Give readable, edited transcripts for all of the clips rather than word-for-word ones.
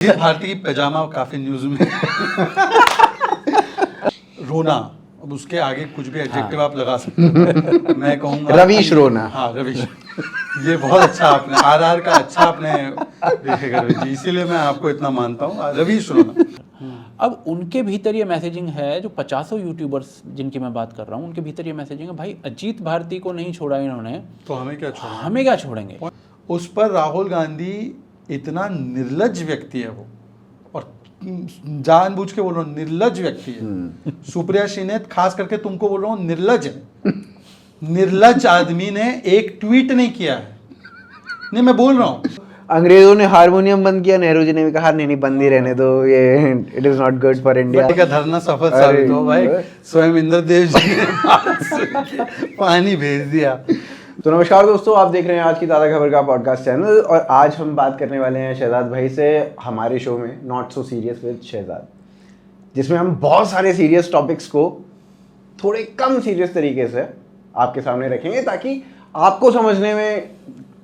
ये भारतीय पैजामा काफी न्यूज में रोना, अब उसके आगे कुछ भी एडजेक्टिव आप लगा सकते हो। मैं कहूँगा रवीश रोना। हाँ रवीश, ये बहुत अच्छा आपने आरआर का अच्छा आपने देखेगा रवीश जी, इसीलिए मैं आपको इतना मानता हूँ, रवीश रोना। अब उनके भीतर ये मैसेजिंग है, जो 50 यूट्यूबर्स जिनकी मैं बात कर रहा हूँ, उनके भीतर ये मैसेजिंग है, भाई अजीत भारती को नहीं छोड़ा इन्होंने तो हमें क्या छोड़ा, हमें क्या छोड़ेंगे। उस पर राहुल गांधी इतना निर्लज व्यक्ति है वो, और जानबूझ के बोल रहा हूँ निर्लज व्यक्ति है। सुप्रिया श्रीनेत खास करके तुमको बोल रहा हूँ निर्लज है। निर्लज आदमी ने एक ट्वीट नहीं किया है, नहीं मैं बोल रहा हूँ। अंग्रेजों ने हारमोनियम बंद किया, नेहरू जी ने भी कहा नहीं नहीं बंद ही रहने दो, ये it is not good for India. का धरना सफल साबित हो भाई, स्वयं इंद्रदेव जी ने बात सुन के पानी भेज दिया। तो नमस्कार दोस्तों, आप देख रहे हैं आज की ताज़ा खबर का पॉडकास्ट चैनल, और आज हम बात करने वाले हैं शहजाद भाई से हमारे शो में not so serious with Shehzad, जिसमें हम बहुत सारे सीरियस टॉपिक्स को थोड़े कम सीरियस तरीके से आपके सामने रखेंगे, ताकि आपको समझने में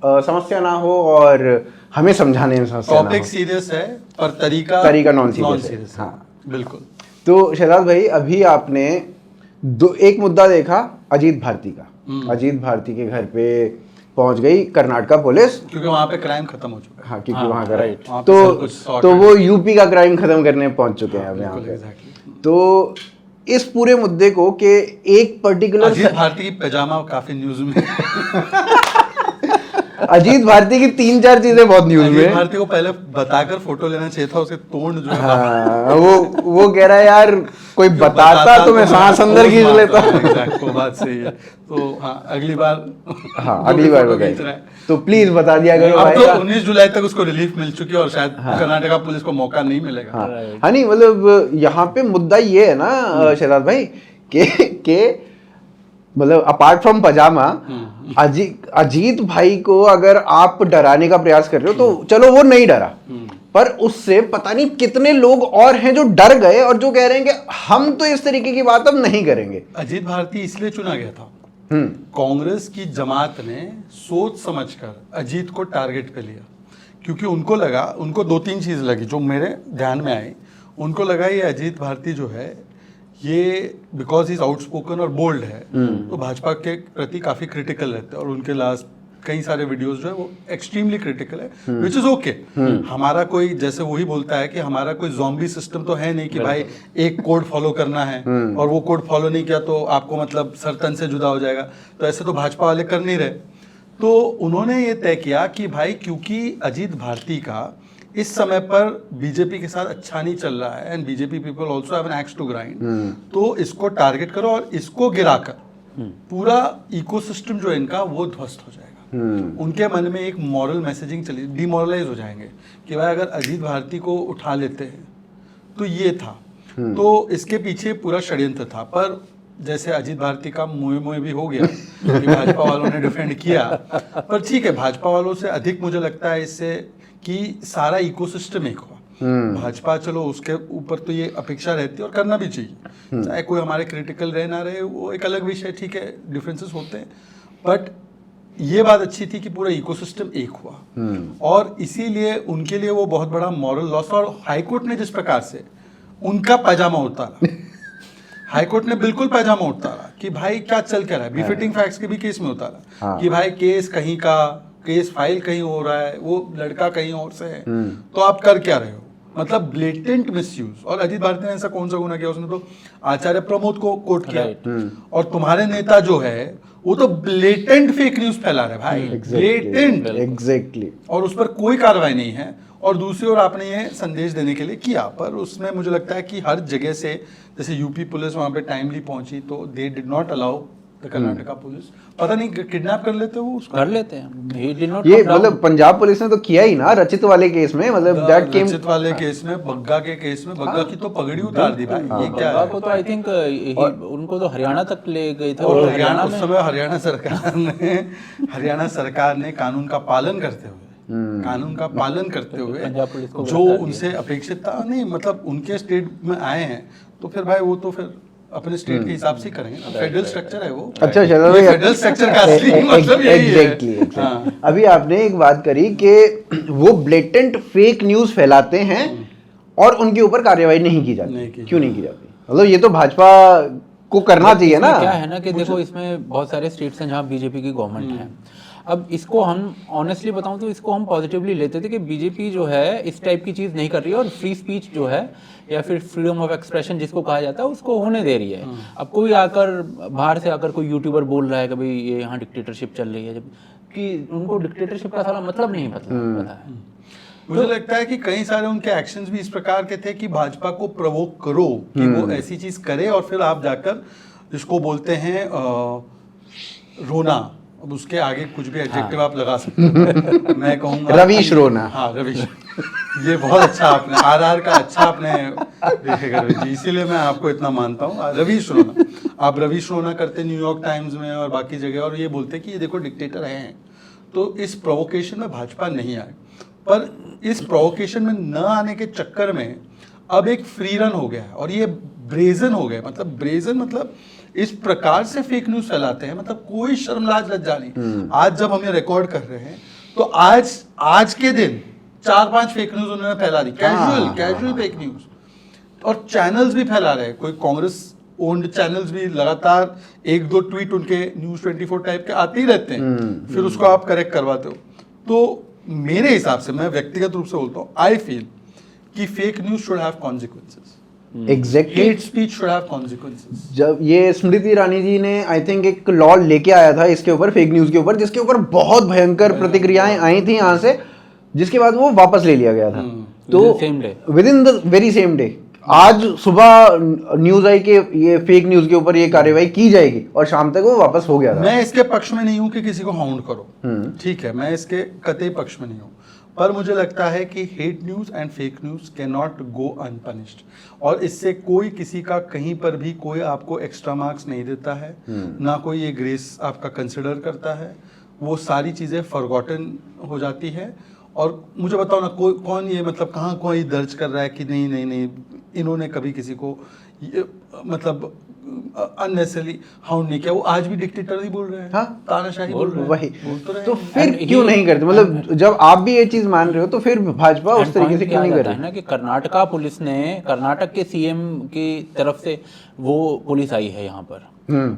समस्या ना हो और हमें समझाने में समस्या ना हो। टॉपिक सीरियस है पर तरीका नॉन सीरियस है। हाँ बिल्कुल। तो शहजाद भाई, अभी आपने एक मुद्दा देखा अजीत भारती का। अजीत भारती के घर पे पहुंच गई कर्नाटका पुलिस, क्योंकि वहां पे क्राइम खत्म हो चुका है। हाँ, क्योंकि वहां का राइट। वहाँ पे सब कुछ तो sorted वो यूपी का क्राइम खत्म करने पहुंच चुके हैं अब यहाँ बिल्कुल, पे। exactly। तो इस पूरे मुद्दे को कि एक पर्टिकुलर अजीत भारती की पैजामा काफी न्यूज में। अजीत भारती की 3-4 चीजें बहुत न्यूज अजीत में। भारती को पहले बताकर फोटो लेना चाहिए था, उसके तोड़ जो है हाँ, वो कह रहा है यार कोई बताता तो मैं सांस अंदर खींच लेता। एग्जैक्ट, वो बात सही है। तो हाँ अगली बार, हाँ अगली बार वो खींच रहा है। तो प्लीज बता दिया करो अब भाई। तो 19 जुलाई तक उसको रिलीफ मिल चुकी है और शायद कर्नाटका पुलिस को मौका नहीं मिलेगा। हाँ हाँ, नहीं मतलब यहाँ पे मुद्दा ये है ना शहजाद भाई के मतलब अपार्ट फ्रॉम पजामा, अजीत भाई को अगर आप डराने का प्रयास कर रहे हो तो चलो वो नहीं डरा, पर उससे पता नहीं कितने लोग और हैं जो डर गए और जो कह रहे हैं कि हम तो इस तरीके की बात अब नहीं करेंगे। अजीत भारती इसलिए चुना गया था, कांग्रेस की जमात ने सोच समझकर अजीत को टारगेट पे लिया, क्योंकि उनको लगा, उनको 2-3 चीज लगी जो मेरे ध्यान में आई। उनको लगा ये अजीत भारती जो है ये बिकॉज इज आउटस्पोकन और बोल्ड है, तो भाजपा के प्रति काफी क्रिटिकल रहते हैं, और उनके लास्ट कई सारे वीडियोस जो है वो एक्सट्रीमली क्रिटिकल है, विच इज ओके। हमारा कोई, जैसे वही बोलता है कि हमारा कोई ज़ॉम्बी सिस्टम तो है नहीं कि भाई एक कोड फॉलो करना है और वो कोड फॉलो नहीं किया तो आपको मतलब सरतन से जुदा हो जाएगा, तो ऐसे तो भाजपा वाले कर नहीं रहे। तो उन्होंने ये तय किया कि भाई क्योंकि अजीत भारती का इस समय पर बीजेपी के साथ अच्छा नहीं चल रहा है, and BJP people also have an axe to grind, तो इसको टारगेट करो और इसको गिराकर पूरा इकोसिस्टम जो है इनका वो ध्वस्त हो जाएगा। उनके मन में एक मॉरल मैसेजिंग चली, डिमोरलाइज हो जाएंगे कि भाई अगर अजीत भारती को उठा लेते हैं तो ये था। तो इसके पीछे पूरा षड्यंत्र था, पर जैसे अजीत भारती का मुँह भी हो गया कि भाजपा वालों ने डिफेंड किया, पर ठीक है, भाजपा वालों से अधिक मुझे लगता है इससे कि सारा इकोसिस्टम एक हुआ। भाजपा चलो उसके ऊपर तो ये अपेक्षा रहती है और करना भी चाहिए, चाहे कोई हमारे क्रिटिकल रहे ना रहे वो एक अलग विषय, ठीक है, डिफरेंसेस होते हैं, बट ये बात अच्छी थी कि पूरा इकोसिस्टम एक हुआ, और इसीलिए उनके लिए वो बहुत बड़ा मॉरल लॉस। और हाईकोर्ट ने जिस प्रकार से उनका पैजामा उतारा, हाईकोर्ट ने बिल्कुल पैजामा उतारा कि भाई क्या चल क्या रहा है, बिफिटिंग फैक्ट्स के भी केस में उतारा कि भाई केस कहीं का, केस फाइल कहीं हो रहा है, वो लड़का कहीं और से है, तो आप कर क्या रहे हो, मतलब ब्लेटेंट मिसयूज। और अजीत भारती ने ऐसा कौन सा गुना किया, उसने तो आचार्य प्रमोद को कोट किया, और तुम्हारे नेता जो है वो तो ब्लेटेंट फेक न्यूज फैला रहे भाई, ब्लेटेंट एग्जैक्टली, और उस पर कोई कार्रवाई नहीं है। और दूसरी ओर आपने ये संदेश देने के लिए किया, पर उसमें मुझे लगता है कि हर जगह से, जैसे यूपी पुलिस वहां पे टाइमली पहुंची तो they did not allow the Karnataka police, पता नहीं किडनैप कर लेते वो उसको, कर लेते हैं। He did not ये come down. मतलब पंजाब पुलिस ने तो किया ही ना रचित वाले केस में, मतलब दैट केम रचित वाले केस में, बग्गा के केस में, बग्गा की तो पगड़ी उतार दी भाई, ये क्या बग्गा है। को तो आई थिंक उनको तो हरियाणा तक ले गए थे, और और हरियाणा में उस समय हरियाणा सरकार ने कानून का पालन करते हुए पंजाब पुलिस को जो उनसे अपेक्षित था, नहीं मतलब उनके स्टेट में आए हैं, तो फिर भाई वो तो फिर अपने स्टेट के हिसाब से करेंगे ना, फेडरल स्ट्रक्चर है वो। अच्छा चलो भाई, फेडरल स्ट्रक्चर का असली मतलब यही है। एग्जैक्टली। हाँ। अभी आपने एक बात करी कि वो ब्लेटेंट फेक न्यूज फैलाते हैं और उनके ऊपर कार्रवाई नहीं की जाती, क्यों नहीं की जाती? मतलब ये तो भाजपा को करना चाहिए ना। क्या है ना कि देखो, इसमें बहुत सारे स्टेट्स हैं जहाँ बीजेपी की गवर्नमेंट है। अब इसको हम ऑनेस्टली बताऊं तो इसको हम पॉजिटिवली लेते थे कि बीजेपी जो है इस टाइप की चीज़ नहीं कर रही है और फ्री स्पीच जो है या फिर फ्रीडम ऑफ एक्सप्रेशन जिसको कहा जाता है उसको होने दे रही है। अब कोई आकर बाहर से आकर कोई यूट्यूबर बोल रहा है कि भाई ये यहाँ डिक्टेटरशिप चल रही है, जबकि उनको डिक्टेटरशिप का सारा मतलब नहीं पता है। मुझे लगता है कि कई सारे उनके एक्शंस भी इस प्रकार के थे कि भाजपा को प्रवोक करो कि वो ऐसी चीज करे और फिर आप जाकर इसको बोलते हैं रोना। अब उसके आगे कुछ भी एडजेक्टिव आप लगा सकते हो। मैं कहूँगा रवीश रोना। हाँ रवीश, ये बहुत अच्छा आपने आरआर का अच्छा आपने देखेगा रवीश जी, इसीलिए मैं आपको इतना मानता हूँ। रवीश रोना, आप रवीश रोना करते न्यूयॉर्क टाइम्स में और बाकी जगह, और ये बोलते कि ये देखो डिक्टेटर हैं। तो इस प्रोवोकेशन में भाजपा नहीं आए, पर इस प्रोवोकेशन में न आने के चक्कर में अब एक फ्री रन हो गया है और ये ब्रेजन हो गया। मतलब ब्रेजन मतलब इस प्रकार से फेक न्यूज फैलाते हैं, मतलब कोई शर्मलाज लज्जा नहीं। आज जब हम ये रिकॉर्ड कर रहे हैं तो आज के दिन 4-5 फेक न्यूज उन्होंने फैला दी, कैजुअल फेक न्यूज, और चैनल्स भी फैला रहे हैं। कोई कांग्रेस ओन्ड चैनल्स भी लगातार 1-2 ट्वीट उनके न्यूज 24 टाइप के आते ही रहते हैं, फिर उसको आप करेक्ट करवाते हो। तो मेरे हिसाब से, मैं व्यक्तिगत रूप से बोलता हूँ, आई फील कि fake news should have consequences. Exactly. Hate speech should have consequences. जब ये स्मृति ईरानी जी ने आई थिंक एक लॉ लेके आया था इसके ऊपर, फेक न्यूज के ऊपर, जिसके ऊपर बहुत भयंकर प्रतिक्रियाएं आई थी यहाँ से, जिसके बाद वो वापस ले लिया गया था। तो with in the very same day आज सुबह न्यूज आई कि ये फेक न्यूज के ऊपर ये कार्रवाई की जाएगी और शाम तक वो वापस हो गया था। मैं इसके पक्ष में नहीं हूं कि किसी को हाउंड करो, ठीक है, मैं इसके कतई पक्ष में नहीं हूं, पर मुझे लगता है कि hate news and fake news can not go unpunished, और इससे कोई किसी का कहीं पर भी कोई आपको एक्स्ट्रा मार्क्स नहीं देता है, ना कोई ये ग्रेस आपका कंसिडर करता है। वो सारी चीज़ें फॉरगॉटन हो जाती है। और मुझे बताओ ना, कोई कौन ये मतलब कहाँ कोई दर्ज कर रहा है कि नहीं नहीं नहीं इन्होंने कभी किसी को मतलब अननेसेसरली हाउंड नहीं किया। वो आज भी डिक्टेटर ही बोल रहे हैं, हाँ? तानाशाही बोल रहे हैं, वही बोल तो रहे तो हैं। फिर क्यों नहीं करते? मतलब जब आप भी ये चीज मान रहे हो तो फिर भाजपा उस तरीके से क्यों नहीं कर रही? है ना कि कर्नाटका पुलिस ने, कर्नाटक के सीएम की तरफ से वो पुलिस आई है यहाँ पर,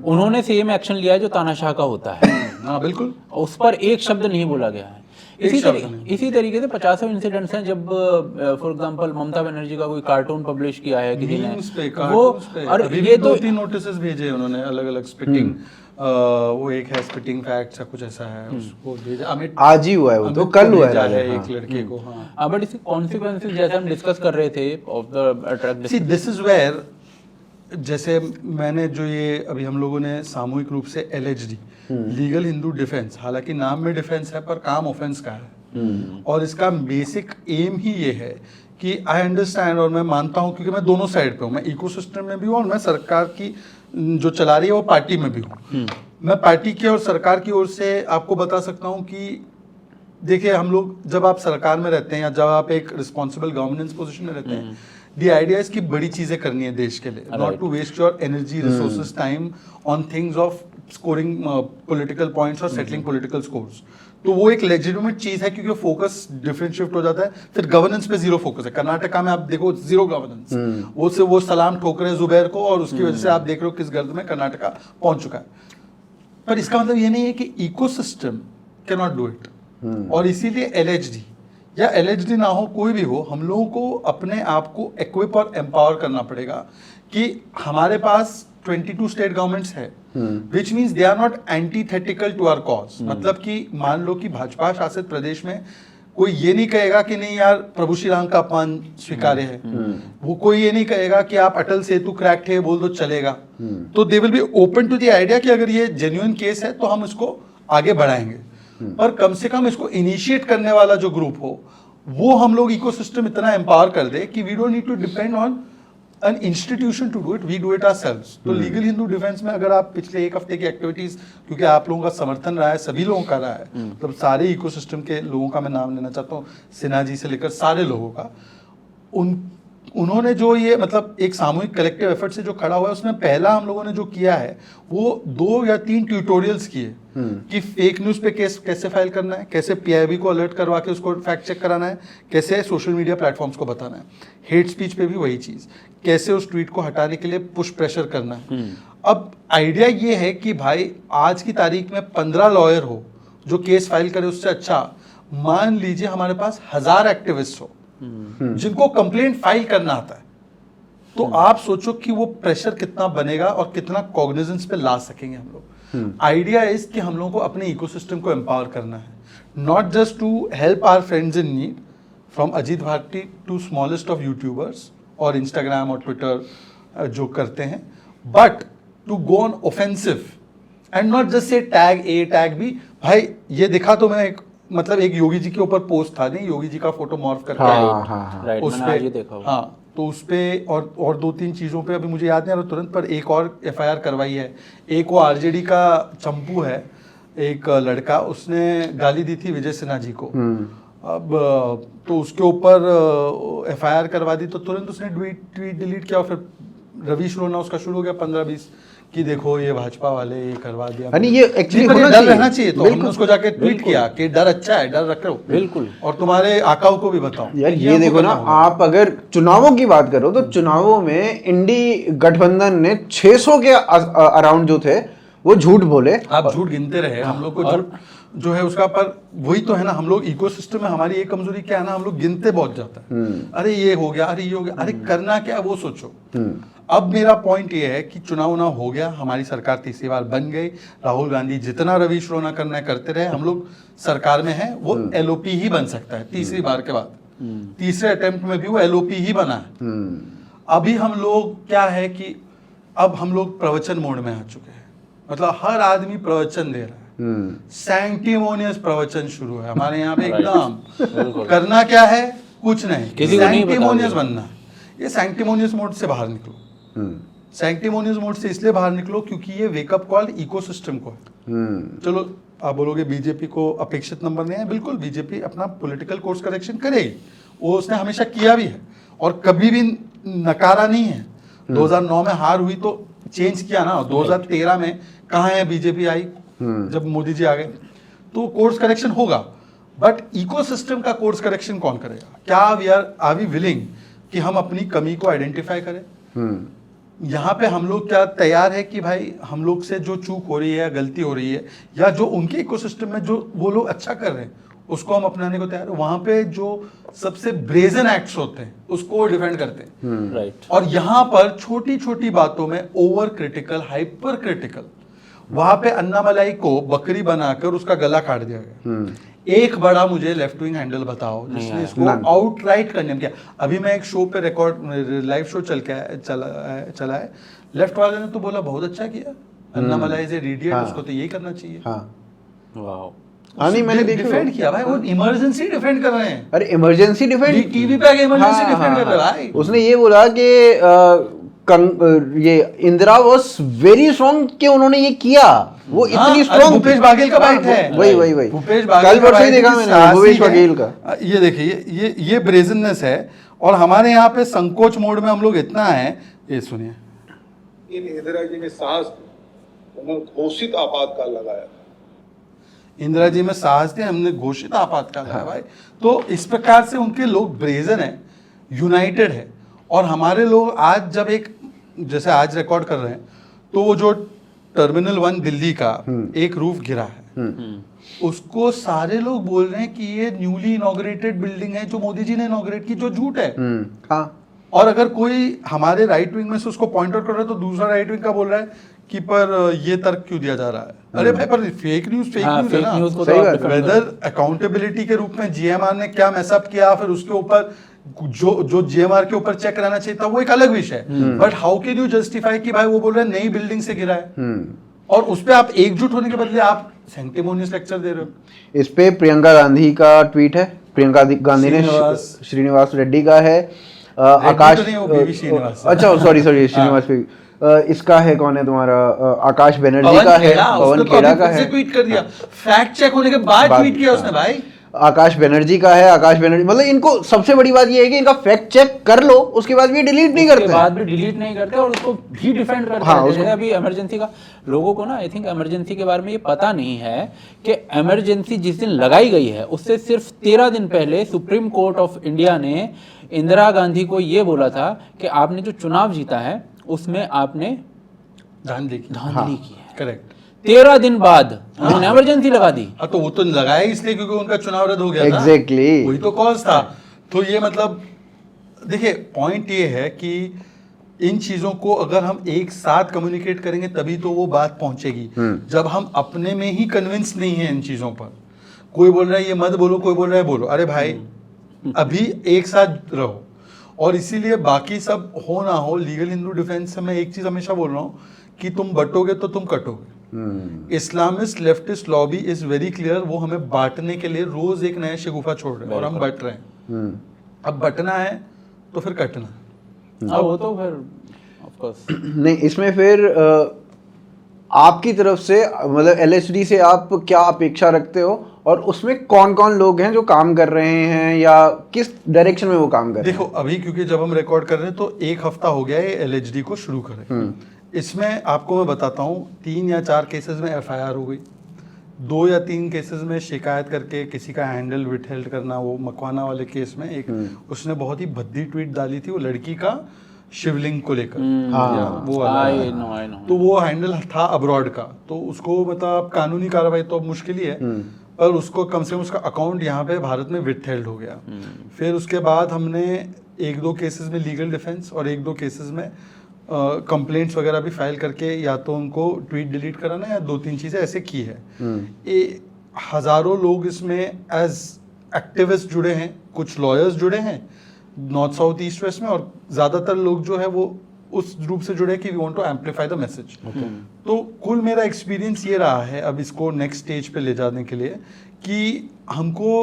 उन्होंने सेम एक्शन लिया है जो तानाशाह का होता है। हाँ बिल्कुल, उस पर एक शब्द नहीं बोला गया है। इसी तरीके से 50 इंसिडेंट्स हैं जब फॉर एग्जांपल ममता बनर्जी का कोई कार्टून पब्लिश किया है किसी ने, वो और ये तो 2-3 नोटिसेस भेजे उन्होंने अलग अलग स्पिटिंग, वो एक है स्पिटिंग फैक्ट्स या कुछ ऐसा है, उसको भेजा अमित, आज ही हुआ है वो तो, कल हुआ है एक लड़के को। हाँ बट इसके कॉन्सिक्वेंसेस जैसे हम डिस्कस कर रहे थे of the see this is where, जैसे मैंने जो ये अभी हम लोगों ने सामूहिक रूप से LHD लीगल हिंदू डिफेंस, हालांकि नाम में डिफेंस है पर काम ऑफेंस का है, और इसका बेसिक एम ही ये है कि आई अंडरस्टैंड, और मैं मानता हूँ क्योंकि मैं दोनों साइड पे हूँ, मैं इकोसिस्टम में भी हूँ और मैं सरकार की जो चला रही है वो पार्टी में भी हूँ। मैं पार्टी की और सरकार की ओर से आपको बता सकता हूँ कि देखिए, हम लोग जब आप सरकार में रहते हैं या जब आप एक रिस्पॉन्सिबल गवर्नेंस पोजीशन में रहते हैं, द आइडिया इज कि बड़ी चीजें करनी है देश के लिए, not to waste your energy, resources, time on things of scoring political points और सेटलिंग पॉलिटिकल स्कोर्स। तो वो एक लेजिटिमेट चीज है क्योंकि फोकस डिफरेंट शिफ्ट हो जाता है। फिर गवर्नेंस पे जीरो फोकस है। कर्नाटका में आप देखो जीरो गवर्नेंस, वो सलाम ठोक रहे हैं जुबैर को और उसकी वजह से आप देख रहे हो किस गर्द में कर्नाटका पहुंच चुका है। पर इसका मतलब ये नहीं है कि ecosystem can not do it, और इसीलिए LHD या LHD ना हो, कोई भी हो, हम लोगों को अपने आप को इक्विप और एम्पावर करना पड़ेगा कि हमारे पास 22 स्टेट गवर्नमेंट्स है, which means they are not antithetical to our cause. मतलब कि मान लो कि भाजपा शासित प्रदेश में कोई ये नहीं कहेगा कि नहीं यार प्रभु श्री राम का अपमान स्वीकार्य है, वो कोई ये नहीं कहेगा कि आप अटल सेतु क्रैक्ड है बोल दो चलेगा। तो they will be open to the idea कि अगर ये जेन्युइन केस है तो हम इसको आगे बढ़ाएंगे, पर कम से कम इसको इनिशिएट करने वाला जो ग्रुप हो वो हम लोग इकोसिस्टम इतना एम्पावर कर दे कि we don't need to depend on an institution to do it, we do it ourselves. तो लीगल हिंदू डिफेंस में अगर आप पिछले एक हफ्ते की एक्टिविटीज, क्योंकि आप लोगों का समर्थन रहा है, सभी लोगों का रहा है, मतलब सारे इकोसिस्टम के लोगों का मैं नाम लेना चाहता हूँ, सिन्हा जी से लेकर सारे लोगों का, उन्होंने जो ये मतलब एक सामूहिक कलेक्टिव एफर्ट से जो खड़ा हुआ है, उसमें पहला हम लोगों ने जो किया है वो 2 या 3 ट्यूटोरियल्स किए कि फेक न्यूज़ पे केस कैसे फाइल करना है, कैसे पीआईबी को अलर्ट करवा के उसको फैक्ट चेक कराना है, कैसे सोशल मीडिया प्लेटफॉर्म्स को बताना है, हेट स्पीच पे भी वही चीज़, कैसे उस ट्वीट को हटाने के लिए पुश प्रेशर करना है। अब आइडिया ये है कि भाई आज की तारीख में 15 लॉयर हो जो केस फाइल करे, उससे अच्छा मान लीजिए हमारे पास 1000 एक्टिविस्ट हो जिनको कंप्लेंट फाइल करना आता है, तो आप सोचो कि वो प्रेशर कितना बनेगा और कितना कॉग्निजेंस पे ला सकेंगे हम लोग। आइडिया इज कि हम लोगों को अपने इकोसिस्टम को एम्पावर करना है, not just to help our friends in need from Ajeet Bharti to smallest of YouTubers और इंस्टाग्राम और ट्विटर जो करते हैं, but to go on offensive and not just say tag A tag B. भाई ये दिखा तो मैं मतलब एक योगी जी के ऊपर पोस्ट था, नहीं योगी जी का फोटो मॉर्फ करके राइट, उस मैंने आज ये देखा पे हुआ। हाँ, तो उस पे और 2-3 चीज़ों पे अभी मुझे याद नहीं आ रहा तुरंत, पर एक और एफआईआर करवाई है। एक वो आरजेडी का चंपू है, एक लड़का, उसने गाली दी थी विजय सिन्हा जी को। अब तो उसके ऊपर एफआईआर करवा दी, तो तुरंत उसने ट्वीट डिलीट किया और फिर रवीश रोना उसका शुरू हो गया 15-20 कि देखो ये भाजपा वाले ये करवा दिया। यानी ये एक्चुअली नहीं, पर होना डर चाहिए। रहना चाहिए, तो हमने उसको जाके ट्वीट किया कि डर अच्छा है, डर रखो बिल्कुल, और तुम्हारे आकाओं को भी बताओ। यार ये देखो ना, आप अगर चुनावों की बात करो तो चुनावों में इंडी गठबंधन ने 600 के अराउंड जो थे वो झूठ बोले। आप झूठ गिनते रहे, हम लोग को झूठ जो है उसका, पर वही तो है ना, हम लोग इकोसिस्टम में हमारी एक कमजोरी क्या है ना, हम लोग गिनते बहुत जाता है। अरे ये हो गया, अरे ये हो गया, अरे करना क्या है वो सोचो। अब मेरा पॉइंट ये है कि चुनाव ना हो गया, हमारी सरकार तीसरी बार बन गई, राहुल गांधी जितना रवीश रोना करना है करते रहे, हम लोग सरकार में हैं, वो एलओपी ही बन सकता है तीसरी बार के बाद। तीसरे अटेम्प्ट में भी वो एलओपी ही बना है। अभी हम लोग क्या है कि अब हम लोग प्रवचन मोड में आ चुके हैं, मतलब हर आदमी प्रवचन दे रहा है, सैंक्टिमोनियस प्रवचन शुरू है हमारे यहाँ पे एकदम। करना क्या है, कुछ नहीं, सैंक्टिमोनियस बनना है। ये सैंक्टिमोनियस मोड से बाहर निकलो। सैंक्टिमोनियस मोड से इसलिए बाहर निकलो क्योंकि ये वेकअप कॉल इकोसिस्टम को है। चलो आप बोलोगे बीजेपी को अपेक्षित नंबर नहीं है, बिल्कुल बीजेपी अपना पॉलिटिकल कोर्स करेक्शन करेगी, वो उसने हमेशा किया भी है और कभी भी नकारा नहीं है। 2009 में हार हुई तो चेंज किया ना, 2013 में कहाँ है बीजेपी आई जब मोदी जी आ गए, तो कोर्स करेक्शन होगा, बट इकोसिस्टम का कोर्स करेक्शन कौन करेगा? क्या आर वी विलिंग कि हम अपनी कमी को आइडेंटिफाई करें? यहाँ पे हम लोग क्या तैयार है कि भाई हम लोग से जो चूक हो रही है, गलती हो रही है, या जो उनके इकोसिस्टम में जो वो लोग अच्छा कर रहे हैं उसको हम अपनाने को तैयार है। वहां पे जो सबसे ब्रेजन एक्ट्स होते हैं उसको डिफेंड करते हैं, राइट। और यहाँ पर छोटी छोटी बातों में ओवर क्रिटिकल, हाइपर क्रिटिकल, वहां पे अन्नामलाई को बकरी बनाकर उसका गला काट दिया गया। एक बड़ा मुझे लेफ्ट विंग हैंडल बताओ जिसने इसको आउटराइट कंडेम किया। अभी मैं एक शो पे लाइव शो चला है, लेफ्ट वाले ने तो बोला बहुत अच्छा किया, अन्नामलाई इज एन इडियट, उसको तो यही करना चाहिए। वाओ, नहीं मैंने डिफेंड किया भाई, वो इमरजेंसी डिफेंड कर रहे हैं। अरे इमरजेंसी डिफेंड, टीवी पे आके इमरजेंसी डिफेंड कर रहे हैं भाई। उसने ये बोला कि ये इंदिरा वाज वेरी स्ट्रॉन्ग कि उन्होंने ये किया, वो इतनी स्ट्रॉन्ग। भूपेश बाघेल का बाइट है, वही भूपेश कल परसों ही देखा मैंने भूपेश बघेल का। ये देखिए ये ब्रेजननेस है, और हमारे यहाँ पे संकोच मोड में हम लोग इतना है। ये सुनिए, इन इंदिरा जी ने साहस, उन्होंने घोषित आपातकाल लगाया। इंदिरा जी में साहस थे, हमने घोषित आपातकाल लगाया भाई। तो इस प्रकार से उनके लोग ब्रेजन है, यूनाइटेड है, और हमारे लोग आज जब एक जैसे आज रिकॉर्ड कर रहे हैं तो वो जो टर्मिनल 1 दिल्ली का एक रूफ गिरा है, उसको सारे लोग बोल रहे हैं कि ये न्यूली इनॉग्रेटेड बिल्डिंग है जो मोदी जी ने इनॉग्रेट की, जो झूठ है। हाँ। और अगर कोई हमारे राइट विंग में से उसको पॉइंट आउट कर रहा है तो दूसरा राइट विंग का बोल रहा है कि पर ये तर्क क्यों दिया जा रहा है? अरे भाई, पर फेक न्यूज है ना, सही बात है। वेदर अकाउंटेबिलिटी के रूप में जीएमआर ने क्या मैसअप किया, फिर उसके ऊपर जो जीएमआर के ऊपर चेक रहना चाहिए था, वो एक अलग विषय है। But how can you justify कि भाई वो बोल रहे हैं नई बिल्डिंग से गिरा है, और उस पे आप एकजुट होने के बदले आप सैंक्टिमोनियस लेक्चर दे रहे हो। इस पे प्रियंका गांधी का ट्वीट है, प्रियंका गांधी ने श्रीनिवास रेड्डी का है, आकाश, अच्छा सॉरी श्रीनिवास पे इसका है, कौन है तुम्हारा, आकाश बनर्जी का है, पवन खेड़ा का है। ट्वीट कर दिया, फैक्ट चेक होने के बाद ट्वीट किया उसने भाई। आकाश बनर्जी का है, आकाश बनर्जी मतलब इनको सबसे बड़ी बात ये है कि इनका फैक्ट चेक कर लो, उसके बाद भी डिलीट नहीं करते उसके बाद भी डिलीट नहीं करते और उसको भी डिफेंड करते हाँ, हैं। जैसे अभी इमरजेंसी का लोगों को ना आई थिंक इमरजेंसी के बारे में ये पता नहीं है कि इमरजेंसी जिस दिन लगाई गई है उससे सिर्फ 13 दिन पहले सुप्रीम कोर्ट ऑफ इंडिया ने इंदिरा गांधी को ये बोला था कि आपने जो चुनाव जीता है उसमें आपने धांधली की। धांधली की है। करेक्ट। 13 दिन बाद उन्होंने इमरजेंसी लगा दी। हाँ, तो वो तो लगाया इसलिए क्योंकि उनका चुनाव रद्द हो गया था। Exactly. वही तो कॉज था। तो ये मतलब देखिए पॉइंट ये है कि इन चीजों को अगर हम एक साथ कम्युनिकेट करेंगे तभी तो वो बात पहुंचेगी। जब हम अपने में ही कन्विंस नहीं है इन चीजों पर, कोई बोल रहा है ये मत बोलो, कोई बोल रहा है बोलो, अरे भाई अभी एक साथ रहो। और इसीलिए बाकी सब हो ना हो, लीगल हिंदू डिफेंस से मैं एक चीज हमेशा बोल रहा हूँ कि तुम बटोगे तो तुम कटोगे। Islamist leftist lobby is very clear, वो हमें बांटने के लिए रोज एक नया शगुफा छोड़ रहे हैं और हम बट रहे हैं। अब बटना है तो फिर कटना है। हाँ वो तो फिर ऑफ कोर्स नहीं, इसमें फिर आपकी तरफ से मतलब एलएचडी से आप क्या अपेक्षा रखते हो और उसमें कौन कौन लोग हैं जो काम कर रहे हैं या किस डायरेक्शन में वो काम कर रहे हैं? देखो अभी क्योंकि जब हम रिकॉर्ड कर रहे हैं तो एक हफ्ता हो गया है एलएचडी को शुरू करे। इसमें आपको मैं बताता हूँ 3 या 4 केसेस में एफआईआर हो गई, 2 या 3 केसेस में शिकायत करके किसी का हैंडल विथहेल्ड करना। वो मकवाना वाले केस में एक उसने बहुत ही भद्दी ट्वीट डाली थी वो लड़की का शिवलिंग को लेकर। हाँ। वो वाला। आई नो तो वो हैंडल था अब्रॉड का, तो उसको मतलब कानूनी कार्रवाई तो अब मुश्किल ही है, पर उसको कम से कम उसका अकाउंट यहाँ पे भारत में विथहेल्ड हो गया। फिर उसके बाद हमने 1-2 केसेस में लीगल डिफेंस और 1-2 केसेस में कंप्लेंट्स वगैरह भी फाइल करके या तो उनको ट्वीट डिलीट कराना या 2-3 चीज़ें ऐसे की है। हज़ारों लोग इसमें एज एक्टिविस्ट जुड़े हैं, कुछ लॉयर्स जुड़े हैं नॉर्थ साउथ ईस्ट वेस्ट में, और ज़्यादातर लोग जो है वो उस रूप से जुड़े कि we want to amplify the message. तो कुल मेरा एक्सपीरियंस ये रहा है अब इसको नेक्स्ट स्टेज पे ले जाने के लिए कि हमको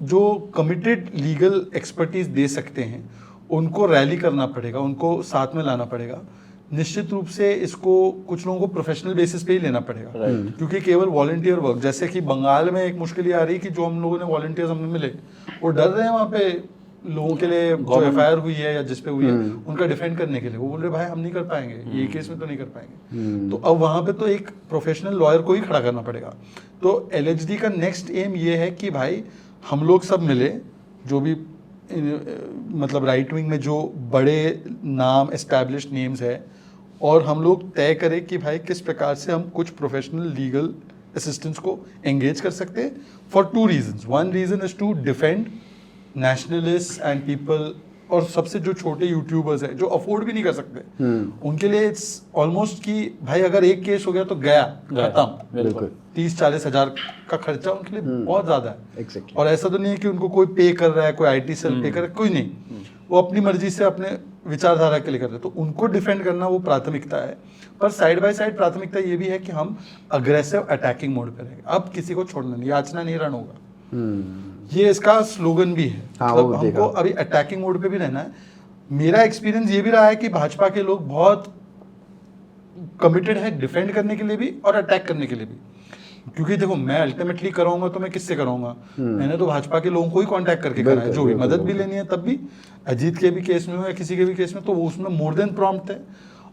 जो कमिटेड लीगल एक्सपर्टीज दे सकते हैं उनको रैली करना पड़ेगा, उनको साथ में लाना पड़ेगा। निश्चित रूप से इसको कुछ लोगों को प्रोफेशनल बेसिस पे ही लेना पड़ेगा, क्योंकि केवल वॉलंटियर वर्क, जैसे कि बंगाल में एक मुश्किल ये आ रही है कि जो हम लोगों ने वॉलंटियर्स हमें मिले वो डर रहे हैं वहाँ पे लोगों के लिए जो एफआईआर हुई है या जिस पे हुई है उनका डिफेंड करने के लिए। वो बोल रहे भाई हम नहीं कर पाएंगे, ये केस में तो नहीं कर पाएंगे। तो अब वहाँ पे तो एक प्रोफेशनल लॉयर को ही खड़ा करना पड़ेगा। तो एलएचडी का नेक्स्ट एम ये है कि भाई हम लोग सब मिले, जो भी मतलब राइट विंग में जो बड़े नाम एस्टैब्लिश्ड नेम्स है, और हम लोग तय करें कि भाई किस प्रकार से हम कुछ प्रोफेशनल लीगल असिस्टेंस को एंगेज कर सकते हैं for 2 reasons. 1 reason is to defend nationalist and people, और सबसे जो छोटे यूट्यूबर्स हैं जो अफोर्ड भी नहीं कर सकते उनके लिए इट्स ऑलमोस्ट कि भाई अगर एक केस हो गया तो गया खत्म। बिल्कुल 30-40 हज़ार का खर्चा उनके लिए बहुत ज़्यादा है। Exactly. और ऐसा तो नहीं है कि उनको कोई पे कर रहा है, कोई आईटी सेल पे कर रहा है, कोई नहीं। वो अपनी मर्जी से अपने विचारधारा के लिए करते हैं, तो उनको डिफेंड करना वो प्राथमिकता है। पर साइड बाय साइड प्राथमिकता ये भी है कि हम अग्रेसिव अटैकिंग मोड पे रहेंगे। अब किसी को छोड़ना नहीं, याचना नहीं रन होगा। ये इसका स्लोगन भी है। हाँ, मतलब वो हमको देखा। अभी अटैकिंग मोड पे भी रहना है। मेरा एक्सपीरियंस ये भी रहा है कि भाजपा के लोग बहुत कमिटेड है डिफेंड करने के लिए भी और अटैक करने के लिए भी, क्योंकि देखो मैं अल्टीमेटली कराऊंगा तो मैं किससे कराऊंगा? मैंने तो भाजपा के लोगों को ही कांटेक्ट करके करा है, जो भी मदद भी लेनी है तब भी। अजीत के भी केस में हो या किसी के भी केस में, तो वो उसमें मोर देन प्रॉम्प्ट थे।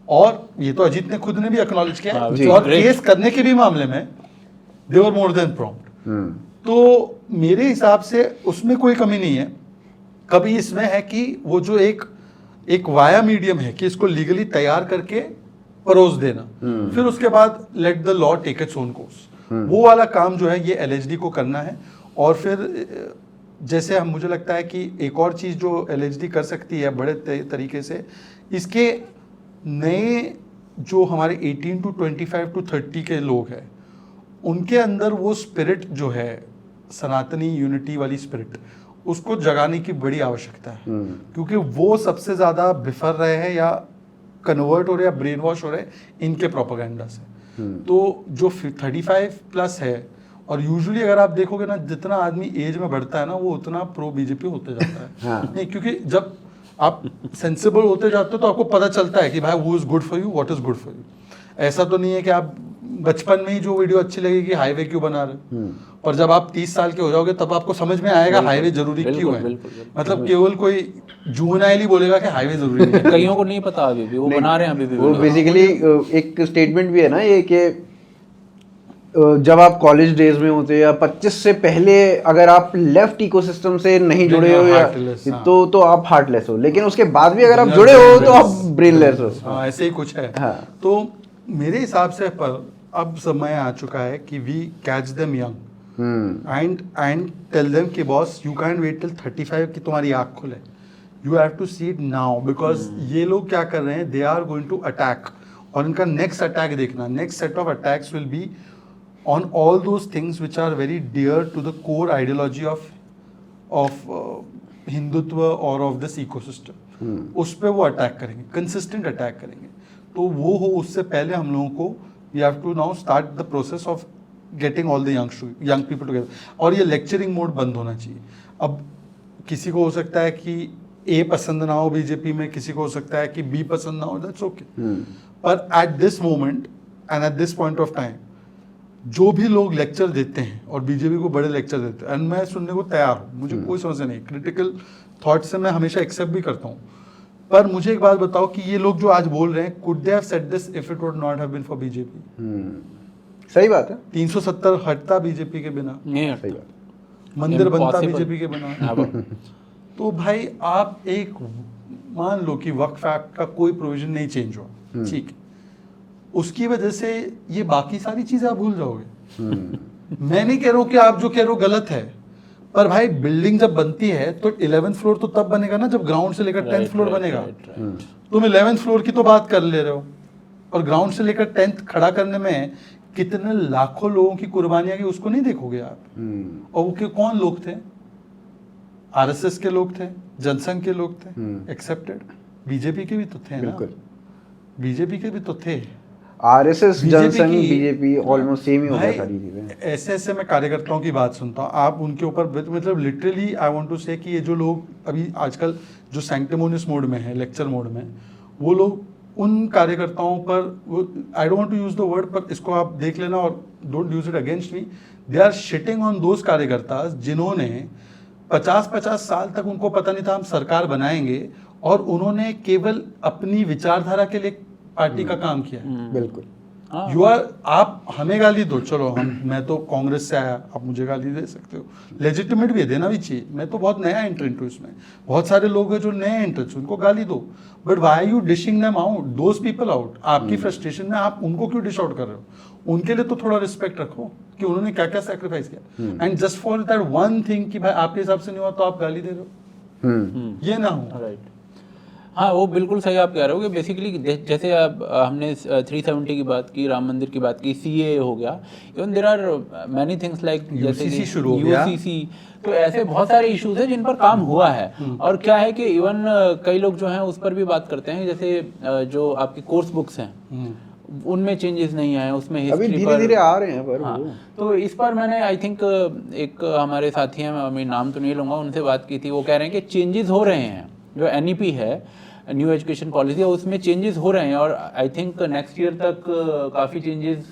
और ये तो अजीत ने खुद ने भी एक्नॉलेज किया है, और केस करने के भी मामले में दे वर मोर देन प्रॉम्प्ट। तो मेरे हिसाब से उसमें कोई कमी नहीं है। कभी इसमें है कि वो जो एक वाया मीडियम है कि इसको लीगली तैयार करके परोस देना, फिर उसके बाद let the law take its own course, वो वाला काम जो है ये एलएचडी को करना है। और फिर जैसे हम मुझे लगता है कि एक और चीज़ जो एलएचडी कर सकती है बड़े तरीके से, इसके नए जो हमारे 18 to 25 to 30 के लोग हैं उनके अंदर वो स्पिरिट जो है सनातनी यूनिटी वाली स्पिरिट, उसको जगाने की बड़ी आवश्यकता है। क्योंकि वो सबसे ज़्यादा बिफर रहे हैं या कन्वर्ट हो रहे हैं या ब्रेन वॉश हो रहे हैं इनके प्रोपेगेंडा से। तो जो 35 प्लस है, और यूजुअली अगर आप देखोगे ना जितना आदमी एज में बढ़ता है ना वो उतना प्रो बीजेपी होते जाता है। हाँ। नहीं, क्योंकि जब आप सेंसिबल होते जाते हो तो आपको पता चलता है कि भाई वो is good for you, what is good for you. ऐसा तो नहीं है कि आप बचपन में ही जो वीडियो अच्छी लगेगी हाईवे क्यों बना रहे हो, और जब आप 30 साल के हो जाओगे तब आपको समझ में आएगा हाईवे जरूरी क्यों है। मतलब केवल कोई जुवेनाइल ही बोलेगा कि हाईवे जरूरी नहीं है। कईयों को नहीं पता अभी भी, वो बना रहे हैं अभी भी। वो बेसिकली एक स्टेटमेंट भी है ना ये कि जब आप कॉलेज डेज में होते या 25 से पहले अगर आप लेफ्ट इकोसिस्टम से नहीं जुड़े हो या heartless, हाँ। तो आप हार्टलेस हो, लेकिन उसके बाद भी अगर आप जुड़े हो तो आप ब्रेनलेस हो। हाँ, ऐसे ही कुछ है। हाँ। तो मेरे हिसाब से पर अब समय आ चुका है कि we catch them young and tell them कि boss you can wait till 35 कि तुम्हारी आँख खुले, you have to see it now, because ये लोग क्या कर रहे हैं, they are going to attack, और इनका नेक्स्ट अटैक देखना, next set of attacks will be on all those things which are very dear to the core ideology of Hindutva और of this ecosystem, उस पे वो अटैक करेंगे, कंसिस्टेंट अटैक करेंगे। तो वो हो उससे पहले हम लोगों को we have to now start the process of getting all the young people together, और ये लेक्चरिंग मोड बंद होना चाहिए। अब किसी को हो सकता है कि ए पसंद ना हो बीजेपी में, किसी को हो सकता है कि बी पसंद ना हो, दैट्स ओके, पर at this moment and at this point of time जो भी लोग लेक्चर देते हैं और बीजेपी को बड़े लेक्चर देते हैं, एंड मैं सुनने को तैयार हूँ, मुझे कोई समस्या नहीं, क्रिटिकल थॉट से मैं हमेशा एक्सेप्ट भी करता हूँ, पर मुझे एक बात बताओ कि ये लोग जो आज बोल रहे हैं, could they have said this if it would not have been for BJP? सही बात है, 370 हटता बीजेपी के बिना, नहीं सही बात। मंदिर बनता Impossible. बीजेपी के बिना। तो भाई आप एक मान लो कि वक्फ एक्ट का कोई प्रोविजन नहीं चेंज हुआ, ठीक है, उसकी वजह से ये बाकी सारी चीजें आप भूल जाओगे। मैं नहीं कह रहा हूं कि आप जो कह रहे हो गलत है, पर भाई बिल्डिंग जब बनती है तो 11th फ्लोर तो तब बनेगा ना जब ग्राउंड से लेकर 10th फ्लोर बनेगा। तुम 11th फ्लोर की तो बात कर ले रहे हो, और ग्राउंड से लेकर 10th खड़ा करने में कितने लाखों लोगों की कुर्बानियां की उसको नहीं देखोगे आप। और वो कौन लोग थे? आरएसएस के लोग थे, जनसंघ के लोग थे, एक्सेप्टेड, बीजेपी के भी तो थे ना, बीजेपी के भी तो थे, आरएसएस, जनसंघ, की- बीजेपी ऑलमोस्ट सेम ही हो गया भाई, सारी चीजें। ऐसे ऐसे मैं कार्यकर्ताओं की बात सुनता हूँ, आप उनके ऊपर मतलब लिटरली आई वांट टू से कि ये जो लोग अभी आजकल जो सैंक्टिमोनियस मोड में है, लेक्चर मोड में, वो लोग उन कार्यकर्ताओं पर, वो I don't want to use the word, पर इसको आप देख लेना और don't use it against me, they are shitting on those कार्यकर्ता जिन्होंने 50-50 साल तक उनको पता नहीं था हम सरकार बनाएंगे, और उन्होंने केवल अपनी विचारधारा के लिए पार्टी का काम किया है। बिल्कुल। यू आर, आप हमें गाली दो, चलो मैं तो कांग्रेस से आया, आप मुझे गाली दे सकते हो, लेजिटिमेट भी है, देना भी चाहिए, मैं तो बहुत नया एंट्रेंट हूँ इसमें, बहुत सारे लोग हैं जो नए एंट्रेंट्स, उनको गाली दो, but why are you dishing them out, those people out? आपकी फ्रस्ट्रेशन में आप उनको क्यों डिश आउट कर रहे हो? उनके लिए तो थोड़ा रिस्पेक्ट रखो कि उन्होंने क्या क्या सेक्रीफाइस किया, and just for that one thing कि भाई आपके हिसाब से नहीं हुआ तो आप गाली दे रहे हो, ये ना हो। राइट। हाँ, वो बिल्कुल सही आप कह रहे हो कि बेसिकली जैसे अब हमने 370 की बात की, राम मंदिर की बात की, सीए हो गया, even there are many things like जैसे UCC शुरू हो गया। UCC, तो ऐसे बहुत सारे इश्यूज हैं जिन पर काम हुआ है। और क्या है कि इवन कई लोग जो हैं उस पर भी बात करते हैं, जैसे जो आपकी कोर्स बुक्स हैं उनमें चेंजेस नहीं आए, उसमें अभी हिस्ट्री धीरे धीरे आ रहे हैं पर हाँ, वो। तो इस पर मैंने आई थिंक एक हमारे साथी हैं, मैं नाम तो नहीं लूँगा, उनसे बात की थी, वो कह रहे हैं कि चेंजेस हो रहे हैं, जो NEP है, न्यू एजुकेशन पॉलिसी, उसमें चेंजेस हो रहे हैं, और आई थिंक नेक्स्ट ईयर तक काफ़ी चेंजेस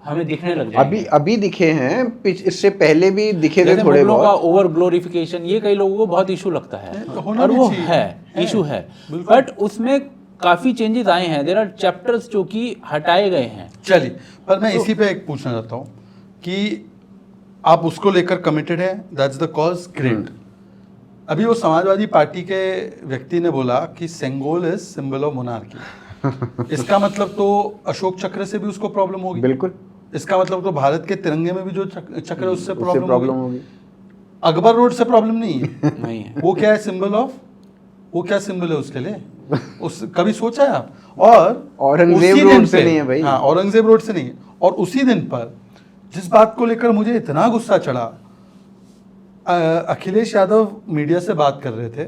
हमें दिखने लग जाएंगे। अभी दिखे हैं, इससे पहले भी दिखे थे जैसे थोड़े मुगलों का बहुत। ओवर ग्लोरिफिकेशन, ये कई लोगों को बहुत इशू लगता है, होना और भी वो चाहिए। है इशू है, बट उसमें काफी चेंजेस आए हैं, देयर आर चैप्टर्स जो कि हटाए गए हैं। चलिए, पर मैं इसी पे एक पूछना चाहता हूँ कि आप उसको लेकर कमिटेड है, दैट्स द कॉज, ग्रेट। अभी वो समाजवादी पार्टी के व्यक्ति ने बोला कि Sengol is symbol of monarchy, इसका मतलब तो अशोक चक्र से भी उसको प्रॉब्लम होगी, बिल्कुल, इसका मतलब तो भारत के तिरंगे में भी जो चक्र है उससे उससे प्रॉब्लम होगी। अकबर रोड से प्रॉब्लम नहीं है। नहीं है। वो क्या है सिंबल ऑफ, वो क्या सिंबल है उसके लिए, उस कभी सोचा है आप? और औरंगजेब उसी रोड दिन से पे- नहीं है भाई। हाँ, औरंगजेब रोड से नहीं है। और उसी दिन पर जिस बात को लेकर मुझे इतना गुस्सा चढ़ा, अखिलेश यादव मीडिया से बात कर रहे थे,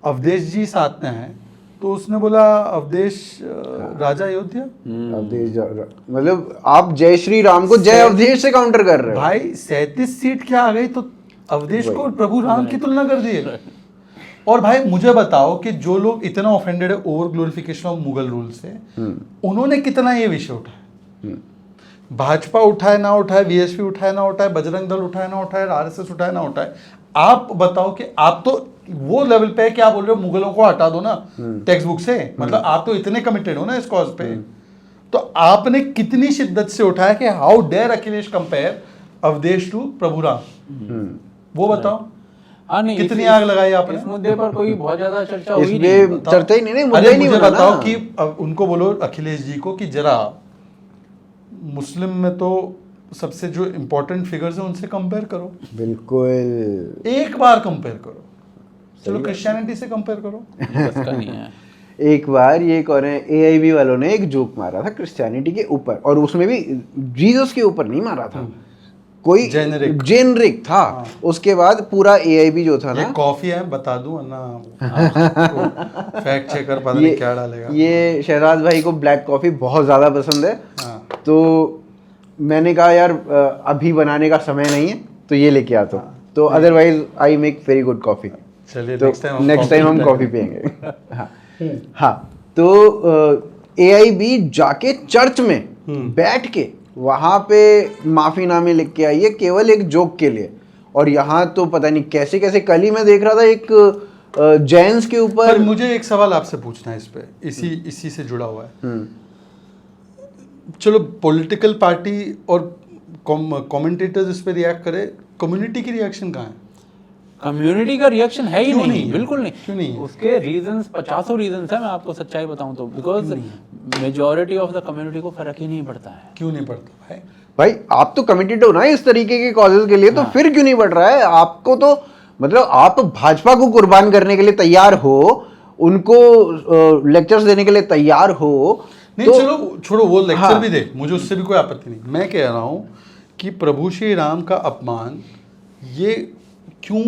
अवधेश जी साथ में हैं, तो उसने बोला अवधेश राजा अयोध्या, अवधेश मतलब आप जय श्री राम को जय अवधेश से काउंटर कर रहे हो भाई 37 सीट क्या आ गई तो अवधेश को प्रभु राम की तुलना कर दिए। और भाई मुझे बताओ कि जो लोग इतना ऑफेंडेड है over glorification of Mughal rule से, उन्होंने कितना ये विषय उठाया? भाजपा उठाए ना उठाए, बीएसपी उठाए ना उठाए, बजरंग दल उठाए ना उठाए, आरएसएस उठाए ना उठाए, आप बताओ कि आप तो वो लेवल पे है कि आप बोल रहे हो मुगलों को हटा दो ना टेक्स्ट बुक से, मतलब आप तो इतने कमिटेड हो ना इस कॉज पे, तो आपने कितनी शिद्दत से उठाया कि how dare Akhilesh compare Awadhesh to Prabhu Ram, वो बताओ हाँ नहीं, कितनी इस- आग लगाई आपने? इस मुद्दे पर कोई बहुत ज्यादा चर्चा हुई नहीं। इसमें चर्चा ही नहीं, मुद्दा अरे ही नहीं मुझे बना बताओ ना। कि अब उनको बोलो अखिलेश जी को कि जरा मुस्लिम में तो सबसे जो इम्पोर्टेंट फिगर्स हैं उनसे कंपेयर करो, बिल्कुल। एक बार कंपेयर करो, चलो क्रिश्चियनिटी से कंपेयर करो। बस का नहीं है। एक बार ये कौन है, एआईबी वालों ने एक जोक मारा था क्रिश्चियनिटी के ऊपर, और उसमें भी जीसस के ऊपर नहीं मारा था, कोई जेनरिक। जेनरिक था। उसके बाद पूरा एआईबी जो था ये ना, कॉफी है बता दूं वरना फैक्ट चेकर पता नहीं क्या डालेगा। ये शहजाद भाई को ब्लैक कॉफी बहुत ज़्यादा पसंद है, हाँ। तो मैंने कहा यार अभी बनाने का समय नहीं है तो ये लेके आता हूँ, तो otherwise I make very good coffee. चलिए तो नेक्स्ट टाइम हम कॉफी पियेंगे। पियेंगे। हाँ हाँ, तो एआईबी जाके चर्च में बैठ के वहां पे माफीनामे लिख के आई है केवल एक जोक के लिए, और यहाँ तो पता नहीं कैसे कैसे, कल ही मैं देख रहा था एक जैन्स के पर ऊपर। मुझे एक सवाल आपसे पूछना है इस पे, इसी से जुड़ा हुआ है। चलो पॉलिटिकल पार्टी और कमेंटेटर्स इस पे रिएक्ट करे, कम्युनिटी की रिएक्शन कहाँ है? कम्युनिटी का रिएक्शन है ही क्यों नहीं, नहीं है? बिल्कुल क्यों नहीं नहीं। है? उसके रीजंस 50 रीजंस है, मैं आपको सच्चाई बताऊं तो, because majority of the community को फर्क ही नहीं पड़ता है। क्यों नहीं पड़ता भाई? भाई आप तो कमिटेड हो ना इस तरीके के कॉजेज के लिए, तो फिर क्यों नहीं बढ़ रहा है आपको? तो मतलब आप भाजपा को कुर्बान करने के लिए तैयार हो, उनको लेक्चर्स देने के लिए तैयार हो, नहीं तो चलो छोड़ो वो लेक्चर हाँ। भी दे, मुझे उससे भी कोई आपत्ति नहीं। मैं कह रहा हूँ कि प्रभु श्री राम का अपमान ये क्यों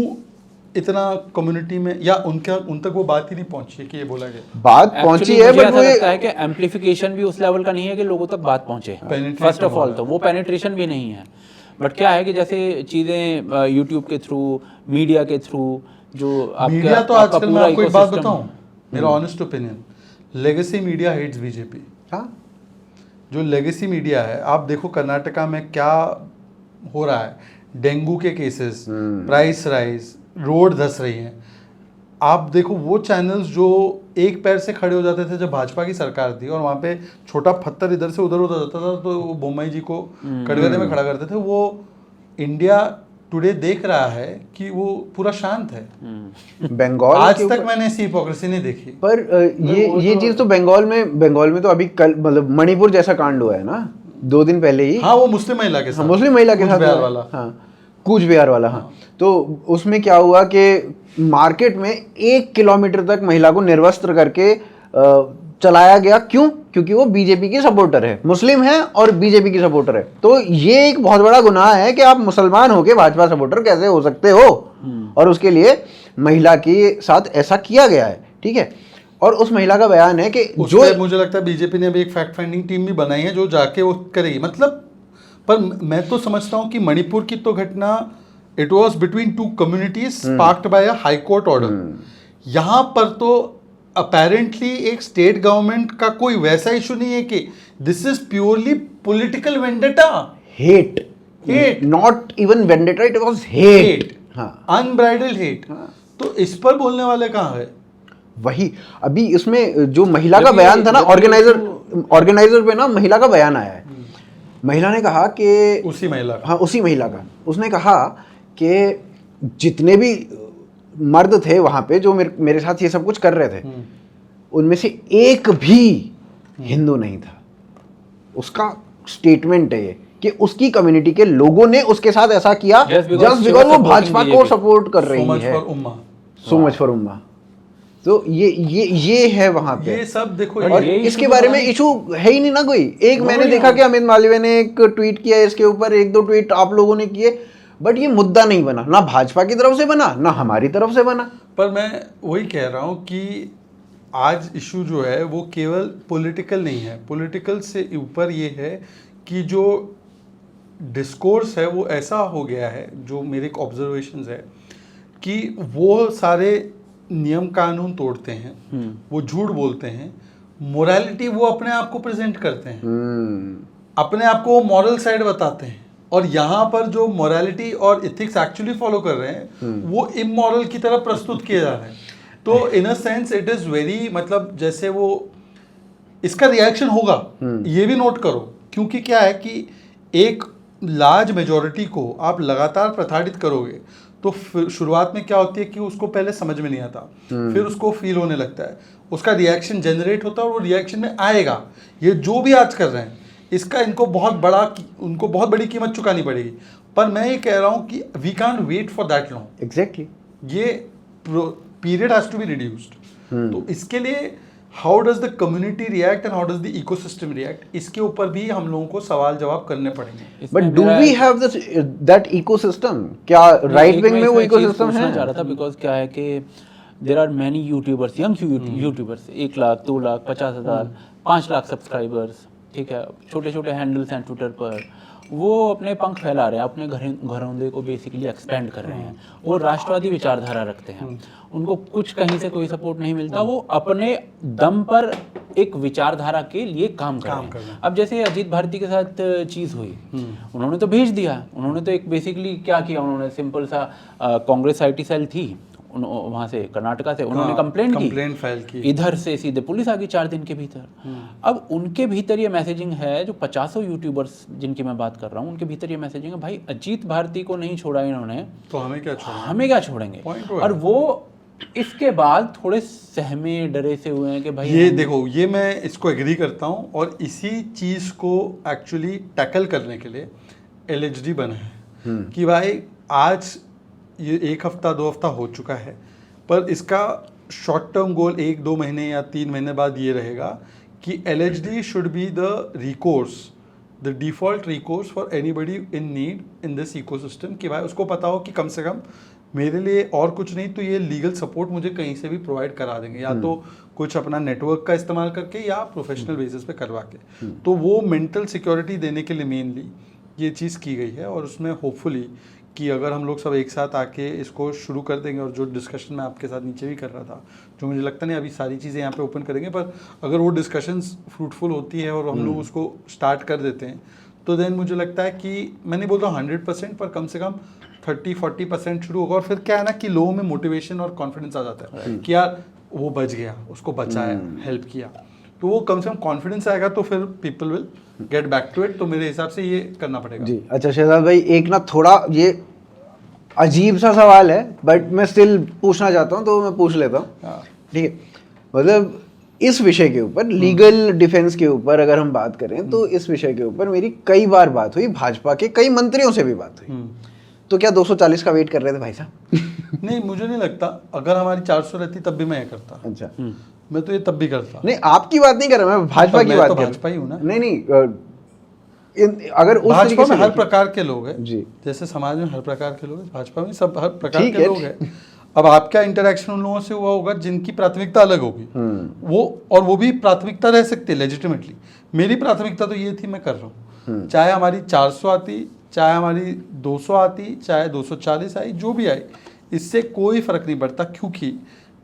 इतना कम्युनिटी में, या उन तक वो बात ही नहीं पहुंची है कि ये बोला गया। बात पहुंची है, मुझे बट ऐसा वो लगता है कि एम्पलीफिकेशन भी उस लेवल का नहीं है कि लोगों तक बात पहुंचे। Penetration फर्स्ट ऑफ हो ऑल रहा तो वो पेनिट्रेशन भी नहीं है, बट क्या है कि जैसे चीजें यूट्यूब के थ्रू, मीडिया के थ्रू, जो मीडिया तो आपका आजकल मैं पूरा आपको एक बात ecosystem- बताऊं, मेरा honest opinion, legacy media hates BJP. हाँ जो लेगेसी मीडिया है, आप देखो कर्नाटका में क्या हो रहा है, डेंगू के केसेस, प्राइस राइज, रोड धंस रही हैं। आप देखो वो चैनल्स जो एक पैर से खड़े हो जाते थे जब भाजपा की सरकार थी और वहाँ पे छोटा पत्थर इधर से उधर होता जाता था तो वो बोम्मई जी को कटघरे में खड़ा करते थे, वो इंडिया टुडे देख रहा है कि वो पूरा शांत है। बंगाल आज के तक ऊपर- मैंने ऐसी हिपोक्रेसी नहीं देखी। पर ये चीज तो बंगाल में तो अभी कल, मतलब मणिपुर जैसा कांड हुआ है ना 2 दिन पहले ही। हाँ वो मुस्लिम महिला के साथ, मुस्लिम महिला के साथ कूचबिहार हुआ है। वाला। हाँ कूच बिहार वाला। हाँ तो उसमें क्या हुआ कि मार्केट में 1 किलोमीटर तक महिला को निर्वस्त्र करके चलाया गया। क्यों? क्योंकि वो बीजेपी की सपोर्टर है, मुस्लिम है और बीजेपी की सपोर्टर है। तो ये एक बहुत बड़ा गुनाह है कि आप मुसलमान होके भाजपा सपोर्टर कैसे हो सकते हो, और उसके लिए महिला के साथ ऐसा किया गया है। ठीक है, और उस महिला का बयान है कि जो मुझे लगता है बीजेपी ने अभी एक फैक्ट फाइंडिंग टीम भी बनाई है जो जाके वो करेगी, मतलब। पर मैं तो समझता हूँ कि मणिपुर की तो घटना it was between 2 communities sparked by a high court order. यहाँ पर तो अपेरेंटली एक स्टेट गवर्नमेंट का कोई वैसा इशू नहीं है कि this is purely political vendetta, hate, not even vendetta, it was hate. हाँ अनब्राइडल्ड हेट। तो इस पर बोलने वाले कहाँ है? वही अभी इसमें जो महिला का बयान था ना, ऑर्गेनाइजर पे ना महिला का बयान आया है। महिला ने कहा कि उसी महिला का, हाँ उसी महिला का, उसने कहा कि जितने भी मर्द थे वहां पे जो मेरे साथ ये सब कुछ कर रहे थे, उनमें से एक भी हिंदू नहीं था। उसका स्टेटमेंट है ये कि उसकी कम्युनिटी के लोगों ने उसके साथ ऐसा किया Just because just she because was वो supporting भाजपा को BJP. सपोर्ट कर so रही much है। for Umma. So much for Umma. तो ये है वहां पे। ये सब देखो, और ये इसके बारे में इशू है ही नहीं ना कोई। एक मैंने देखा कि अमित मालवीय ने एक ट्वीट किया, इसके ऊपर 1-2 ट्वीट आप लोगों ने किए, बट ये मुद्दा नहीं बना, ना भाजपा की तरफ से बना ना हमारी तरफ से बना। पर मैं वही कह रहा हूँ कि आज इशू जो है वो केवल पॉलिटिकल नहीं है, पॉलिटिकल से ऊपर ये है कि जो डिस्कोर्स है वो ऐसा हो गया है, जो मेरे ऑब्जर्वेशंस है कि वो सारे नियम कानून तोड़ते हैं, वो झूठ बोलते हैं, मोरालिटी वो अपने आप को प्रेजेंट करते हैं। अपने आप को मॉरल साइड बताते हैं, और यहाँ पर जो मोरालिटी और इथिक्स एक्चुअली फॉलो कर रहे हैं वो इमोरल की तरफ प्रस्तुत किए जा रहे हैं। तो in a sense it is very, मतलब जैसे वो इसका रिएक्शन होगा, ये भी नोट करो, क्योंकि क्या है कि एक लार्ज मेजोरिटी को आप लगातार प्रताड़ित करोगे तो शुरुआत में क्या होती है कि उसको पहले समझ में नहीं आता, फिर उसको फील होने लगता है, उसका रिएक्शन जनरेट होता है और वो रिएक्शन में आएगा। ये जो भी आज कर रहे हैं इसका उनको बहुत बड़ी कीमत चुकानी पड़ेगी। पर मैं ये कह रहा हूँ कि we can't wait for that long. Exactly, ये period has to be reduced. तो इसके लिए how does the community react and how does the ecosystem react, इसके ऊपर भी हम लोगों को सवाल जवाब करने पड़ेंगे। But do we have this that ecosystem? क्या राइट विंग में वो इकोसिस्टम है? चाह रहा था बिकॉज क्या है कि there are many YouTubers, young YouTubers, 1 lakh 2 lakh 50,000 5 lakh subscribers, ठीक है, छोटे छोटे हैंडल्स हैं ट्विटर पर, वो अपने पंख फैला रहे हैं, अपने घरौंदे को बेसिकली एक्सपेंड कर रहे हैं। वो राष्ट्रवादी विचारधारा रखते हैं, उनको कुछ कहीं से कोई सपोर्ट नहीं मिलता, वो अपने दम पर एक विचारधारा के लिए काम कर रहे हैं। अब जैसे अजीत भारती के साथ चीज़ हुई, उन्होंने तो भेज दिया, उन्होंने तो एक बेसिकली क्या किया, उन्होंने सिंपल सा कांग्रेस IT सेल थी वहाँ से कर्नाटका से, उन्होंने कंप्लेंट फाइल की, इधर से सीधे पुलिस आ गई 4 दिन के भीतर। अब उनके भीतर ये मैसेजिंग है, जो 50 यूट्यूबर्स जिनकी मैं बात कर रहा हूँ, उनके भीतर ये मैसेजिंग है, भाई अजीत भारती को नहीं छोड़ा इन्होंने तो हमें क्या छोड़ेंगे। और वो इसके बाद थोड़े सहमे डरे से हुए हैं कि भाई ये देखो, ये मैं इसको एग्री करता हूँ, और इसी चीज को एक्चुअली टैकल करने के लिए LHD बना है कि भाई आज ये 1 हफ्ता 2 हफ्ता हो चुका है, पर इसका शॉर्ट टर्म गोल 1-2 महीने या 3 महीने बाद ये रहेगा कि LHD should be the recourse, the default recourse for anybody in need in this ecosystem, कि भाई उसको पता हो कि कम से कम मेरे लिए और कुछ नहीं तो ये लीगल सपोर्ट मुझे कहीं से भी प्रोवाइड करा देंगे, या तो कुछ अपना नेटवर्क का इस्तेमाल करके या प्रोफेशनल बेसिस पे करवा के। तो वो मेंटल सिक्योरिटी देने के लिए मेनली ये चीज़ की गई है, और उसमें होपफुली कि अगर हम लोग सब एक साथ आके इसको शुरू कर देंगे, और जो डिस्कशन मैं आपके साथ नीचे भी कर रहा था, जो मुझे लगता नहीं अभी सारी चीज़ें यहाँ पे ओपन करेंगे, पर अगर वो डिस्कशंस फ्रूटफुल होती है और हम लोग उसको स्टार्ट कर देते हैं, तो देन मुझे लगता है कि मैं नहीं बोलता 100%, पर कम से कम 30-40% शुरू होगा। और फिर क्या है ना कि लोगों में मोटिवेशन और कॉन्फिडेंस आ जाता है कि यार वो बच गया, उसको बचाया, हेल्प किया, तो वो कम से कम कॉन्फिडेंस आएगा, तो फिर people will get back to it. तो मेरे हिसाब से ये करना पड़ेगा जी। अच्छा शहजाद भाई, एक ना थोड़ा ये अजीब सा सवाल है, बट मैं स्टिल पूछना चाहता हूँ, तो मैं पूछ लेता हूँ, ठीक है? मतलब इस विषय के ऊपर, लीगल डिफेंस के ऊपर अगर हम बात करें, तो इस विषय के ऊपर मेरी कई बार बात हुई, भाजपा के कई मंत्रियों से भी बात हुई। तो क्या 240 का वेट कर रहे थे भाई साहब? नहीं, मुझे नहीं लगता, अगर हमारी 400 रहती तब भी मैं ये करता। अच्छा, मैं तो ये तब भी करता। नहीं आपकी बात नहीं कर रहा, मैं भाजपा की बात कर रहा हूं। भाजपा ही हूँ ना। नहीं, अगर उस भाजपा में हर प्रकार के लोग हैं जी, जैसे समाज में हर प्रकार के लोग हैं, भाजपा में सब हर प्रकार के लोग हैं। अब आपका इंटरेक्शन उन लोगों से हुआ होगा जिनकी प्राथमिकता अलग होगी, वो भी प्राथमिकता रह सकती है लेजिटिमेटली। मेरी प्राथमिकता तो ये थी, मैं कर रहा हूँ, चाहे हमारी 400 आती, चाहे हमारी 200 आती, चाहे 240 आई, जो भी आई, इससे कोई फर्क नहीं पड़ता, क्योंकि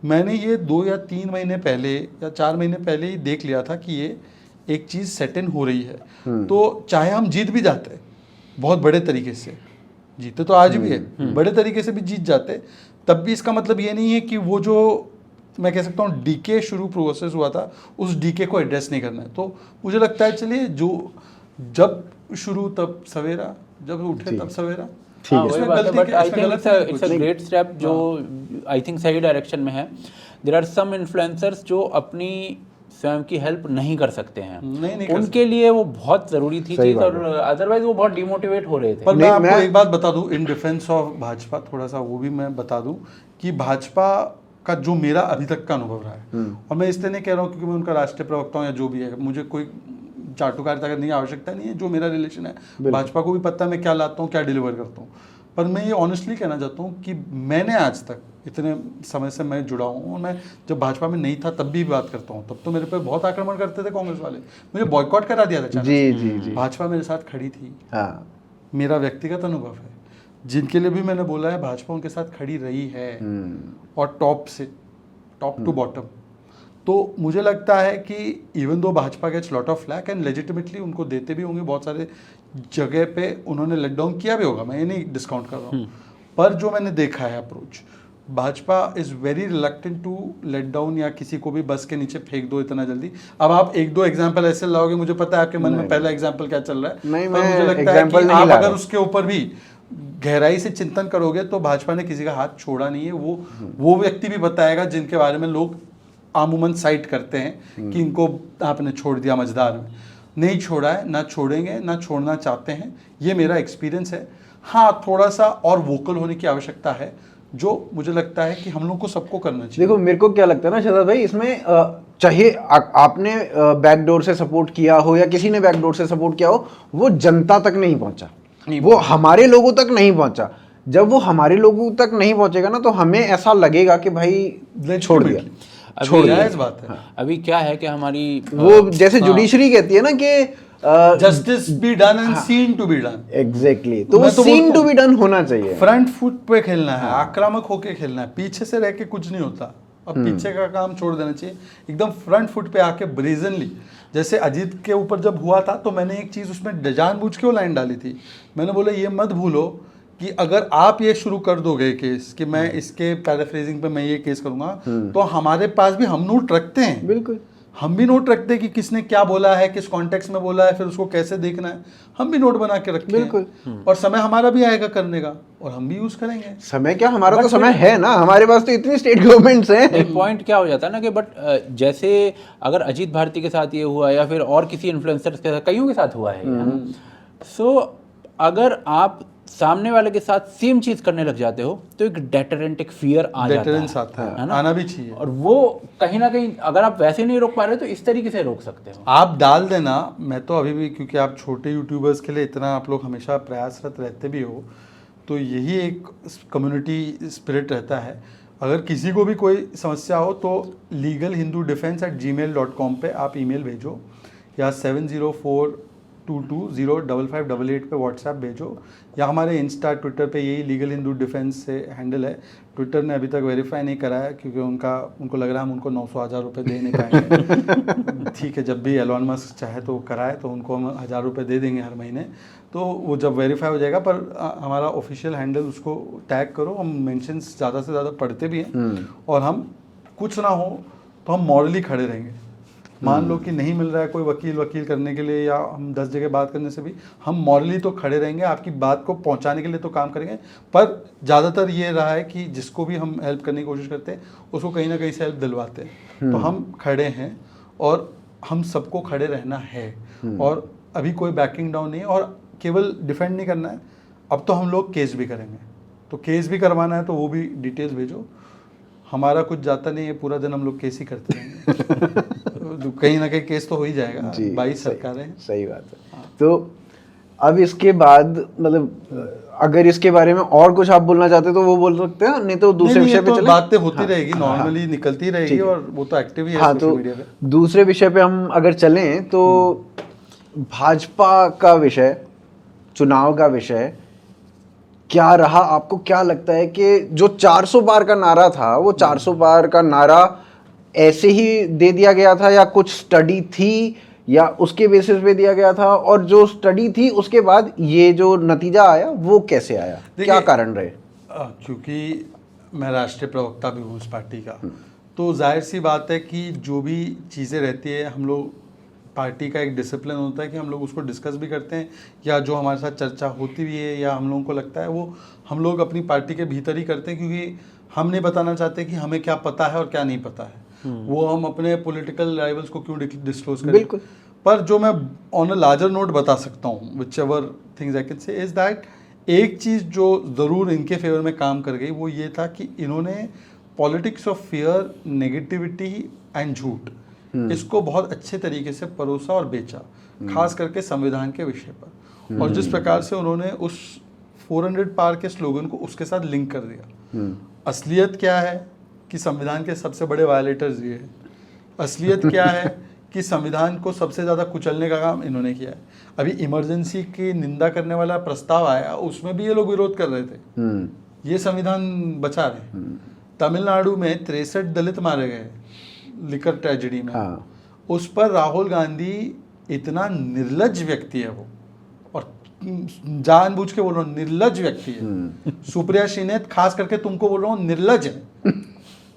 मैंने ये 2 या 3 महीने पहले या 4 महीने पहले ही देख लिया था कि ये एक चीज़ सेट इन हो रही है। तो चाहे हम जीत भी जाते बहुत बड़े तरीके से, जीते तो आज भी है, बड़े तरीके से भी जीत जाते, तब भी इसका मतलब ये नहीं है कि वो जो मैं कह सकता हूँ डीके शुरू प्रोसेस हुआ था, उस डीके को एड्रेस नहीं करना है। तो मुझे लगता है चलिए, जो जब शुरू तब सवेरा, जब उठे तब सवेरा। But I think it's a great step जो आई थिंक सही डायरेक्शन में है। देयर आर सम इन्फ्लुएंसर्स जो अपनी स्वयं की हेल्प नहीं कर सकते हैं, नहीं उनके लिए वो बहुत ज़रूरी थी चीज़, और अदरवाइज वो बहुत डिमोटिवेट हो रहे थे। पर मैं आपको एक बात बता दूं, इन डिफेंस ऑफ भाजपा, थोड़ा सा वो भी मैं बता दूं कि भाजपा का जो मेरा अभी तक का अनुभव रहा है, और मैं इसलिए नहीं कह रहा हूँ क्योंकि मैं उनका राष्ट्रीय प्रवक्ता हूँ या जो भी है, मुझे कोई चाटुकारिता करने की आवश्यकता नहीं है। जो मेरा रिलेशन है भाजपा को भी पता है मैं क्या लाता हूँ, क्या डिलीवर करता हूँ। पर मैं ये ऑनेस्टली कहना चाहता हूँ कि मैंने आज तक इतने समय से मैं जुड़ा हूँ, और मैं जब भाजपा में नहीं था तब भी बात करता हूँ, तब तो मेरे पे बहुत आक्रमण करते थे कांग्रेस वाले, मुझे बॉयकॉट करा दिया था। जी। भाजपा मेरे साथ खड़ी थी, हाँ, मेरा व्यक्तिगत अनुभव है। जिनके लिए भी मैंने बोला है, भाजपा उनके साथ खड़ी रही है, और टॉप से टॉप टू बॉटम। तो मुझे लगता है कि even though Bhajpa gets lot of flak and legitimately उनको देते भी होंगे, बहुत सारे जगह पे उन्होंने लेट डाउन किया भी होगा, मैं ये नहीं डिस्काउंट कर रहा हूँ, पर जो मैंने देखा है approach, Bhajpa is very reluctant to let down या किसी को भी बस के नीचे फेंक दो इतना जल्दी। अब आप एक दो एग्जांपल ऐसे लाओगे, मुझे पता है आपके मन में पहला एग्जांपल क्या चल रहा है, नहीं, पर मैं मुझे लगता है example कि नहीं आप ला अगर रहा। उसके ऊपर भी गहराई से चिंतन करोगे तो भाजपा ने किसी का हाथ छोड़ा नहीं है। वो व्यक्ति भी बताएगा जिनके बारे में लोग आमूमन साइट करते हैं कि इनको आपने छोड़ दिया मझदार में, नहीं छोड़ा है, ना छोड़ेंगे, ना छोड़ना चाहते हैं, ये मेरा एक्सपीरियंस है। हाँ, थोड़ा सा और वोकल होने की आवश्यकता है, जो मुझे लगता है कि हम लोग को सबको करना चाहिए। देखो मेरे को क्या लगता है ना शहजाद भाई, इसमें चाहे आपने बैकडोर से सपोर्ट किया हो या किसी ने बैकडोर से सपोर्ट किया हो, वो जनता तक नहीं पहुंचा, वो हमारे लोगों तक नहीं पहुंचा। जब वो हमारे लोगों तक नहीं पहुंचेगा ना, तो हमें ऐसा लगेगा कि भाई छोड़ दिया, छोड़ दिया, इस बात है। अभी क्या है कि हमारी वो जैसे जुडिशरी कहती है ना कि justice be done and seen to be done. Exactly, तो वो मैं तो सीन बोलता टू हूं, बी डन होना चाहिए। फ्रंट फुट पे खेलना है, आक्रामक होके खेलना है, पीछे से रह के कुछ नहीं होता। अब पीछे का काम छोड़ देना चाहिए, एकदम फ्रंट फुट पे आके ब्रेजनली। जैसे अजीत के ऊपर जब हुआ था तो मैंने एक चीज उसमें जानबूझ के वो लाइन डाली थी, मैंने बोला ये मत भूलो कि अगर आप ये शुरू कर दोगे केस कि मैं इसके पैराफ्रेजिंग पे मैं ये केस करूंगा, तो हमारे पास भी हम नोट रखते हैं, बिल्कुल हम भी नोट रखते हैं कि किसने क्या बोला है, किस कॉन्टेक्स्ट में बोला है, फिर उसको कैसे देखना है, हम भी नोट बना के रखते बिल्कुल। हैं। और समय हमारा भी आएगा करने का और हम भी यूज करेंगे। समय क्या, हमारा तो समय है ना, हमारे पास तो इतनी स्टेट गवर्नमेंट्स हैं। एक पॉइंट क्या हो जाता है ना कि बट जैसे अगर अजीत भारती के साथ ये हुआ या फिर और किसी इन्फ्लुएंसर्स के साथ, कईयों के साथ हुआ है, सो अगर आप सामने वाले के साथ सेम चीज करने लग जाते हो तो एक डेटरेंट, एक फियर आ जाता डेटरेंस आता है ना? आना भी चाहिए। और वो कहीं ना कहीं अगर आप वैसे नहीं रोक पा रहे तो इस तरीके से रोक सकते हो। आप डाल देना, मैं तो अभी भी, क्योंकि आप छोटे यूट्यूबर्स के लिए इतना आप लोग हमेशा प्रयासरत रहते भी हो, तो यही एक कम्युनिटी स्पिरिट रहता है। अगर किसी को भी कोई समस्या हो तो legalhindudefense@gmail.com पे आप ईमेल भेजो या 7042205588 पे व्हाट्सएप भेजो, या हमारे इंस्टा ट्विटर पे यही लीगल हिंदू डिफेंस से हैंडल है। ट्विटर ने अभी तक वेरीफाई नहीं करा है क्योंकि उनको लग रहा है हम उनको 900,000 रुपये दे नहीं पाएंगे। ठीक है, जब भी एलोन मस्क चाहे तो कराए तो उनको हम 1,000 रुपये दे देंगे हर महीने, तो वो जब वेरीफाई हो जाएगा। पर हमारा ऑफिशियल हैंडल, उसको टैग करो, हम मेंशंस ज़्यादा से ज़्यादा पढ़ते भी हैं, और हम कुछ ना हो तो हम मॉरली खड़े रहेंगे। मान लो कि नहीं मिल रहा है कोई वकील करने के लिए, या हम 10 जगह बात करने से भी हम मॉरली तो खड़े रहेंगे, आपकी बात को पहुंचाने के लिए तो काम करेंगे। पर ज़्यादातर ये रहा है कि जिसको भी हम हेल्प करने की कोशिश करते हैं उसको कहीं ना कहीं से हेल्प दिलवाते हैं। तो हम खड़े हैं और हम सबको खड़े रहना है, और अभी कोई बैकिंग डाउन नहीं है। और केवल डिफेंड नहीं करना है, अब तो हम लोग केस भी करेंगे, तो केस भी करवाना है तो वो भी डिटेल्स भेजो। हमारा कुछ जाता नहीं है, पूरा दिन हम लोग केस ही करते रहेंगे। तो कहीं ना कहीं केस तो हो ही जाएगा, 22 सरकारें हैं। सही बात है। तो अब इसके बाद मतलब अगर इसके बारे में और कुछ आप बोलना चाहते तो वो बोल सकते हैं, नहीं तो दूसरे विषय पे चले। बातें होती रहेगी, नॉर्मली निकलती रहेगी, और वो तो एक्टिव ही है हाँ, सोशल तो मीडिया पे। दूसरे विषय पे हम अगर चलें तो भाजपा का विषय, चुनाव का विषय क्या रहा? आपको क्या लगता है कि जो 400 पार का नारा था, वो 400 पार का नारा ऐसे ही दे दिया गया था, या कुछ स्टडी थी, या उसके बेसिस पे दिया गया था? और जो स्टडी थी उसके बाद ये जो नतीजा आया वो कैसे आया, क्या कारण रहे? क्योंकि मैं राष्ट्रीय प्रवक्ता भी हूँ इस पार्टी का, तो जाहिर सी बात है कि जो भी चीज़ें रहती है, हम लोग पार्टी का एक डिसिप्लिन होता है कि हम लोग उसको डिस्कस भी करते हैं, या जो हमारे साथ चर्चा होती भी है या हम लोगों को लगता है, वो हम लोग अपनी पार्टी के भीतर ही करते हैं, क्योंकि हम नहीं बताना चाहते कि हमें क्या पता है और क्या नहीं पता है। वो हम अपने पॉलिटिकल राइवल्स को क्यों डिस्क्लोज करें। बिल्कुल। पर जो मैं ऑन अ लार्जर नोट बता सकता हूँ, which ever things I can say, is that एक चीज़ जो ज़रूर इनके फेवर में काम कर गई, वो ये था कि इन्होंने politics of fear, negativity and झूठ, इसको बहुत अच्छे तरीके से परोसा और बेचा, खास करके संविधान के विषय पर। और जिस प्रकार से उन्होंने उस 400 पार के स्लोगन को उसके साथ लिंक कर दिया। असलियत क्या है कि संविधान के सबसे बड़े वायलेटर्स ये हैं। असलियत क्या है कि संविधान को सबसे ज़्यादा कुचलने का काम इन्होंने किया है। अभी इमरजेंसी की निंदा करने वाला प्रस्ताव आया, उसमें भी ये लोग विरोध कर रहे थे। ये संविधान बचा रहे। तमिलनाडु में 63 दलित मारे गए, लिकर ट्रेजेडी में, हाँ। उस पर राहुल गांधी इतना निर्लज्ज व्यक्ति है वो, और जानबूझ के बोल रहा हूँ निर्लज्ज व्यक्ति है। सुप्रिया श्रीनेत खास करके तुमको बोल रहा हूँ निर्लज्ज है।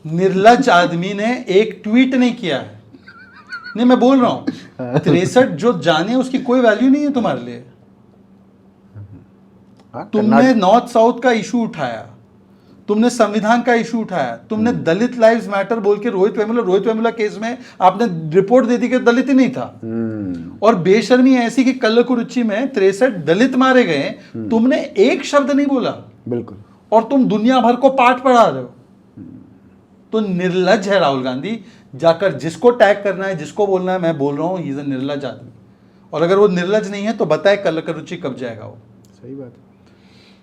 निर्लज्ज आदमी ने एक ट्वीट नहीं किया है। नहीं, मैं बोल रहा हूँ 63 जो जाने उसकी कोई वैल्यू नहीं है तुम्हारे लिए। हाँ, तुमने नॉर्थ साउथ का इशू उठाया, तुमने संविधान का इशू उठाया, तुमने दलित लाइव्स मैटर बोल के रोहित वेमुला केस में आपने रिपोर्ट दे दी कि दलित ही नहीं था। और बेशर्मी ऐसी कि कल्लकुरुचि में 63 दलित मारे गए, तुमने एक शब्द नहीं बोला, बिल्कुल, और तुम दुनिया भर को पाठ पढ़ा रहे हो। तो निर्लज्ज है राहुल गांधी। जाकर जिसको टैग करना है, जिसको बोलना है, मैं बोल रहा हूँ ही इज अ निर्लज्ज आदमी। और अगर वो निर्लज्ज नहीं है तो बताए कल्लकुरुचि कब जाएगा वो। सही बात है।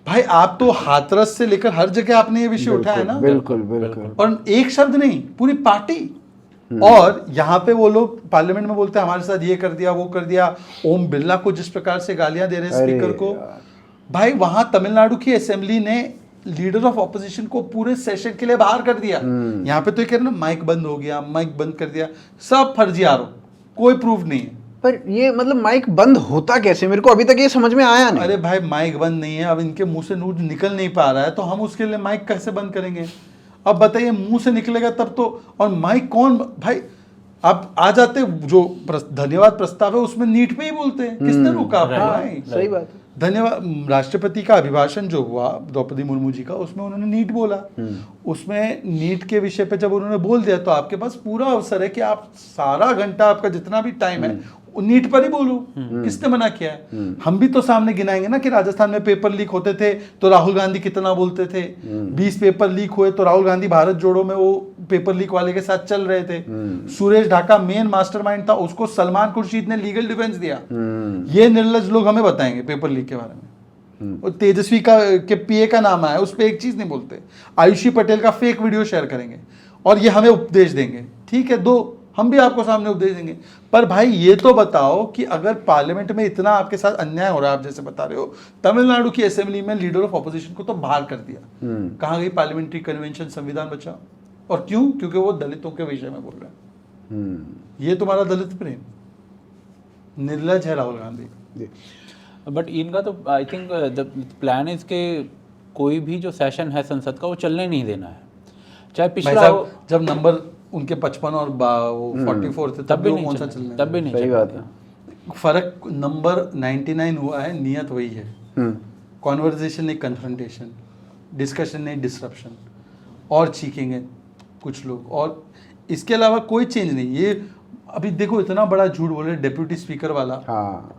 भाई आप तो हाथरस से लेकर हर जगह आपने ये विषय उठाया ना। बिल्कुल बिल्कुल। और एक शब्द नहीं, पूरी पार्टी। और यहाँ पे वो लोग पार्लियामेंट में बोलते हैं हमारे साथ ये कर दिया, वो कर दिया। ओम बिरला को जिस प्रकार से गालियां दे रहे हैं स्पीकर को, भाई वहां तमिलनाडु की असेंबली ने लीडर ऑफ ऑपोजिशन को पूरे सेशन के लिए बाहर कर दिया। यहाँ पे तो ये कह रहे ना माइक बंद हो गया, माइक बंद कर दिया, सब फर्जी आरोप, कोई प्रूफ नहीं है। पर ये मतलब माइक बंद होता कैसे, मेरे को अभी तक ये समझ में आया नहीं। अरे भाई माइक बंद नहीं है, अब इनके मुंह से नूर निकल नहीं पा रहा है, तो हम उसके लिए माइक कैसे बंद करेंगे? अब बताइए, मुंह से निकलेगा तब तो। और माइक कौन भाई, आप आ जाते जो धन्यवाद प्रस्ताव है उसमें नीट पे ही बोलते हैं, किसने रोका आपको भाई? सही बात है। धन्यवाद राष्ट्रपति का अभिभाषण जो हुआ द्रौपदी मुर्मू जी का, उसमें उन्होंने नीट बोला। उसमें नीट के विषय पे जब उन्होंने बोल दिया तो आपके पास पूरा अवसर है कि आप सारा घंटा, आपका जितना भी टाइम है नीट पर ही बोलो। किसने मना किया है? हम भी तो सामने गिनाएंगे ना कि राजस्थान में पेपर लीक होते थे तो राहुल गांधी कितना बोलते थे। 20 पेपर लीक हुए तो राहुल गांधी भारत जोड़ो में वो पेपर लीक वाले के साथ चल रहे थे। सुरेश ढाका मेन मास्टरमाइंड था, उसको सलमान खुर्शीद ने लीगल डिफेंस दिया। ये निर्लज्ज लोग हमें बताएंगे पेपर लीक के बारे में। और तेजस्वी का के पीए का नाम आया, उस पर एक चीज नहीं बोलते। आयुषी पटेल का फेक वीडियो शेयर करेंगे और ये हमें उपदेश देंगे। ठीक है, दो, हम भी आपको सामने उपदेश देंगे। पर भाई ये तो बताओ कि अगर पार्लियामेंट में इतना आपके साथ अन्याय हो रहा है, आप जैसे बता रहे हो, तमिलनाडु की असेंबली में लीडर ऑफ ऑपोजिशन को तो बाहर कर दिया। कहाँ गई पार्लियामेंट्री कन्वेंशन, संविधान बचा? और क्यों? क्योंकि वो दलितों के विषय में बोल रहे हैं। ये तुम्हारा दलित प्रेम? निर्लज्ज है राहुल गांधी। बट इनका तो I think the plan is के कोई भी जो सेशन है संसद का वो चलने नहीं देना है, चाहे पिछला हो। जब नंबर उनके 55 और 44 थे तब भी कौन सा चलने? तब भी नहीं। सही बात है। फर्क नंबर 99 हुआ है, नियत वही है। कॉन्वर्सेशन नहीं कन्फ्रंटेशन, डिस्कशन नहीं डिसरप्शन, और चीखेंगे कुछ लोग, और इसके अलावा कोई चेंज नहीं। ये अभी देखो इतना बड़ा झूठ बोले डेप्यूटी स्पीकर वाला। हाँ,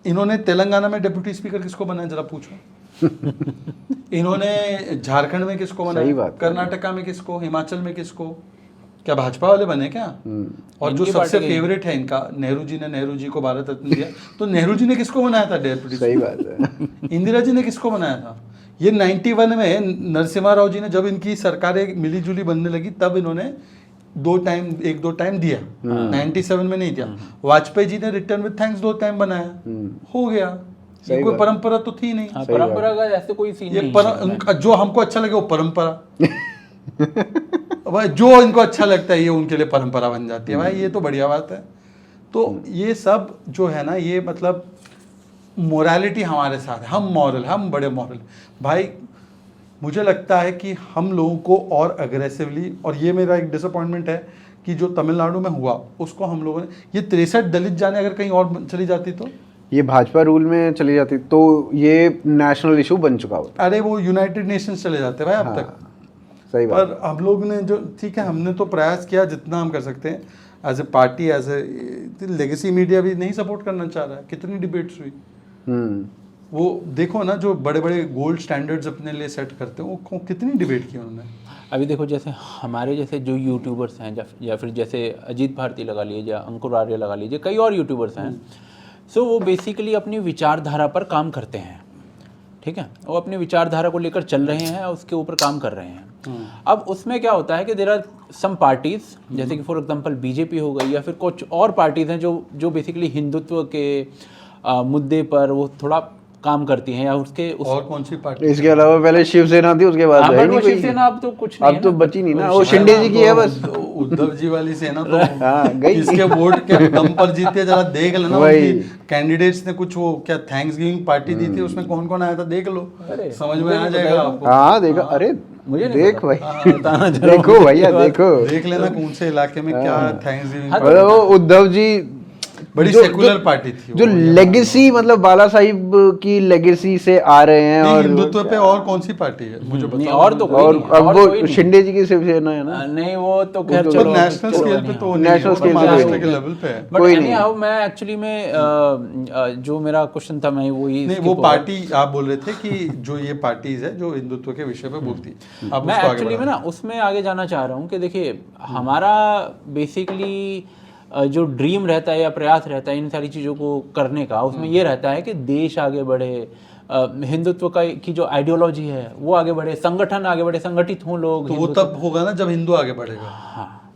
इन्होंने तेलंगाना में डेप्यूटी स्पीकर किसको बनाया जरा पूछो। इन्होंने झारखंड में किसको सही बनाया, बात है। कर्नाटका में किसको, हिमाचल में किसको? क्या भाजपा वाले बने क्या? और जो इनकी सबसे पार्टी के- फेवरेट है इनका, नेहरू जी को भारत रत्न दिया, तो नेहरू जी ने किसको बनाया था डेप्यूटी? सही बात है। इंदिरा जी ने किसको बनाया था? ये 91 में नरसिम्हा राव जी ने जब इनकी सरकारें मिली जुली बनने लगी तब इन्होंने एक दो टाइम दिया। 97 में नहीं दिया। वाजपेयी जी ने रिटर्न विद थैंक्स 2 टाइम बनाया, हो गया। ये सही कोई बात। परंपरा तो थी नहीं। हाँ, परंपरा का ऐसे कोई सीन ये नहीं। जो हमको अच्छा लगे वो परंपरा भाई, जो इनको अच्छा लगता है ये उनके लिए परंपरा बन जाती है। भाई ये तो बढ़िया बात है। तो ये सब जो है ना, ये मतलब मोरालिटी हमारे साथ है, हम मॉरल, हम बड़े मॉरल। भाई मुझे लगता है कि हम लोगों को और अग्रेसिवली, और ये मेरा एक डिसअपॉइंटमेंट है कि जो तमिलनाडु में हुआ उसको हम लोगों ने, ये 63 दलित जाने अगर कहीं और चली जाती तो ये भाजपा रूल में चली जाती तो ये नेशनल इशू बन चुका होता। अरे वो यूनाइटेड नेशंस चले जाते भाई अब हाँ, तक। सही बात। पर हम लोग ने जो, ठीक है, हमने तो प्रयास किया जितना हम कर सकते हैं as a party, as a legacy. Media भी नहीं सपोर्ट करना चाह रहा है। कितनी डिबेट्स हुई, वो देखो ना, जो बड़े बड़े गोल्ड स्टैंडर्ड्स अपने लिए सेट करते हैं, वो कितनी डिबेट की उन्होंने। अभी देखो जैसे हमारे जैसे जो यूट्यूबर्स हैं या फिर जैसे अजीत भारती लगा लीजिए या अंकुर आर्य लगा लीजिए, कई और यूट्यूबर्स हैं। सो वो बेसिकली अपनी विचारधारा पर काम करते हैं, ठीक है, वो अपनी विचारधारा को लेकर चल रहे हैं, उसके ऊपर काम कर रहे हैं। अब उसमें क्या होता है कि देयर आर सम पार्टीज, जैसे कि फॉर एग्जांपल बीजेपी हो गई या फिर कुछ और पार्टीज हैं जो बेसिकली हिंदुत्व के मुद्दे पर वो थोड़ा काम करती हैं या उसके उस और कौन सी पार्टी? इसके अलावा पहले शिवसेना थी, उसके बाद हाँ, है but नहीं वो कोई। शिवसेना अब तो कुछ नहीं अब है तो ना। बची नहीं ना, वो शिंदे जी की है बस। तो उद्धव जी वाली सेना तो हाँ, गई। किसके वोट के दम पर जीते हैं, जरा देख लेना। वही। उनकी कैंडिडेट्स ने कुछ वो क्या थैंक्स गिविंग पार्टी दी थी, उसमें कौन कौन आया था देख लो, अरे, समझ में मुझे आ नहीं जाएगा पता आपको। हाँ देखो, अरे मुझे नहीं देख पता। भाई, बताना जरूर। देखो भैया देखो। देख लेना कौन से इलाके में क्या थैंक्स गिविंग। हाँ, मतलब वो उद्धव जी बड़ी जो- सेकुलर जो- पार्टी थी जो वो, ये लेगेसी, मतलब बाला साहिब की लेगेसी से आ रहे हैं। नहीं, और हिंदुत्व पे और कौन सी पार्टी है मुझे नहीं, बताओ। और तो कोई और नहीं है, अब और कोई वो नहीं। शिंदे जी की शिवसेना है ना। नहीं वो तो खैर तो चलो नेशनल चलो स्केल पे नहीं, तो हाँ। नहीं है, नेशनल वो तो स्केल पे महाराष्ट्र नहीं के है। लेवल पे है। बट कोई एनी नहीं। हाउ मैं एक्चुअली में जो मेरा क्वेश्चन था मैं वही नहीं, skip वो हो गया। पार्टी आप बोल रहे थे कि जो ये पार्टीज है जो हिंदुत्व के विषय पे बोलती है, आप मैं उसको आगे एक्चुअली में बढ़ाओ। ना उसमें आगे जाना चाह रहा हूँ कि देखिए हमारा बेसिकली जो ड्रीम रहता है या प्रयास रहता है इन सारी चीज़ों को करने का, उसमें ये रहता है कि देश आगे बढ़े, हिंदुत्व का की जो आइडियोलॉजी है वो आगे बढ़े, संगठन आगे बढ़े, संगठित हों लोग। तो वो हिंदुत्व- तब होगा ना जब हिंदू आगे बढ़ेगा। हाँ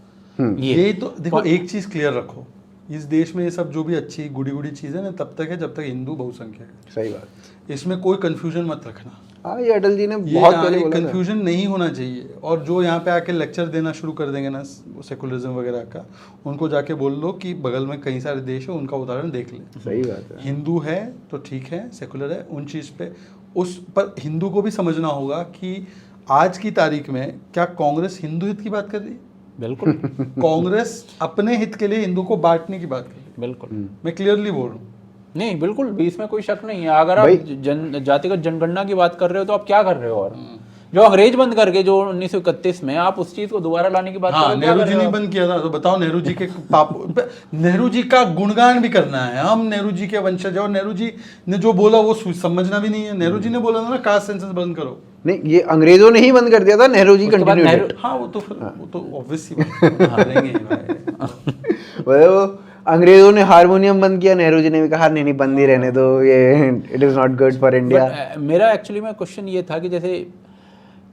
ये तो देखो, एक चीज क्लियर रखो, इस देश में ये सब जो भी अच्छी गुड़ी गुड़ी चीजें ना तब तक है जब तक हिंदू बहुसंख्यक है। सही बात। इसमें कोई कंफ्यूजन मत रखना। हाँ, ये अटल जी ने ये बहुत पहले बोला था। कंफ्यूजन नहीं होना चाहिए। और जो यहाँ पे आके लेक्चर देना शुरू कर देंगे ना सेकुलरिज्म वगैरह का, उनको जाके बोल लो कि बगल में कई सारे देश है, उनका उदाहरण देख ले। सही बात है। हिंदू है तो ठीक है, सेकुलर है, उन चीज़ पे उस पर हिंदू को भी समझना होगा कि आज की तारीख में क्या कांग्रेस हिंदू हित की बात कर रही है? बिल्कुल कांग्रेस अपने हित के लिए हिंदू को बांटने की बात कर रही है। बिल्कुल मैं क्लियरली बोल रहा हूँ। नहीं बिल्कुल भी इसमें कोई शक नहीं है। अगर आप जातिगत जनगणना की बात कर रहे हो तो आप क्या कर रहे हो? और जो अंग्रेज बंद करके जो 1931 में आप उस चीज को दोबारा लाने की बात कर रहे हाँ, हो, क्या नेहरू कर जी रहे ने हो? बंद किया था, तो बताओ नेहरू जी के नेहरू जी का गुणगान भी करना है, हम नेहरू जी के वंशज हैं, और नेहरू जी ने जो बोला वो समझना भी नहीं है। नेहरू जी ने बोला था ना कास्ट सेंसस बंद करो। नहीं, ये अंग्रेजों ने ही बंद कर दिया था, नेहरू जी उसके बाद कंटिन्यू। नेहरू- हाँ, वो तो ऑब्वियस सी बात है, हारेंगे ही भाई। वो अंग्रेजों ने हारमोनियम बंद किया, नेहरू जी ने भी कहा नहीं नहीं बंद ही रहने दो, ये it is not good for India. मेरा एक्चुअली में क्वेश्चन ये था कि जैसे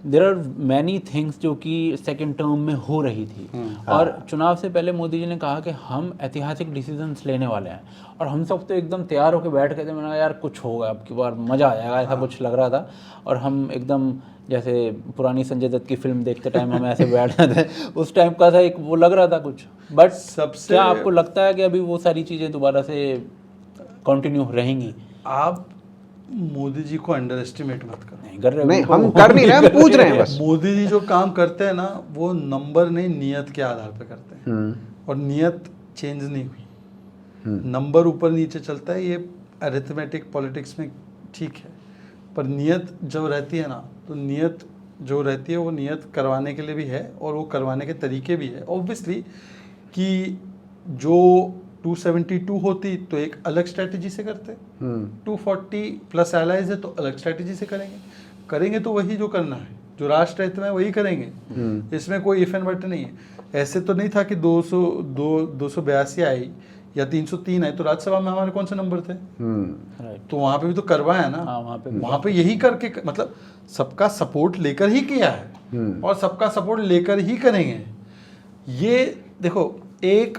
देर आर मैनी थिंग्स जो कि सेकेंड टर्म में हो रही थी, और चुनाव से पहले मोदी जी ने कहा कि हम ऐतिहासिक डिसीजंस लेने वाले हैं, और हम सब तो एकदम तैयार होकर बैठ गए थे। मैंने कहा यार कुछ होगा अब की बार, मज़ा आ जाएगा, ऐसा कुछ लग रहा था। और हम एकदम जैसे पुरानी संजय दत्त की फिल्म देखते टाइम हम ऐसे बैठ रहे थे, उस टाइम का था एक वो लग रहा था कुछ। बट सबसे क्या आपको लगता है कि अभी वो सारी चीज़ें दोबारा से कंटिन्यू रहेंगी? आप मोदी जी को अंडर एस्टिमेट मत करो। नहीं कर रहे नहीं, उनको- हम कर नहीं रहे, हम पूछ रहे हैं बस। मोदी जी जो काम करते हैं ना, वो नंबर नहीं नियत के आधार पे करते हैं, और नियत चेंज नहीं हुई। नंबर ऊपर नीचे चलता है, ये अरिथमेटिक पॉलिटिक्स में ठीक है, पर नियत जब रहती है ना, तो नियत जो रहती है वो नियत करवाने के लिए भी है, और वो करवाने के तरीके भी है। ऑब्वियसली कि जो 272 होती तो एक अलग स्ट्रेटजी से करते, 240 प्लस एलाइज है तो अलग स्ट्रेटजी से करेंगे तो वही जो करना है, जो राष्ट्र हित में वही करेंगे। इसमें कोई इफ एंड बट नहीं है। ऐसे तो नहीं था कि 282 आई या 303 आई तो राज्यसभा में हमारे कौन से नंबर थे, Right. तो वहां पे भी तो करवाया ना। हाँ, वहां पे यही करके, मतलब सबका सपोर्ट लेकर ही किया है, और सबका सपोर्ट लेकर ही करेंगे। ये देखो, एक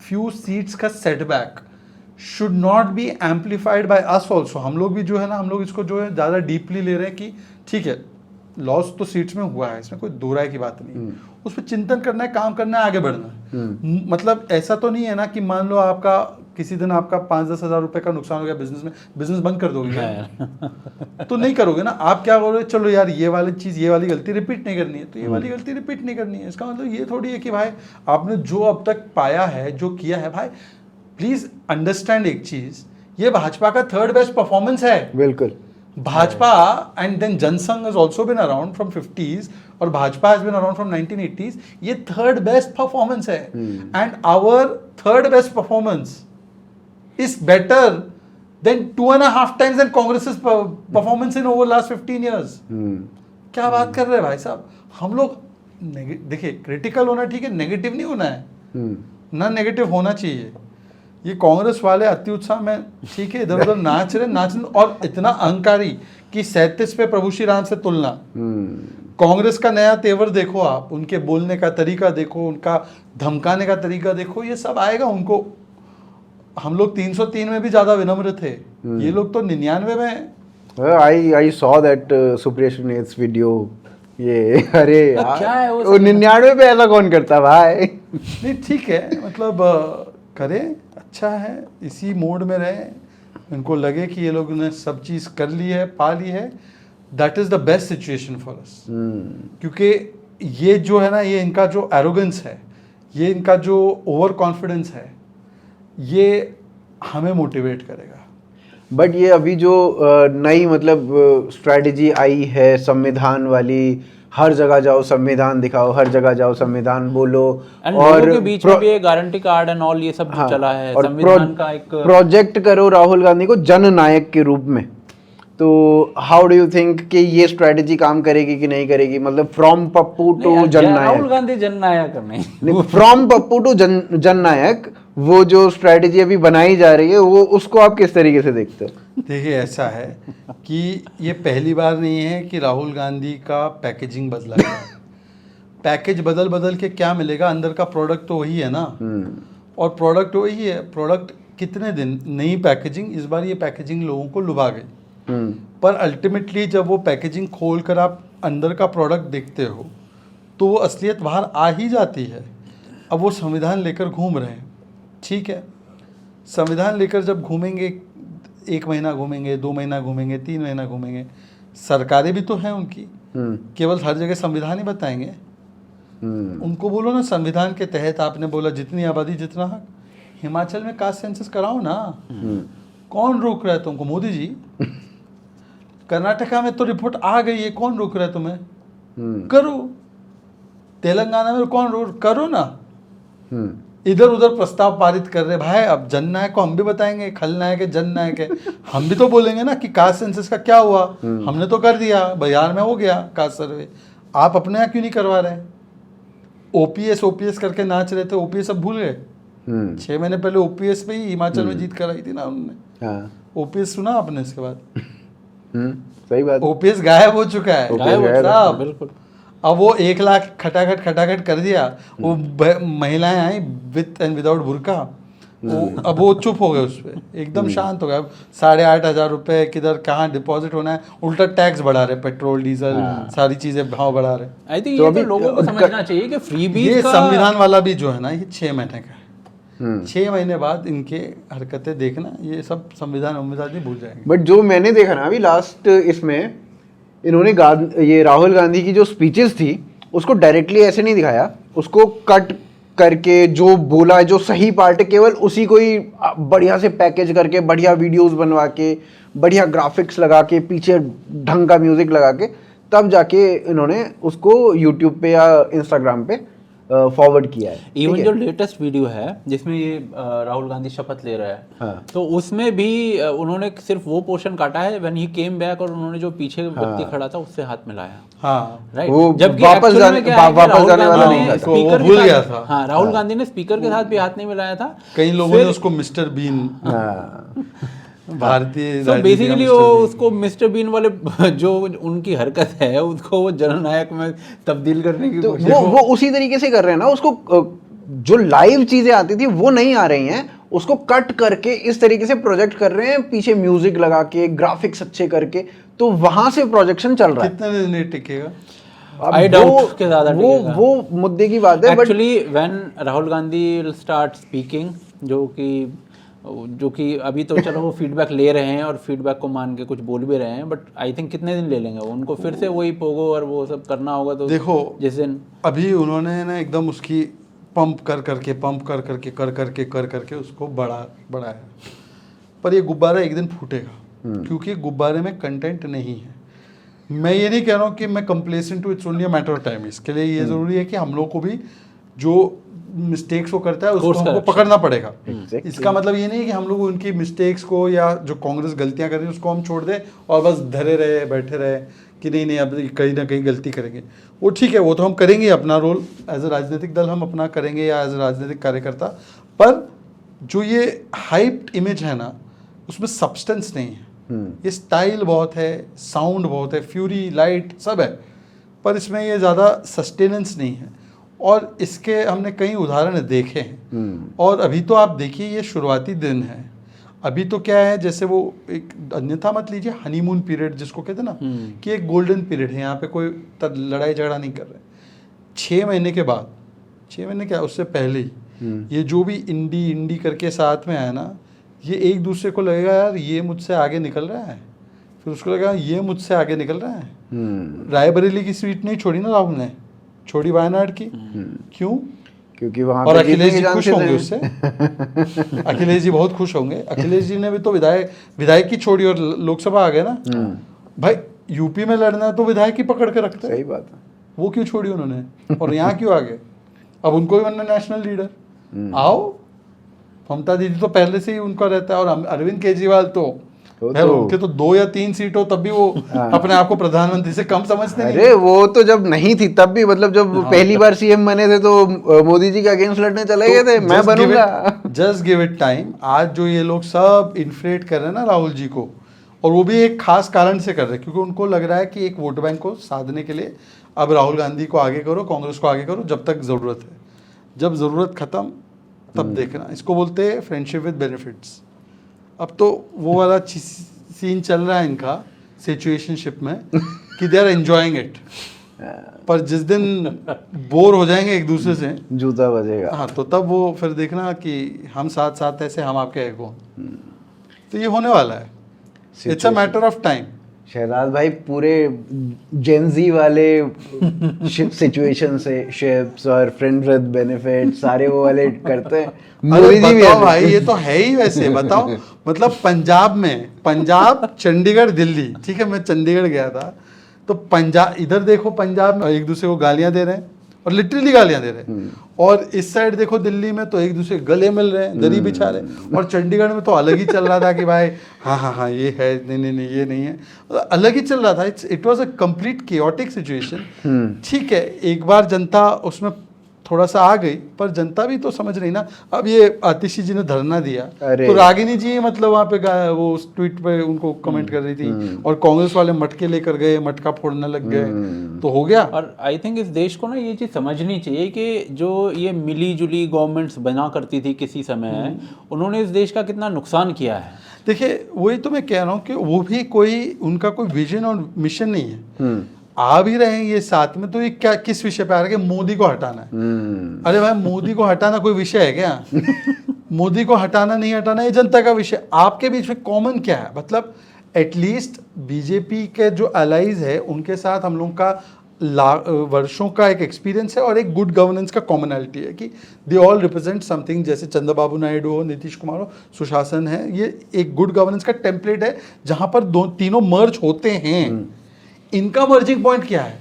फ्यू सीट्स का setback should not be amplified by us also. हम लोग भी जो है ना, हम लोग इसको जो है ज़्यादा डीपली ले रहे हैं कि ठीक है लॉस तो सीट्स में हुआ है, इसमें कोई दो राय की बात नहीं। उस पर चिंतन करना है, काम करना है, आगे बढ़ना है। मतलब ऐसा तो नहीं है ना कि मान लो आपका किसी दिन आपका 5-10 हज़ार रुपए का नुकसान हो गया बिजनेस में, बिजनेस बंद कर दोगे क्या? तो नहीं करोगे ना। आप क्या बोलोगे, चलो यार ये वाली चीज़, ये वाली गलती रिपीट नहीं करनी है, तो ये वाली गलती रिपीट नहीं करनी है। इसका मतलब ये थोड़ी है कि भाई आपने जो अब तक पाया है, जो किया है, भाई प्लीज अंडरस्टैंड एक चीज, ये भाजपा का थर्ड बेस्ट परफॉर्मेंस है। बिल्कुल। Bhajpa and then Jansangh has also been around from 50s और Bhajpa has been around from 1980s। ये थर्ड बेस्ट परफॉर्मेंस है, and our third best performance is better than 2.5 times than Congress's performance in over last 15 years। क्या बात कर रहे हैं भाई साहब? हम लोग देखिए, क्रिटिकल होना ठीक है, नेगेटिव नहीं होना है, ना नेगेटिव होना चाहिए। ये कांग्रेस वाले अति उत्साह में ठीक है, इधर उधर नाच रहे, और इतना अहंकारी कि 37 पे प्रभु श्री राम से तुलना। कांग्रेस का नया तेवर देखो आप, उनके बोलने का तरीका देखो, उनका धमकाने का तरीका देखो, ये सब आएगा उनको। हम लोग 303 में भी ज्यादा विनम्र थे, ये लोग तो 99 में I saw that Supriya Shrineth's video. ये अरे यार, क्या है वो वो 99 पे ऐसा कौन करता भाई? नहीं ठीक है, मतलब करें, अच्छा है, इसी मोड में रहे, इनको लगे कि ये लोग ने सब चीज़ कर ली है, पा ली है, that is the best situation for us. क्योंकि ये जो है ना, ये इनका जो एरोगेंस है, ये इनका जो ओवर कॉन्फिडेंस है, ये हमें मोटिवेट करेगा। बट ये अभी जो नई मतलब स्ट्रेटजी आई है संविधान वाली, हर जगह जाओ संविधान दिखाओ, हर जगह जाओ संविधान बोलो, एंड लोगों के बीच में भी ये गारंटी कार्ड एंड ऑल ये सब जो चला है, और संविधान का एक प्रोजेक्ट करो राहुल गांधी को जननायक के रूप में। तो हाउ डू यू थिंक कि ये स्ट्रेटजी काम करेगी कि नहीं करेगी? मतलब फ्रॉम पप्पू टू राहुल जननायक, गांधी जननायक नहीं फ्रॉम पप्पू टू जननायक, वो जो स्ट्रेटजी अभी बनाई जा रही है, वो उसको आप किस तरीके से देखते हो? देखिए ऐसा है कि ये पहली बार नहीं है कि राहुल गांधी का पैकेजिंग बदला है। पैकेज बदल बदल के क्या मिलेगा, अंदर का प्रोडक्ट तो वही है ना। और प्रोडक्ट वही है, प्रोडक्ट कितने दिन नई पैकेजिंग, इस बार ये पैकेजिंग लोगों को लुभा गई। पर अल्टीमेटली जब वो पैकेजिंग खोल कर आप अंदर का प्रोडक्ट देखते हो तो वो असलियत बाहर आ ही जाती है। अब वो संविधान लेकर घूम रहे हैं, ठीक है, संविधान लेकर जब घूमेंगे, 1 महीना घूमेंगे, 2 महीना घूमेंगे, 3 महीना घूमेंगे, सरकारें भी तो हैं उनकी, केवल हर जगह संविधान ही बताएंगे। उनको बोलो ना संविधान के तहत, आपने बोला जितनी आबादी जितना हक, हिमाचल में कास्ट सेंसस कराओ ना, कौन रोक रहा है तुमको? मोदी जी। कर्नाटका में तो रिपोर्ट आ गई है, कौन रोक रहा है तुम्हें? करो। तेलंगाना में कौन रोक, करो ना। इधर उधर प्रस्ताव पारित कर रहे भाई, अब जननायक को हम भी बताएंगे, खलनायक है, जननायक है, हम भी तो बोलेंगे ना कि कास्ट सेंसस का क्या हुआ, हमने तो कर दिया, बिहार में हो गया कास्ट सर्वे, आप अपने यहाँ क्यों नहीं करवा रहे? ओपीएस करके नाच रहे थे, ओपीएस अब भूल गए? 6 महीने पहले ओपीएस पे ही हिमाचल में जीत कराई थी ना उन्होंने। ओपीएस सुना आपने? इसके बाद सही बात, ओपीएस गायब हो चुका है, गायब हो चुका है, बिल्कुल। अब वो 1 लाख खटाखट कर दिया, वो महिलाएं आई विद एंड विदाउट बुरका, अब वो चुप हो गए, उस पर एकदम शांत हो गए। अब 8,500 रुपए किधर कहाँ डिपॉजिट होना है, उल्टा टैक्स बढ़ा रहे, पेट्रोल डीजल सारी चीजें भाव बढ़ा रहे। आई थिंक ये तो लोगों को समझना चाहिए कि फ्रीबीज ये का संविधान वाला भी जो है ना, ये 6 महीने का है। 6 महीने बाद इनके हरकतें देखना, ये सब संविधान नहीं भूल जाएंगे। बट जो मैंने देखा ना अभी लास्ट इसमें, इन्होंने ये राहुल गांधी की जो स्पीचेस थी उसको डायरेक्टली ऐसे नहीं दिखाया, उसको कट करके जो बोला, जो सही पार्ट है केवल उसी को ही बढ़िया से पैकेज करके, बढ़िया वीडियोस बनवा के, बढ़िया ग्राफिक्स लगा के, पीछे ढंग का म्यूजिक लगा के, तब जाके इन्होंने उसको यूट्यूब पे या इंस्टाग्राम पे फॉरवर्ड किया है। इवन जो लेटेस्ट वीडियो है जिसमें ये राहुल गांधी शपथ ले रहा है, तो उसमें भी उन्होंने सिर्फ वो पोर्शन काटा है व्हेन ही केम बैक, और उन्होंने जो पीछे व्यक्ति खड़ा था उससे हाथ मिलाया। हाँ, राइट, वो जबकि वापस actually में क्या है कि राहुल जाने वाला गांधी नहीं ने था, वो स्पीकर भूल के गया साथ- था। हाँ, राहुल गांधी ने स्पीकर के साथ भी हाथ नहीं मिलाया था। कई लोगों ने उसको मिस्टर बीन, भारतीय तो बेसिकली वो उसको मिस्टर बीन वाले जो उनकी हरकत है उसको वो जननायक में तब्दील करने की तो कोशिश। वो उसी तरीके से कर रहे हैं ना, उसको जो लाइव चीजें आती थी वो नहीं आ रही हैं, उसको कट करके इस तरीके से प्रोजेक्ट कर रहे हैं, पीछे म्यूजिक लगा के, ग्राफिक्स अच्छे करके, तो वहां से प्रोजेक्शन चल रहा है। कितने दिन नहीं टिकेगा? अब I doubt के ज़्यादा वो टिकेगा। वो मुद्दे की बात है। But actually when Rahul Gandhi will start speaking, जो कि अभी तो चलो वो फीडबैक ले रहे हैं और फीडबैक को मान के कुछ बोल भी रहे हैं, बट आई थिंक कितने दिन ले लेंगे उनको फिर से वही पोगो और वो सब करना होगा। तो देखो जिस दिन अभी उन्होंने ना एकदम उसकी पंप कर करके उसको बढ़ाया, पर ये गुब्बारा एक दिन फूटेगा, क्योंकि गुब्बारे में कंटेंट नहीं है। मैं ये नहीं कह रहा हूँ कि मैं complacent too, it's only a matter of time. इसके लिए ये ज़रूरी है कि हम लोग को भी जो मिस्टेक्स को करता है उसको हमको पकड़ना पड़ेगा। इसका मतलब ये नहीं है कि हम लोग उनकी मिस्टेक्स को या जो कांग्रेस गलतियां कर रही है उसको हम छोड़ दें और बस धरे रहे बैठे रहे कि नहीं अब कहीं ना कहीं गलती करेंगे। वो ठीक है, वो तो हम करेंगे, अपना रोल एज ए राजनीतिक दल हम अपना करेंगे या एज ए राजनीतिक कार्यकर्ता, पर जो ये हाइप्ड इमेज है ना उसमें सब्सटेंस नहीं है। ये स्टाइल बहुत है, साउंड बहुत है, फ्यूरी लाइट सब है, पर इसमें ये ज़्यादा सस्टेनेंस नहीं है। और इसके हमने कई उदाहरण देखे हैं। और अभी तो आप देखिए ये शुरुआती दिन है, अभी तो क्या है, जैसे वो एक अन्यथा मत लीजिए, हनीमून पीरियड जिसको कहते हैं ना, कि एक गोल्डन पीरियड है, यहाँ पे कोई लड़ाई झगड़ा नहीं कर रहे। 6 महीने के बाद, 6 महीने क्या, उससे पहले ही ये जो भी इंडी करके साथ में आया ना, ये एक दूसरे को लगेगा यार ये मुझसे आगे निकल रहा है, फिर उसको लगेगा ये मुझसे आगे निकल रहा है। रायबरेली की सीट नहीं छोड़ी ना राहुल ने, छोड़ी वायनाड की। क्यों? क्योंकि वहां और पे अखिलेश जी जीतने के खुश chances होंगे हैं। उससे। अखिलेश जी बहुत खुश होंगे। अखिलेश जी ने भी तो विधायक की छोड़ी और लोकसभा आ गए ना। भाई यूपी में लड़ना है तो विधायक की पकड़ के रखते हैं, सही बात है। वो क्यों छोड़ी उन्होंने, और यहाँ क्यों आ गए? अब उनको ही बनना नेशनल लीडर। आओ, ममता दीदी तो पहले से ही उनका रहता है, और अरविंद केजरीवाल तो वो यार, तो- उनके तो 2 या 3 सीट हो तब भी वो अपने आप को प्रधानमंत्री से कम समझते नहीं। अरे वो तो जब नहीं थी तब भी, मतलब जब पहली बार सीएम बने थे तो मोदी जी के अगेंस्ट लड़ने चले गए थे, मैं बनूंगा। Just give it time. आज जो ये लोग सब इन्फ्लेट कर रहे हैं ना राहुल जी को, और वो भी एक खास कारण से कर रहे हैं, क्योंकि उनको लग रहा है कि एक वोट बैंक को साधने के लिए अब राहुल गांधी को आगे करो, कांग्रेस को आगे करो, जब तक ज़रूरत है। जब ज़रूरत ख़त्म तब देखना। इसको बोलते हैं फ्रेंडशिप विद बेनिफिट्स। अब तो वो वाला सीन चल रहा है इनका सिचुएशनशिप में कि दे आर एंजॉयिंग इट, पर जिस दिन बोर हो जाएंगे एक दूसरे से, जूता बजेगा। हाँ, तो तब वो फिर देखना कि हम साथ साथ ऐसे, हम आपके हैं कौन। तो ये होने वाला है, it's a matter of time. Shehzad भाई पूरे जेंजी वाले सिचुएशन से शिप्स और फ्रेंड विद बेनिफिट सारे वो वाले करते हैं। अरे मोदी जी भी बताओ ऐसे। भाई, ये तो है ही वैसे। बताओ, मतलब पंजाब चंडीगढ़ दिल्ली, ठीक है, मैं चंडीगढ़ गया था, तो पंजाब, इधर देखो पंजाब में एक दूसरे को गालियां दे रहे हैं, और लिटरली गालियां दे रहे हैं, और इस साइड देखो दिल्ली में तो एक दूसरे के गले मिल रहे हैं, दरी बिछा रहे हैं, और चंडीगढ़ में तो अलग ही चल रहा था कि भाई हाँ ये है, नहीं ये नहीं है, अलग ही चल रहा था। It was a complete chaotic situation. ठीक है, एक बार जनता उसमें थोड़ा सा आ गई, पर जनता भी तो समझ रही ना। अब ये आतिशी जी ने धरना दिया, अरे। तो रागिनी जी मतलब वहाँ पे वो उस ट्वीट पे उनको कमेंट कर रही थी, और कांग्रेस वाले मटके लेकर गए, मटका फोड़ने लग गए, तो हो गया। और आई थिंक इस देश को ना ये चीज़ समझनी चाहिए कि जो ये मिली जुली गवर्नमेंट्स बना करती थी किसी समय, उन्होंने इस देश का कितना नुकसान किया है। देखिए, वही तो मैं कह रहा हूँ कि वो भी कोई उनका कोई विजन और मिशन नहीं है। आ भी रहे हैं ये साथ में, तो ये क्या, किस विषय पे आ रहा है कि मोदी को हटाना है। अरे भाई, मोदी को हटाना कोई विषय है क्या? मोदी को हटाना नहीं हटाना, ये जनता का विषय। आपके बीच में कॉमन क्या है? मतलब एटलीस्ट बीजेपी के जो अलाइज है उनके साथ हम लोग का वर्षों का एक एक्सपीरियंस है, और एक गुड गवर्नेंस का कॉमनैलिटी है कि दे ऑल रिप्रेजेंट समथिंग। जैसे चंद्रबाबू नायडू हो, नीतीश कुमार हो, सुशासन है, ये एक गुड गवर्नेंस का टेम्पलेट है जहां पर तीनों मर्ज होते हैं। इनका मर्जिंग पॉइंट क्या है?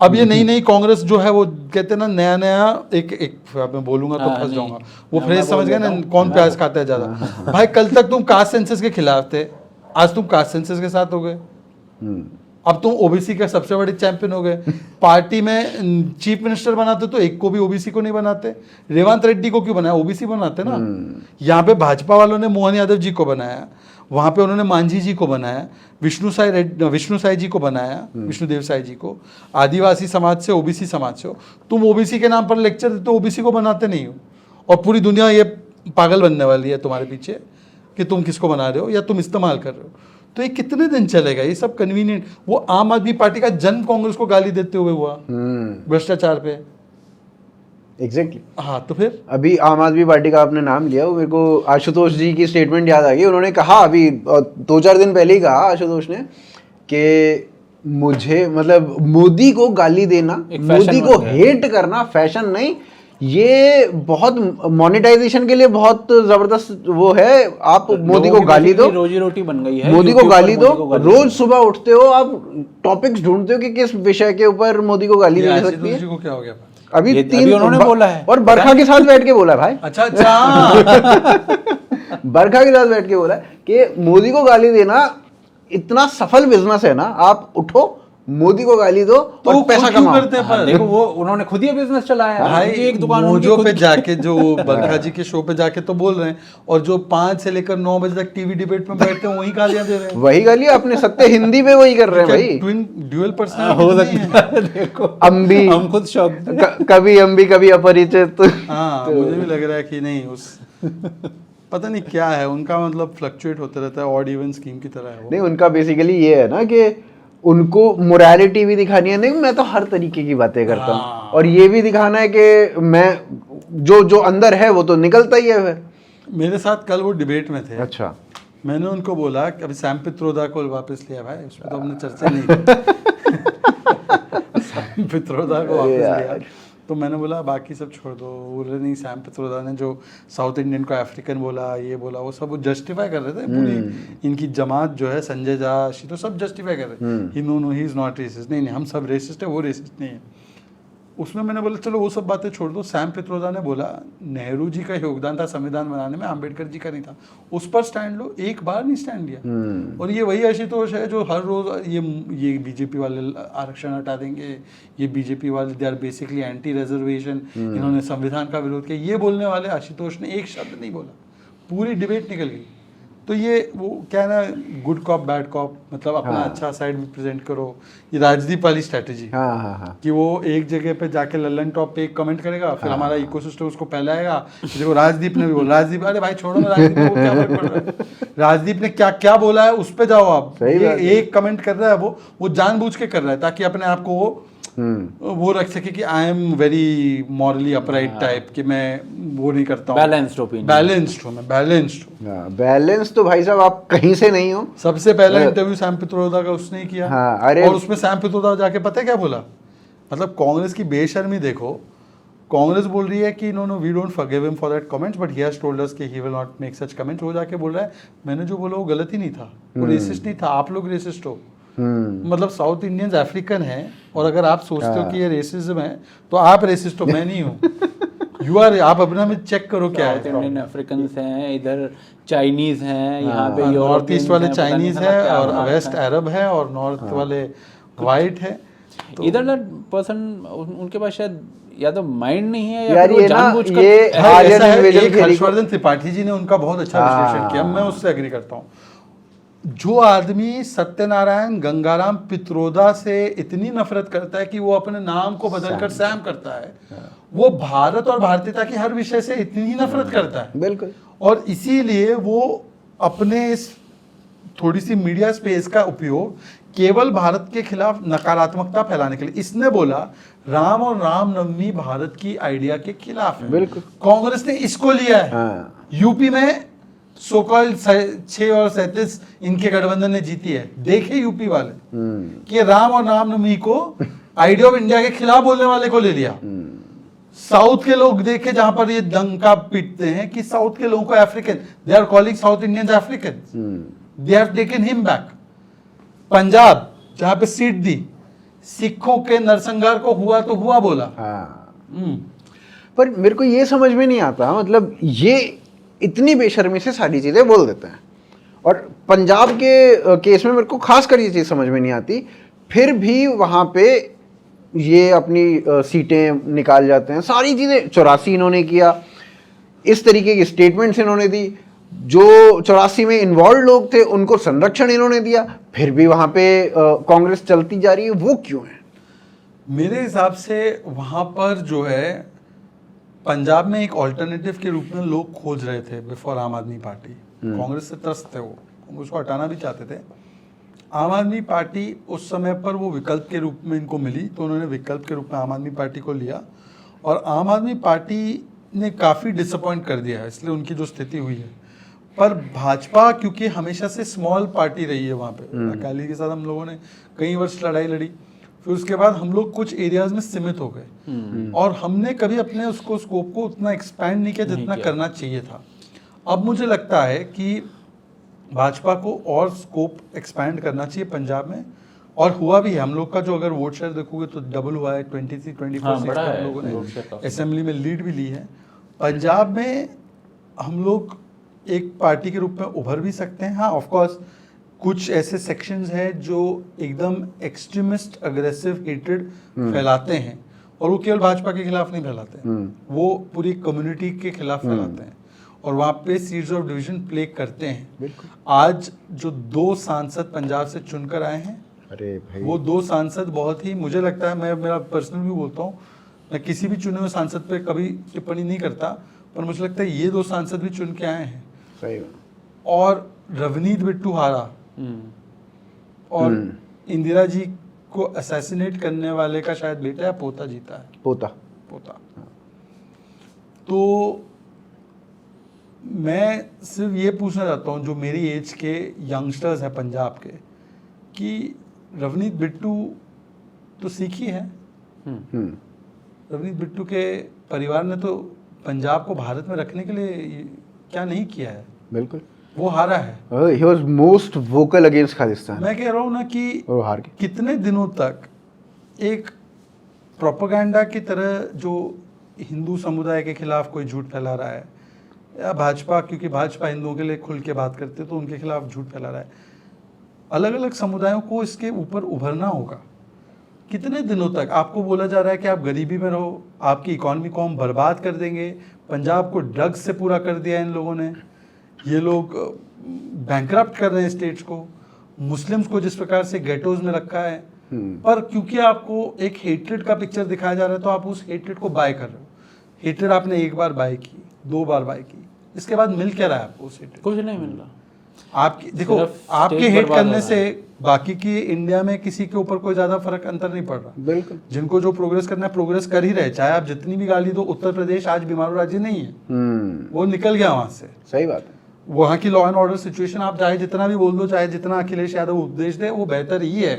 अब ये नई कांग्रेस जो है, वो कहते हैं ना, नया एक मैं बोलूंगा तो फंस जाऊंगा, वो फ्रेज समझ गए ना, कौन प्याज खाता है ज्यादा। भाई, कल तक तुम कास्ट सेंसस के खिलाफ थे, आज तुम कास्ट सेंसस के साथ हो गए। अब तुम ओबीसी के सबसे बड़े चैंपियन हो गए। पार्टी में चीफ मिनिस्टर बनाते तो एक को भी ओबीसी को नहीं बनाते। रेवंत रेड्डी को क्यों बनाया? ओबीसी बनाते ना। यहाँ पे भाजपा वालों ने मोहन यादव जी को बनाया, वहाँ पे उन्होंने मांझी जी को बनाया, विष्णु साई जी को बनाया, विष्णुदेव साई जी को। आदिवासी समाज से, ओबीसी समाज से हो, तुम ओबीसी के नाम पर लेक्चर देते हो, ओबीसी को बनाते नहीं हो, और पूरी दुनिया ये पागल बनने वाली है तुम्हारे पीछे कि तुम किसको बना रहे हो या तुम इस्तेमाल कर रहे हो। तो ये कितने दिन चलेगा ये सब कन्वीनियंट? वो आम आदमी पार्टी का जन कांग्रेस को गाली देते हुए हुआ भ्रष्टाचार पे। एग्जैक्टली। हाँ, तो फिर अभी आम आदमी पार्टी का आपने नाम लिया, वो मेरे को आशुतोष जी की स्टेटमेंट याद आ गई। उन्होंने कहा अभी 2-4 दिन पहले ही कहा आशुतोष ने कि मुझे, मतलब मोदी को गाली देना, मोदी को हेट करना फैशन नहीं, ये बहुत मोनेटाइजेशन के लिए बहुत जबरदस्त वो है। आप मोदी को गाली दो, रोजी रोटी बन गई है। मोदी को गाली दो, रोज सुबह उठते हो आप, टॉपिक्स ढूंढते हो कि किस विषय के ऊपर मोदी को गाली मिल सकती है। को क्या हो गया? अभी 3 उन्होंने बोला है, और बरखा के साथ बैठ के बोला भाई। अच्छा बरखा के साथ बैठ के बोला कि मोदी को गाली देना इतना सफल बिजनेस है ना, आप उठो, मोदी को गाली दो तो और पैसा कमाओ। करते हैं पर देखो, वो उन्होंने खुद ही बिजनेस चलाया है। भाई, एक दुकान मोजो पे जाके, जो बरखा जी के शो पे जाके तो बोल रहे हैं, और जो 5 से लेकर 9 बजे तक टीवी डिबेट में बैठते हैं वही गालियां दे रहे हैं। वही गाली अपने सत्य हिंदी में वही कर रहे हैं भाई। ट्विन ड्यूअल हो पर्सनालिटी सकता है। देखो, अम्बी, हम खुद शॉक। कभी अम्बी कभी अपरिचित। हाँ, मुझे भी लग रहा है कि नहीं उस पता नहीं क्या है उनका, मतलब फ्लक्चुएट होता रहता है, ऑड इवन स्कीम की तरह है वो। नहीं, उनका बेसिकली ये है ना कि उनको मोरालिटी भी दिखानी है, नहीं मैं तो हर तरीके की बातें करता हूँ, हाँ। और ये भी दिखाना है कि मैं जो अंदर है वो तो निकलता ही है फिर। मेरे साथ कल वो डिबेट में थे। अच्छा, मैंने उनको बोला कि अभी सैम पित्रोदा को वापस लिया भाई, उसमें तो हमने चर्चा नहीं की। सैम पित्रोदा को वापस लिया तो मैंने बोला बाकी सब छोड़ दो। बोले नहीं, सैम पित्रोदा ने जो साउथ इंडियन को अफ्रीकन बोला, ये बोला, वो सब वो जस्टिफाई कर रहे थे। पूरी इनकी जमात जो है, संजय झा, तो सब जस्टिफाई कर रहे थे, ही इज नॉट रेसिस्ट, नहीं हम सब रेसिस्ट है, वो रेसिस्ट नहीं है। उसमें मैंने बोला चलो वो सब बातें छोड़ दो। सैम पित्रोदा ने बोला नेहरू जी का योगदान था संविधान बनाने में, अंबेडकर जी का नहीं था, उस पर स्टैंड लो। एक बार नहीं स्टैंड लिया। और ये वही आशुतोष है जो हर रोज ये बीजेपी वाले आरक्षण हटा देंगे, ये बीजेपी वाले they are basically anti reservation, इन्होंने संविधान का विरोध किया, ये बोलने वाले आशुतोष ने एक शब्द नहीं बोला, पूरी डिबेट निकल गई। तो ये वो क्या है ना, गुड कॉप बैड कॉप, मतलब अपना अच्छा साइड में प्रेजेंट करो। ये राजदीप वाली स्ट्रैटेजी कि वो एक जगह पे जाके लल्लन टॉप पे एक कमेंट करेगा, फिर हमारा इकोसिस्टम उसको फैलाएगा। देखो राजदीप ने भी बोला, राजदीप अरे भाई छोड़ो ना, राजदीप को क्या फर्क पड़ रहा है, राजदीप ने क्या क्या बोला है उस पे जाओ आप। ये एक कमेंट कर रहा है वो जानबूझ के कर रहा है ताकि अपने आप को वो रख सके कि I am very morally upright type, कि मैं वो नहीं करता हूँ, बैलेंस्ड ओपिनियन, बैलेंस्ड हूँ मैं, बैलेंस्ड हूँ। बैलेंस तो भाई साहब आप कहीं से नहीं हो। सबसे पहला इंटरव्यू सैम पित्रोदा का उसने ही किया। अरे और उसमें सैम पित्रोदा जाके पता है क्या बोला, मतलब कांग्रेस की बेशर्मी देखो। कांग्रेस बोल रही है कि no no we don't forgive him for that comments but he has told us कि he will not make such comments. वो जाके बोल रहा है मैंने जो बोला वो गलत ही नहीं था, वो रेसिस्ट नहीं था, आप लोग रेसिस्ट हो। मतलब साउथ इंडियंस अफ्रीकन है, और अगर आप सोचते हो कि ये रेसिज्म है तो आप रेसिस्ट हो, मैं नहीं हूँ। यू आर, आप अपना में चेक करो क्या है। इंडियन अफ्रीकन्स हैं, इधर चाइनीज हैं, यहाँ पे नॉर्थ ईस्ट वाले चाइनीज है, और वेस्ट अरब है, और नॉर्थ वाले वाइट है। इधर पर्सन उनके पास शायद या तो माइंड नहीं है यार, फिर वो जानबूझकर एक हर्षवर्धन त्रिपाठी जी ने उनका बहुत अच्छा विश्लेषण किया, मैं उससे एग्री करता हूँ। जो आदमी सत्यनारायण गंगाराम पित्रोदा से इतनी नफरत करता है कि वो अपने नाम को बदलकर सैम करता है, वो भारत और भारतीयता की हर विषय से इतनी ही नफरत करता है। बिल्कुल। और इसीलिए वो अपने इस थोड़ी सी मीडिया स्पेस का उपयोग केवल भारत के खिलाफ नकारात्मकता फैलाने के लिए। इसने बोला राम और रामनवमी भारत की आइडिया के खिलाफ है। बिल्कुल। कांग्रेस ने इसको लिया है। यूपी में सो कॉल्ड 6 और 37 इनके गठबंधन ने जीती है। देखे यूपी वाले कि राम और रामनवमी को आइडिया ऑफ इंडिया के खिलाफ बोलने वाले को ले लिया। साउथ के लोग देखे जहां पर ये डंका पीटते हैं कि साउथ के लोगों को African, they are calling South Indians African, they have taken him back. Punjab जहां पे सीट दी, सिखों के नरसंहार को हुआ तो हुआ बोला। पर मेरे को ये समझ में नहीं आता, मतलब ये इतनी बेशर्मी से सारी चीजें बोल देते हैं, और पंजाब के केस में मेरे को खास कर ये चीज समझ में नहीं आती, फिर भी वहां पे ये अपनी सीटें निकाल जाते हैं। सारी चीजें 84 इन्होंने किया, इस तरीके की स्टेटमेंट्स इन्होंने दी, जो 84 में इन्वॉल्व लोग थे उनको संरक्षण इन्होंने दिया, फिर भी वहां पे कांग्रेस चलती जा रही है। वो क्यों है? मेरे हिसाब से वहां पर जो है पंजाब में एक ऑल्टरनेटिव के रूप में लोग खोज रहे थे बिफोर आम आदमी पार्टी। कांग्रेस से त्रस्त थे, वो उसको हटाना भी चाहते थे। आम आदमी पार्टी उस समय पर वो विकल्प के रूप में इनको मिली, तो उन्होंने विकल्प के रूप में आम आदमी पार्टी को लिया, और आम आदमी पार्टी ने काफ़ी डिसअपॉइंट कर दिया है, इसलिए उनकी जो स्थिति हुई है। पर भाजपा क्योंकि हमेशा से स्मॉल पार्टी रही है वहाँ पे, अकाली के साथ हम लोगों ने कई वर्ष लड़ाई लड़ी, फिर उसके बाद हम लोग कुछ एरियाज में सीमित हो गए, और हमने कभी अपने उसको स्कोप को उतना एक्सपैंड नहीं किया जितना करना चाहिए था। अब मुझे लगता है कि भाजपा को और स्कोप एक्सपैंड करना चाहिए पंजाब में, और हुआ भी है। हम लोग का जो अगर वोट शेयर देखोगे तो डबल हुआ है, 23-24 सीट हम लोगों ने असेंबली में लीड भी ली है। पंजाब में हम लोग एक पार्टी के रूप में उभर भी सकते हैं। हाँ, ऑफ कोर्स कुछ ऐसे सेक्शंस हैं जो एकदम एक्सट्रीमिस्ट अग्रेसिव हेट्रेड फैलाते हैं, और वो केवल भाजपा के खिलाफ नहीं फैलाते हैं, वो पूरी कम्युनिटी के खिलाफ फैलाते हैं, और वहाँ पे सीड्स ऑफ डिवीजन प्ले करते हैं। आज जो 2 सांसद पंजाब से चुनकर आए हैं, अरे भाई, वो 2 सांसद बहुत ही, मुझे लगता है, मैं मेरा पर्सनल भी बोलता हूँ, मैं किसी भी चुने हुए सांसद पे कभी टिप्पणी नहीं करता, पर मुझे लगता है ये 2 सांसद भी चुन के आए हैं सही बात। और रवनीत बिट्टू हारा और इंदिरा जी को असैसिनेट करने वाले का शायद बेटा या पोता जीता है, पोता। पोता। तो मैं सिर्फ ये पूछना चाहता हूँ जो मेरी एज के यंगस्टर्स हैं पंजाब के, कि रवनीत बिट्टू तो सिखी है, रवनीत बिट्टू के परिवार ने तो पंजाब को भारत में रखने के लिए क्या नहीं किया है। बिल्कुल, वो हारा है। He was most vocal against Khalistan. मैं कह रहा हूँ ना कि और हार गए। कितने दिनों तक एक प्रोपेगेंडा की तरह जो हिंदू समुदाय के खिलाफ कोई झूठ फैला रहा है, या भाजपा, क्योंकि भाजपा हिंदुओं के लिए खुल के बात करते तो उनके खिलाफ झूठ फैला रहा है, अलग अलग समुदायों को इसके ऊपर उभरना होगा। कितने दिनों तक आपको बोला जा रहा है कि आप गरीबी में रहो, आपकी इकॉनमी को हम बर्बाद कर देंगे, पंजाब को ड्रग्स से पूरा कर दिया इन लोगों ने, ये लोग बैंकरप्ट कर रहे हैं स्टेट्स को, मुस्लिम्स को जिस प्रकार से गेटोज में रखा है, पर क्योंकि आपको एक हेट्रेड का पिक्चर दिखाया जा रहा है तो आप उस हेट्रेड को बाय कर रहे हो। हेट्रेड आपने एक बार बाय की, 2 बार बाय की, इसके बाद मिल क्या रहा है आपको उस हेट्रेड? कुछ नहीं मिल रहा। आपकी देखो, सिर्फ आपके स्टेट हेट बर्बाद हो करने रहा से बाकी की इंडिया में किसी के ऊपर कोई ज्यादा फर्क अंतर नहीं पड़ रहा। बिल्कुल। जिनको जो प्रोग्रेस करना है प्रोग्रेस कर ही रहे, चाहे आप जितनी भी गाली दो। उत्तर प्रदेश आज बीमारू राज्य नहीं है, वो निकल गया वहां से। सही बात है। वहाँ की लॉ एंड ऑर्डर सिचुएशन आप चाहे जितना भी बोल दो, चाहे जितना अखिलेश यादव उपदेश दे, वो बेहतर ही है।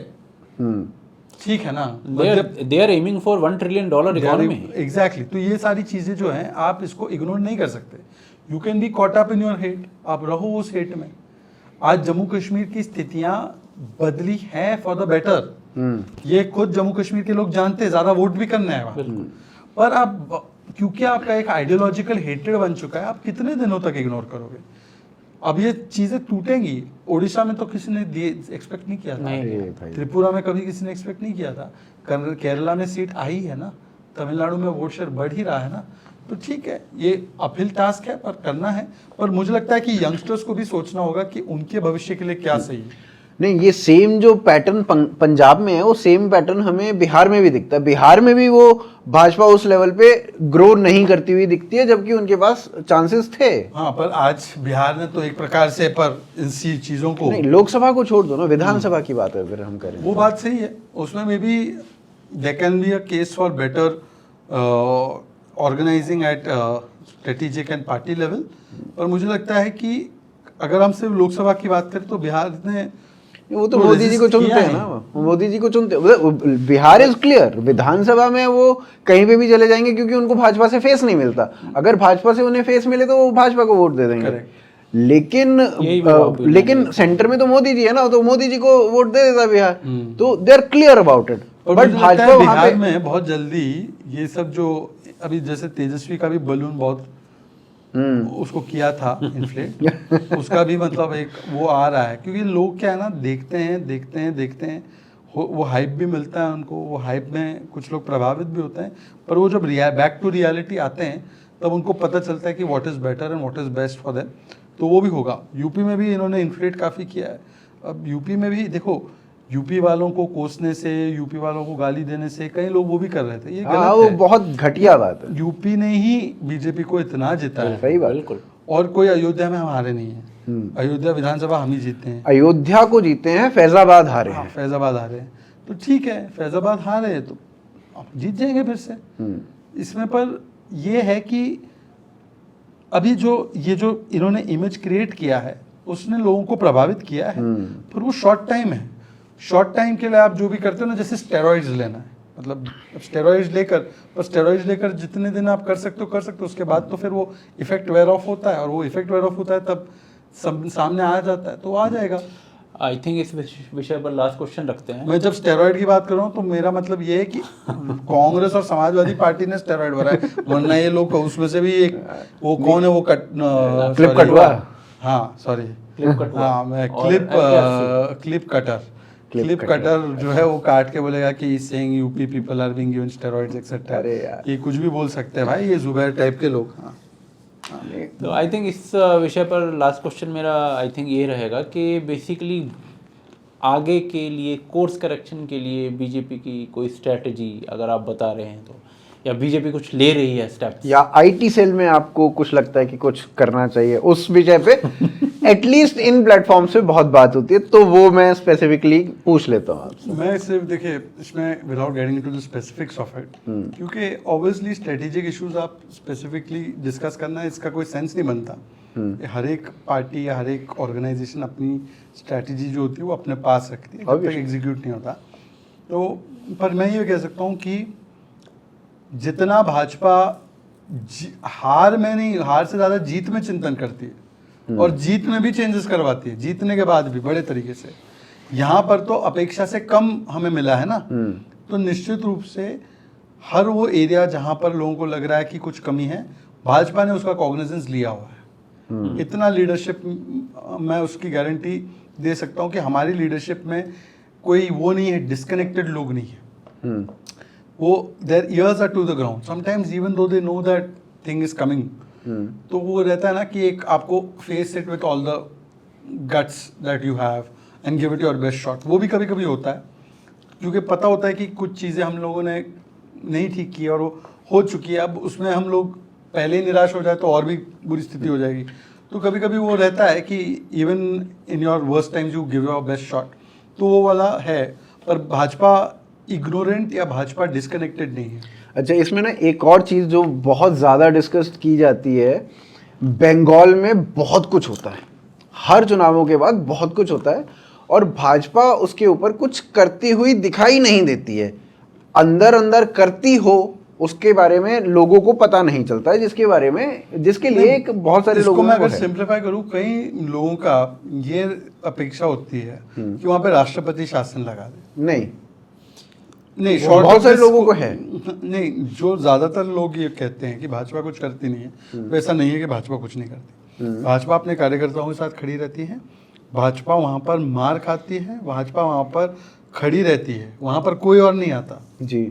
ठीक है ना? They are aiming for $1 trillion economy. Exactly. तो ये सारी चीजें जो हैं आप इसको इग्नोर नहीं कर सकते। You can be caught up in your hate, आप रहो उस हेट में। आज जम्मू कश्मीर की स्थितियां बदली हैं फॉर द बेटर, ये खुद जम्मू कश्मीर के लोग जानते हैं, ज्यादा वोट भी करना है वहाँ। पर अब क्योंकि आपका एक आइडियोलॉजिकल हेट्रेड बन चुका है, आप कितने दिनों तक इग्नोर करोगे? अब ये चीजें टूटेंगी। ओडिशा में तो किसी ने एक्सपेक्ट नहीं किया था, त्रिपुरा में कभी किसी ने एक्सपेक्ट नहीं किया था, केरला में सीट आई है ना, तमिलनाडु में वोट शेयर बढ़ ही रहा है ना। तो ठीक है, ये अपहिल टास्क है पर करना है। पर मुझे लगता है कि यंगस्टर्स को भी सोचना होगा कि उनके भविष्य के लिए क्या सही है। नहीं, ये सेम जो पैटर्न पंजाब में है वो सेम पैटर्न हमें बिहार में भी दिखता है। बिहार में भी वो भाजपा उस लेवल पे ग्रो नहीं करती हुई दिखती है, जबकि उनके पास चांसेस थे। हाँ, पर आज बिहार ने तो एक प्रकार से, पर इन चीजों को नहीं, लोकसभा को छोड़ दो ना, विधानसभा की बात अगर हम करें वो बात सही है, उसमें may be there can be a case for better organising at strategic and party level. पर मुझे लगता है कि अगर हम सिर्फ लोकसभा की बात करें तो बिहार ने वो तो मोदी जी को चुनते हैं ना, मोदी जी को चुनते हैं। बिहार इज क्लियर, विधानसभा में वो कहीं पे भी चले जाएंगे क्योंकि उनको भाजपा से फेस नहीं मिलता। अगर भाजपा से उन्हें फेस मिले तो वो भाजपा को वोट दे देंगे। लेकिन सेंटर में तो मोदी जी है ना, तो मोदी जी को वोट दे देता बिहार। तो they are clear about it. But Bhajpa Bihar में बहुत जल्दी ये सब जो अभी जैसे तेजस्वी का भी बलून बहुत उसको किया था इन्फ्लेट, उसका भी मतलब एक वो आ रहा है, क्योंकि लोग क्या है ना, देखते हैं वो हाइप भी मिलता है उनको, वो हाइप में कुछ लोग प्रभावित भी होते हैं, पर वो जब बैक टू रियलिटी आते हैं तब उनको पता चलता है कि what is better and what is best for them. तो वो भी होगा। यूपी में भी इन्होंने इन्फ्लेट काफ़ी किया है। अब यूपी में भी देखो, यूपी वालों को कोसने से, यूपी वालों को गाली देने से कई लोग वो भी कर रहे थे, ये गलत वो है। बहुत घटिया बात है। यूपी ने ही बीजेपी को इतना जीता है, सही बात। बिल्कुल। और कोई अयोध्या में हमारे नहीं है। अयोध्या विधानसभा हम ही जीते हैं। अयोध्या को जीते हैं, फैजाबाद हारे हैं। फैजाबाद हारे हैं, तो ठीक है, फैजाबाद हारे हैं तो अब जीत जाएंगे फिर से। इसमें पर ये है कि अभी ये जो इन्होंने इमेज क्रिएट किया है उसने लोगों को प्रभावित किया है, पर वो शॉर्ट टाइम है। शॉर्ट टाइम के लिए आप जो भी करते हो ना, जैसे स्टेरॉइड्स लेना है, मतलब स्टेरॉइड्स लेकर जितने दिन आप कर सकते हो, उसके बाद तो फिर वो इफेक्ट वेयर ऑफ होता है, और वो इफेक्ट वेयर ऑफ होता है तब सामने आ जाता है, तो आ जाएगा। आई थिंक इस विषय पर लास्ट क्वेश्चन रखते हैं। मैं जब स्टेरॉइड की बात कर रहा हूँ तो मेरा मतलब ये है कि कांग्रेस और समाजवादी पार्टी ने स्टेरॉइड भरा है, वरना ये लोग उसमें से भी एक वो कौन है, वो क्लिप कटवा। हाँ सॉरी, हाँ मैं क्लिप कटर जो है वो काट के बोलेगा कि saying UP people are being given steroids etcetera. ये कुछ भी बोल सकते हैं भाई, ये जुबैर टाइप के लोग। हाँ, तो आई थिंक इस विषय पर लास्ट क्वेश्चन मेरा आई थिंक ये रहेगा कि बेसिकली आगे के लिए कोर्स करेक्शन के लिए बीजेपी की कोई स्ट्रेटजी अगर आप बता रहे हैं तो या बीजेपी कुछ ले रही है स्टेप्स? या आईटी सेल में आपको कुछ लगता है कि कुछ करना चाहिए उस विषय पे? एटलीस्ट इन प्लेटफॉर्म से बहुत बात होती है, तो वो मैं स्पेसिफिकली पूछ लेता हूँ आपसे। मैं सिर्फ देखिए इसमें without getting into the specifics of it, क्योंकि ऑब्वियसली स्ट्रेटेजिक इश्यूज आप स्पेसिफिकली डिस्कस करना है, इसका कोई सेंस नहीं बनता। हर एक पार्टी या हर एक ऑर्गेनाइजेशन अपनी स्ट्रेटेजी जो होती है वो अपने पास रखती है, जब तक एग्जीक्यूट नहीं होता। तो पर मैं ये कह सकता हूँ कि जितना भाजपा हार में नहीं, हार से ज़्यादा जीत में चिंतन करती है और जीत में भी चेंजेस करवाती है, जीतने के बाद भी बड़े तरीके से। यहाँ पर तो अपेक्षा से कम हमें मिला है ना, तो निश्चित रूप से हर वो एरिया जहाँ पर लोगों को लग रहा है कि कुछ कमी है, भाजपा ने उसका कॉग्निजेंस लिया हुआ है। इतना लीडरशिप मैं उसकी गारंटी दे सकता हूँ कि हमारी लीडरशिप में कोई वो नहीं है, डिस्कनेक्टेड लोग नहीं है। वो their ears are to the ground sometimes even though they know that thing is coming. तो वो रहता है ना कि एक आपको face it with all the guts that you have and give it your best shot. वो भी कभी कभी होता है, क्योंकि पता होता है कि कुछ चीज़ें हम लोगों ने नहीं ठीक की और वो हो चुकी है। अब उसमें हम लोग पहले ही निराश हो जाए तो और भी बुरी स्थिति हो जाएगी। तो कभी कभी वो रहता है कि even in your worst times you give your best shot, तो वो वाला है। पर भाजपा इग्नोरेंट या भाजपा डिस्कनेक्टेड नहीं है। अच्छा, इसमें ना एक और चीज़ जो बहुत ज़्यादा डिस्कस की जाती है, बंगाल में बहुत कुछ होता है, हर चुनावों के बाद बहुत कुछ होता है और भाजपा उसके ऊपर कुछ करती हुई दिखाई नहीं देती है। अंदर अंदर करती हो उसके बारे में लोगों को पता नहीं चलता है, जिसके लिए एक बहुत सारे लोगों को मैं अगर सिंप्लीफाई करूं, कई लोगों का ये अपेक्षा होती है कि वहां पे राष्ट्रपति शासन लगा दे। नहीं, बहुत सारे लोगों को है। नहीं, जो ज्यादातर लोग ये कहते हैं कि भाजपा कुछ करती नहीं है, वैसा नहीं है कि भाजपा कुछ नहीं करती। भाजपा अपने कार्यकर्ताओं के साथ खड़ी रहती है, भाजपा वहां पर मार खाती है, भाजपा वहां पर खड़ी रहती है, वहां पर कोई और नहीं आता जी।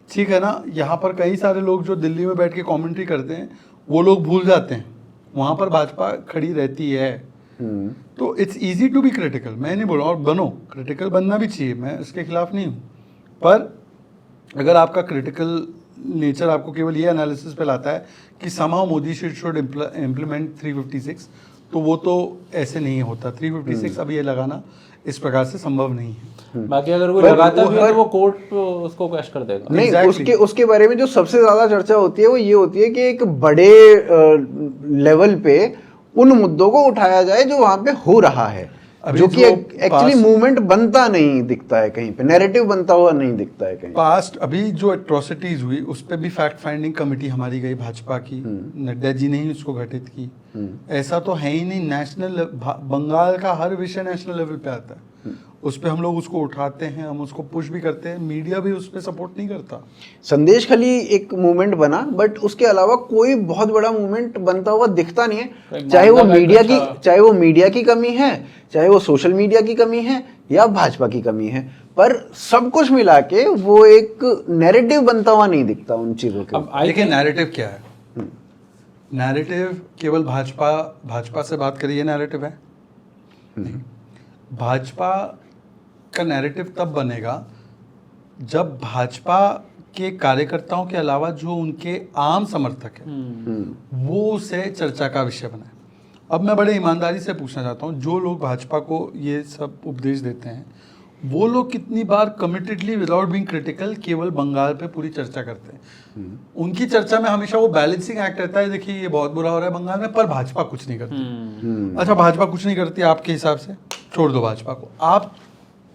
ठीक है ना। यहाँ पर कई सारे लोग जो दिल्ली में बैठ के कमेंट्री करते हैं वो लोग भूल जाते हैं, वहां पर भाजपा खड़ी रहती है। तो it's easy to be critical, मैं नहीं बोल रहा, और बनो, क्रिटिकल बनना भी चाहिए, मैं इसके खिलाफ नहीं हूँ। पर अगर आपका क्रिटिकल नेचर आपको केवल ये एनालिसिस पे लाता है कि समहाउ मोदी शुड इम्प्लीमेंट 356, तो वो तो ऐसे नहीं होता। 356 अब ये लगाना इस प्रकार से संभव नहीं है। बाकी अगर वो लगाता भी है तो वो कोर्ट उसको कैश कर देगा। नहीं, Exactly. उसके बारे में जो सबसे ज्यादा चर्चा होती है वो ये होती है कि एक बड़े लेवल पे उन मुद्दों को उठाया जाए जो वहां पे हो रहा है, जो कि एक्चुअली मूवमेंट बनता नहीं दिखता है कहीं पे, नैरेटिव बनता हुआ नहीं दिखता है कहीं। पास्ट अभी जो एट्रोसिटीज हुई उस पर भी फैक्ट फाइंडिंग कमेटी हमारी गई भाजपा की, नड्डा जी ने ही उसको गठित की। ऐसा तो है ही नहीं, नेशनल बंगाल का हर विषय नेशनल लेवल पे आता है, उस पर हम लोग उसको उठाते हैं, हम उसको पुश भी करते हैं, मीडिया भी उस पर सपोर्ट नहीं करता। संदेश खाली एक मूवमेंट बना, बट उसके अलावा कोई बहुत बड़ा मूवमेंट बनता हुआ दिखता नहीं है, चाहे वो मीडिया की कमी है, चाहे वो सोशल मीडिया की कमी है या भाजपा की कमी है, पर सब कुछ मिला के वो एक नैरेटिव बनता हुआ नहीं दिखता उन चीजों के। अब देखिए नैरेटिव क्या है, नैरेटिव केवल भाजपा से बात करिए नैरेटिव है नहीं। भाजपा का नैरेटिव तब बनेगा जब भाजपा के कार्यकर्ताओं के अलावा जो उनके आम समर्थक हैं वो उसे चर्चा का विषय बनाए। अब मैं बड़े ईमानदारी से पूछना चाहता हूँ, जो लोग भाजपा को ये सब उपदेश देते हैं वो लोग कितनी बार कमिटेडली विदाउट बीइंग क्रिटिकल केवल बंगाल पे पूरी चर्चा करते हैं। उनकी चर्चा में हमेशा वो बैलेंसिंग एक्ट रहता है, देखिए ये बहुत बुरा हो रहा है बंगाल में, पर भाजपा कुछ नहीं करती। अच्छा, भाजपा कुछ नहीं करती आपके हिसाब से, छोड़ दो भाजपा को, आप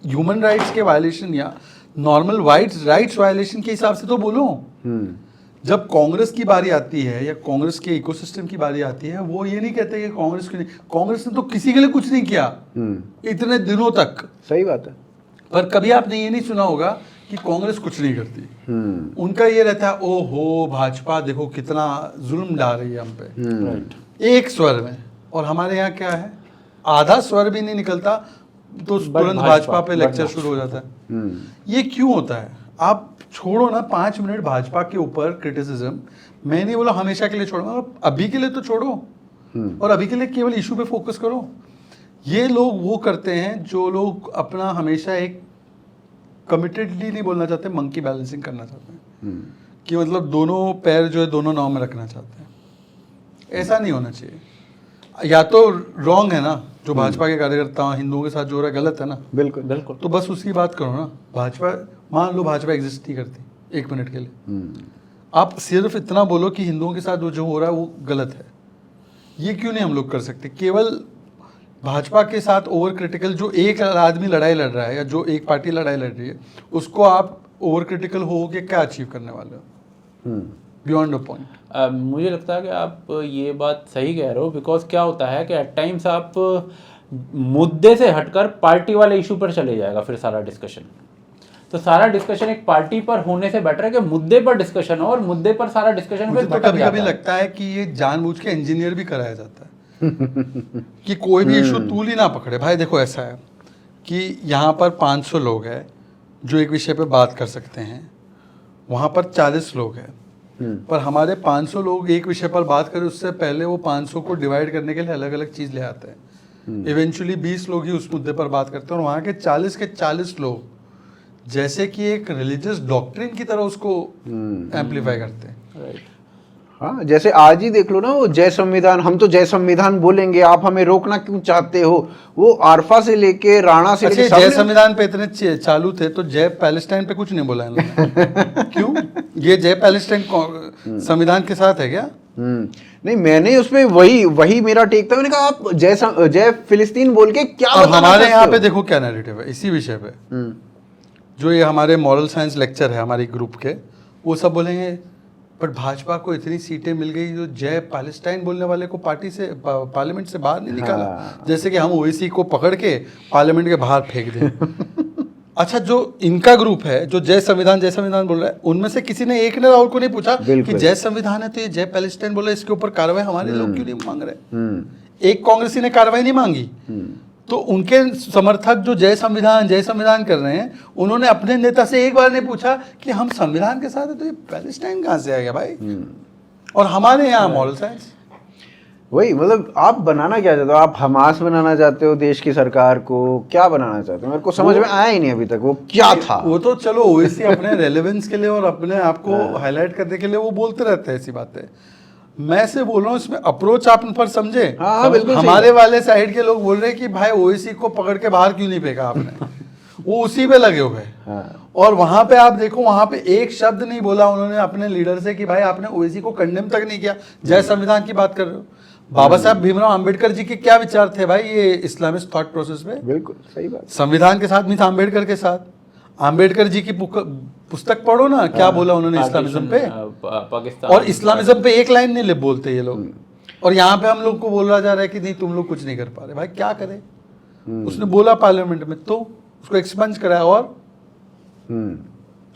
ह्यूमन राइट्स के वायलेशन या नॉर्मल राइट्स वायलेशन के हिसाब से तो बोलो। जब कांग्रेस की बारी आती है या कांग्रेस के इकोसिस्टम की बारी आती है, वो ये नहीं कहते कि कांग्रेस ने तो किसी के लिए कुछ नहीं किया इतने दिनों तक। सही बात है। पर कभी आपने ये नहीं सुना होगा कि कांग्रेस कुछ नहीं करती। उनका ये रहता है, ओहो भाजपा देखो कितना जुल्म डाल रही है हम पे, एक स्वर में। और हमारे यहाँ क्या है, आधा स्वर भी नहीं निकलता तो तुरंत भाजपा पे लेक्चर शुरू हो जाता है। ये क्यों होता है? आप छोड़ो ना 5 मिनट भाजपा के ऊपर क्रिटिसिज्म, मैं नहीं बोला हमेशा के लिए छोड़ो, अभी के लिए तो छोड़ो और अभी के लिए केवल इशू पे फोकस करो। ये लोग वो करते हैं जो लोग अपना हमेशा एक कमिटेडली नहीं बोलना चाहते, मंकी बैलेंसिंग करना चाहते हैं कि मतलब दोनों पैर जो है दोनों नाव में रखना चाहते हैं। ऐसा नहीं होना चाहिए। या तो रॉन्ग है ना, जो भाजपा के कार्यकर्ता हिंदुओं के साथ जो हो रहा है गलत है ना, बिल्कुल बिल्कुल। तो बस उसकी बात करो ना। भाजपा, मान लो भाजपा एग्जिस्ट नहीं करती एक मिनट के लिए, आप सिर्फ इतना बोलो कि हिंदुओं के साथ जो हो रहा है वो गलत है। ये क्यों नहीं हम लोग कर सकते? केवल भाजपा के साथ ओवर क्रिटिकल, जो एक आदमी लड़ाई लड़ रहा है या जो एक पार्टी लड़ाई लड़ रही है, उसको आप ओवर क्रिटिकल हो के क्या अचीव करने वाले हो बियॉन्ड द पॉइंट? मुझे लगता है कि आप ये बात सही कह रहे हो, बिकॉज क्या होता है कि एट टाइम्स आप मुद्दे से हटकर पार्टी वाले इशू पर चले जाएगा फिर सारा डिस्कशन। तो सारा डिस्कशन एक पार्टी पर होने से बेटर है कि मुद्दे पर डिस्कशन हो, और मुद्दे पर सारा डिस्कशन मुझे फिर तो भटक कभी जाता कभी है। लगता है कि ये जानबूझ के इंजीनियर भी कराया जाता है कि कोई भी इशू तूल ही ना पकड़े। भाई देखो ऐसा है कि यहाँ पर 500 लोग हैं जो एक विषय पे बात कर सकते हैं, वहाँ पर 40 लोग हैं, पर हमारे 500 लोग एक विषय पर बात करें उससे पहले वो 500 को डिवाइड करने के लिए अलग अलग चीज़ ले आते हैं। इवेंचुअली 20 लोग ही उस मुद्दे पर बात करते हैं, और वहाँ के 40 लोग जैसे कि एक रिलीजियस डॉक्ट्रिन की तरह उसको एम्पलीफाई करते हैं। राइट। हाँ, जैसे आज ही देख लो ना, वो जय संविधान, हम तो जय संविधान बोलेंगे, आप हमें रोकना क्यों चाहते हो? वो आरफा से लेके राणा से लेके अच्छा, जय सबने- संविधान पे इतने चालू थे तो जय पैलेस्टाइन पे कुछ नहीं बोला इन्होंने। क्यों? ये जय पैलेस्टाइन संविधान के साथ है क्या? नहीं, मैंने उसमें वही मेरा टेक था। मैंने कहा आप जय फिलिस्तीन बोल के क्या अब बताना हमारे चाहते यहाँ हो? पे देखो क्या नैरेटिव है इसी विषय पे। जो ये हमारे मॉरल साइंस लेक्चर है हमारी ग्रुप के, वो सब बोलेंगे पर भाजपा को इतनी सीटें मिल गई जो जय पैलेस्टाइन बोलने वाले को पार्टी से पार्लियामेंट से बाहर नहीं निकाला। हाँ। जैसे कि हम ओवैसी को पकड़ के पार्लियामेंट के बाहर फेंक दें। अच्छा, जो इनका ग्रुप है जो जय संविधान बोल रहा है, उनमें से किसी ने एक ने राहुल को नहीं पूछा कि बिल्कुल। जय संविधान है तो ये जय पैलेस्टाइन बोल रहा है, इसके ऊपर कार्रवाई हमारे लोग क्यों नहीं मांग रहे? एक कांग्रेसी ने कार्रवाई नहीं मांगी, तो उनके समर्थक जो जय संविधान कर रहे हैं, उन्होंने अपने नेता से एक बार नहीं पूछा कि हम संविधान के साथ है तो ये पैलेस्टाइन कहाँ से आ गया भाई? और हमारे यहाँ मॉरल साइंस वही, मतलब आप बनाना क्या चाहते हो? आप हमास बनाना चाहते हो देश की सरकार को? क्या बनाना चाहते हो? मेरे को समझ में आया ही नहीं अभी तक वो क्या था। वो तो चलो ओवैसी अपने रेलेवेंस के लिए और अपने आप को हाईलाइट करने के लिए वो बोलते रहते हैं ऐसी बातें। मैं से बोल रहा हूँ इसमें अप्रोच आप पर समझे। हाँ, बिल्कुल सही हमारे वाले साइड के लोग बोल रहे हैं कि भाई ओवैसी को पकड़ के बाहर क्यों नहीं फेंका आपने? वो उसी पे लगे हुए हैं। और वहां पे आप देखो, वहां पे एक शब्द नहीं बोला उन्होंने अपने लीडर से कि भाई आपने ओवैसी को कंडेम तक नहीं किया। जय संविधान की बात कर रहे हो। बाबा साहब भीमराव अंबेडकर जी के क्या विचार थे भाई ये इस्लामिस्ट थॉट प्रोसेस में? बिल्कुल सही बात। संविधान के साथ मीन्स अंबेडकर के साथ। अंबेडकर जी की पुस्तक पढ़ो ना, क्या बोला उन्होंने इस्लामिज्म पे। पाकिस्तान और इस्लामिज्म पे एक लाइन नहीं बोलते ये लोग, और यहाँ पे हम लोग को बोला जा रहा है कि नहीं तुम लोग कुछ नहीं कर पा रहे। भाई क्या करें? उसने बोला पार्लियामेंट में तो उसको एक्सपंज कराया, और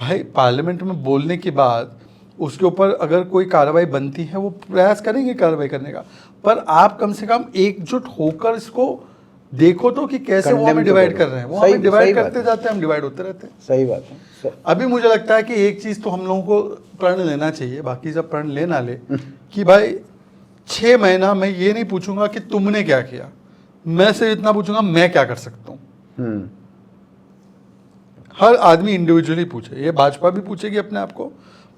भाई पार्लियामेंट में बोलने के बाद उसके ऊपर अगर कोई कार्रवाई बनती है वो प्रयास करेंगे कार्रवाई करने का, पर आप कम से कम एकजुट होकर इसको देखो तो कि कैसे वो Condemn हमें तो डिवाइड करो। कर रहे हैं। वो सही- हमें डिवाइड सही बात करते है। जाते हैं, हम डिवाइड होते रहते हैं। सही बात है। अभी मुझे लगता है कि एक चीज तो हम लोगों को प्रण लेना चाहिए, बाकी सब प्रण ले ना ले, कि भाई 6 महीना मैं ये नहीं पूछूंगा कि तुमने क्या किया, मैं सिर्फ इतना पूछूंगा मैं क्या कर सकता हूँ। हर आदमी इंडिविजुअली पूछे, ये भाजपा भी पूछेगी अपने आप को,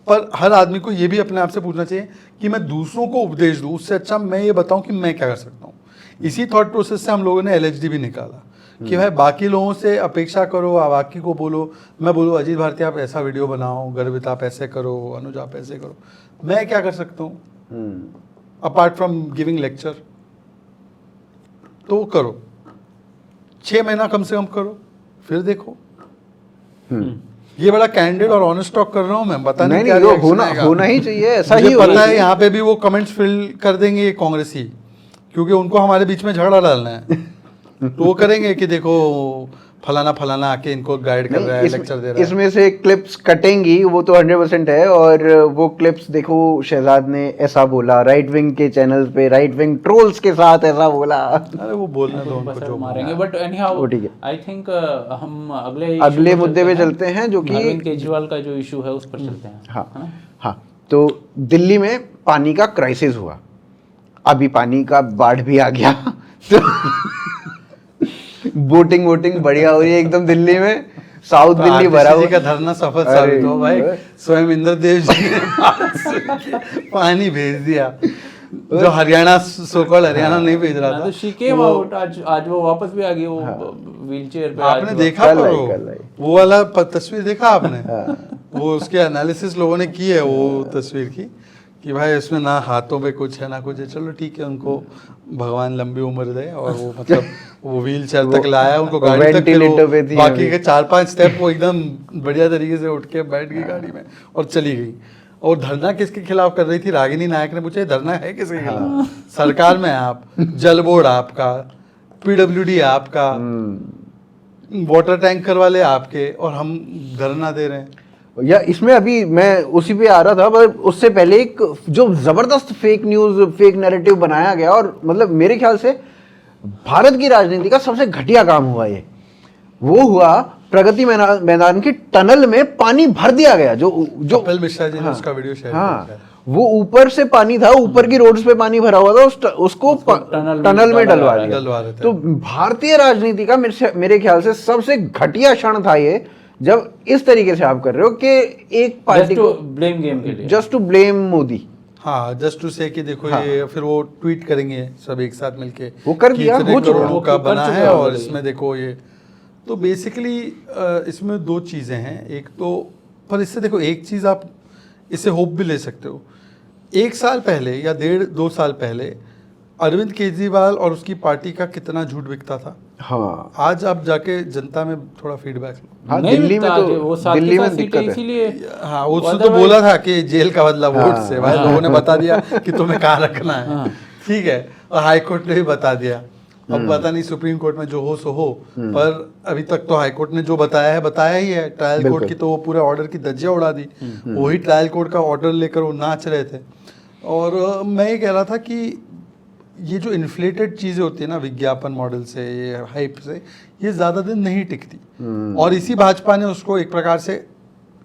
पर हर आदमी को ये भी अपने आप से पूछना चाहिए कि मैं दूसरों को उपदेश दूं, उससे अच्छा मैं ये बताऊं कि मैं क्या कर सकता हूँ। इसी थॉट प्रोसेस से हम लोगों ने LHD भी निकाला कि भाई बाकी लोगों से अपेक्षा करो, बाकी को बोलो, मैं बोलूँ अजीत भारती आप ऐसा वीडियो बनाओ, गर्वित आप ऐसे करो, अनुज आप ऐसे करो, मैं क्या कर सकता हूँ अपार्ट फ्रॉम गिविंग लेक्चर? तो करो, 6 महीना कम से कम करो, फिर देखो। ये बड़ा कैंडिड और ऑनेस्ट टॉक कर रहा हूँ मैं, पता नहीं क्या वो reaction आएगा। होना ही चाहिए, ऐसा मुझे ही होना पता है चाहिए। यहाँ पे भी वो कमेंट्स फिल कर देंगे ये कांग्रेसी, क्योंकि उनको हमारे बीच में झगड़ा डालना है। तो वो करेंगे कि देखो फलाना फलाना आके इनको गाइड कर रहा है, लेक्चर दे रहा है। इसमें से क्लिप्स कटेंगी, वो तो 100% है। और वो क्लिप्स देखो, शहजाद ने ऐसा बोला, राइट विंग के चैनल पे राइट विंग ट्रोल्स के साथ ऐसा बोला। अरे वो बोलने दो उनको जो मारेंगे, बट एनी हाउ वो ठीक है। आई थिंक हम अगले मुद्दे पे चलते हैं, जो कि अरविंद केजरीवाल का जो इशू है उस पर चलते हैं। हाँ हाँ, तो दिल्ली में पानी का क्राइसिस हुआ, अभी पानी का बाढ़ भी आ गया। तो बोटिंग बढ़िया हो रही है एकदम दिल्ली में। साउथ तो दिल्ली आरबीसी भरा जी हुआ का धरना सफल अरे, साबित हो भाई। स्वयं इंद्रदेव जी ने बात सुन के पानी भेज दिया, जो हरियाणा सोकॉल्ड हरियाणा नहीं भेज रहा हाँ, था। तो शी केम आउट, आज वो वापस भी आ गई, वो व्हील चेयर पे। आपने आज देखा कल पर आई, वो कल आई। वो वाला तस्वीर देखा आपने? वो उसके एनालिसिस लोगों ने की है वो तस्वीर की, कि भाई इसमें ना हाथों पे कुछ है ना कुछ है। चलो ठीक है, उनको भगवान लंबी उम्र दे, और वो मतलब वो व्हील चेयर तक लाया उनको, गाड़ी तक, फिर वेंटिलेटर पे थी वो बाकी अभी। के 4-5 स्टेप वो एकदम बढ़िया तरीके से उठ के बैठ गई गाड़ी में और चली गई। और धरना किसके खिलाफ कर रही थी? रागिनी नायक ने पूछा, ये धरना है किसके खिलाफ? सरकार में है आप, जल बोर्ड आपका, पीडब्ल्यूडी आपका, वाटर टैंकर वाले आपके, और हम धरना दे रहे हैं। या इसमें अभी मैं उसी पे आ रहा था, पर उससे पहले एक जो जबरदस्त फेक न्यूज, फेक नैरेटिव बनाया गया, और मतलब मेरे ख्याल से भारत की राजनीति का सबसे घटिया काम हुआ ये। वो हुआ प्रगति मैदान की टनल में पानी भर दिया गया, जो कपिल मिश्रा जी ने उसका वीडियो शेयर किया हाँ, है। वो ऊपर से पानी था, ऊपर की रोड्स पे पानी भरा हुआ था, उसको टनल में डलवा डलवा दिया। रहे थे। तो भारतीय राजनीति का मेरे ख्याल से सबसे घटिया क्षण था ये, जब इस तरीके से आप कर रहे हो कि एक पार्टी को ब्लेम गेम के लिए। Just to blame Modi. हाँ, जस्ट टू से कि देखो ये, फिर वो ट्वीट करेंगे सब एक साथ मिलके, वो कर कि दिया, इतने हो चुका। करोड़ों का वो कर बना चुका है, और already। इसमें देखो ये। तो बेसिकली इसमें दो चीज़ें हैं। एक तो, पर इससे देखो एक चीज़ आप इससे होप भी ले सकते हो। 1 साल पहले या 1.5-2 साल पहले अरविंद केजरीवाल और उसकी पार्टी का कितना झूठ बिकता था। हाँ आज आप जाके जनता में थोड़ा फीडबैक लो। हाँ, नहीं दिल्ली में मिलता, तो वो साथ दिल्ली के में साथ दिक्कत सीटें है। इसीलिए। हाँ, उसने तो Otherwise- बोला था कि जेल का बदला वोट हाँ, से, भाई लोगों ने बता दिया कि तुम्हें कहाँ रखना है। ठीक है, और हाई कोर्ट ने भी बता दिया। अब पता नहीं सुप्रीम कोर्ट में जो हो सो हो, पर अभी तक तो हाई कोर्ट ने जो बताया ही है। ट्रायल कोर्ट की तो वो पूरे ऑर्डर की धज्जियां उड़ा दी। वही ट्रायल कोर्ट का ऑर्डर लेकर वो नाच रहे थे। और मैं ये कह रहा था कि ये जो इन्फ्लेटेड चीज़ें होती है ना, विज्ञापन मॉडल से, ये हाइप से, ये ज़्यादा दिन नहीं टिकती। और इसी भाजपा ने उसको एक प्रकार से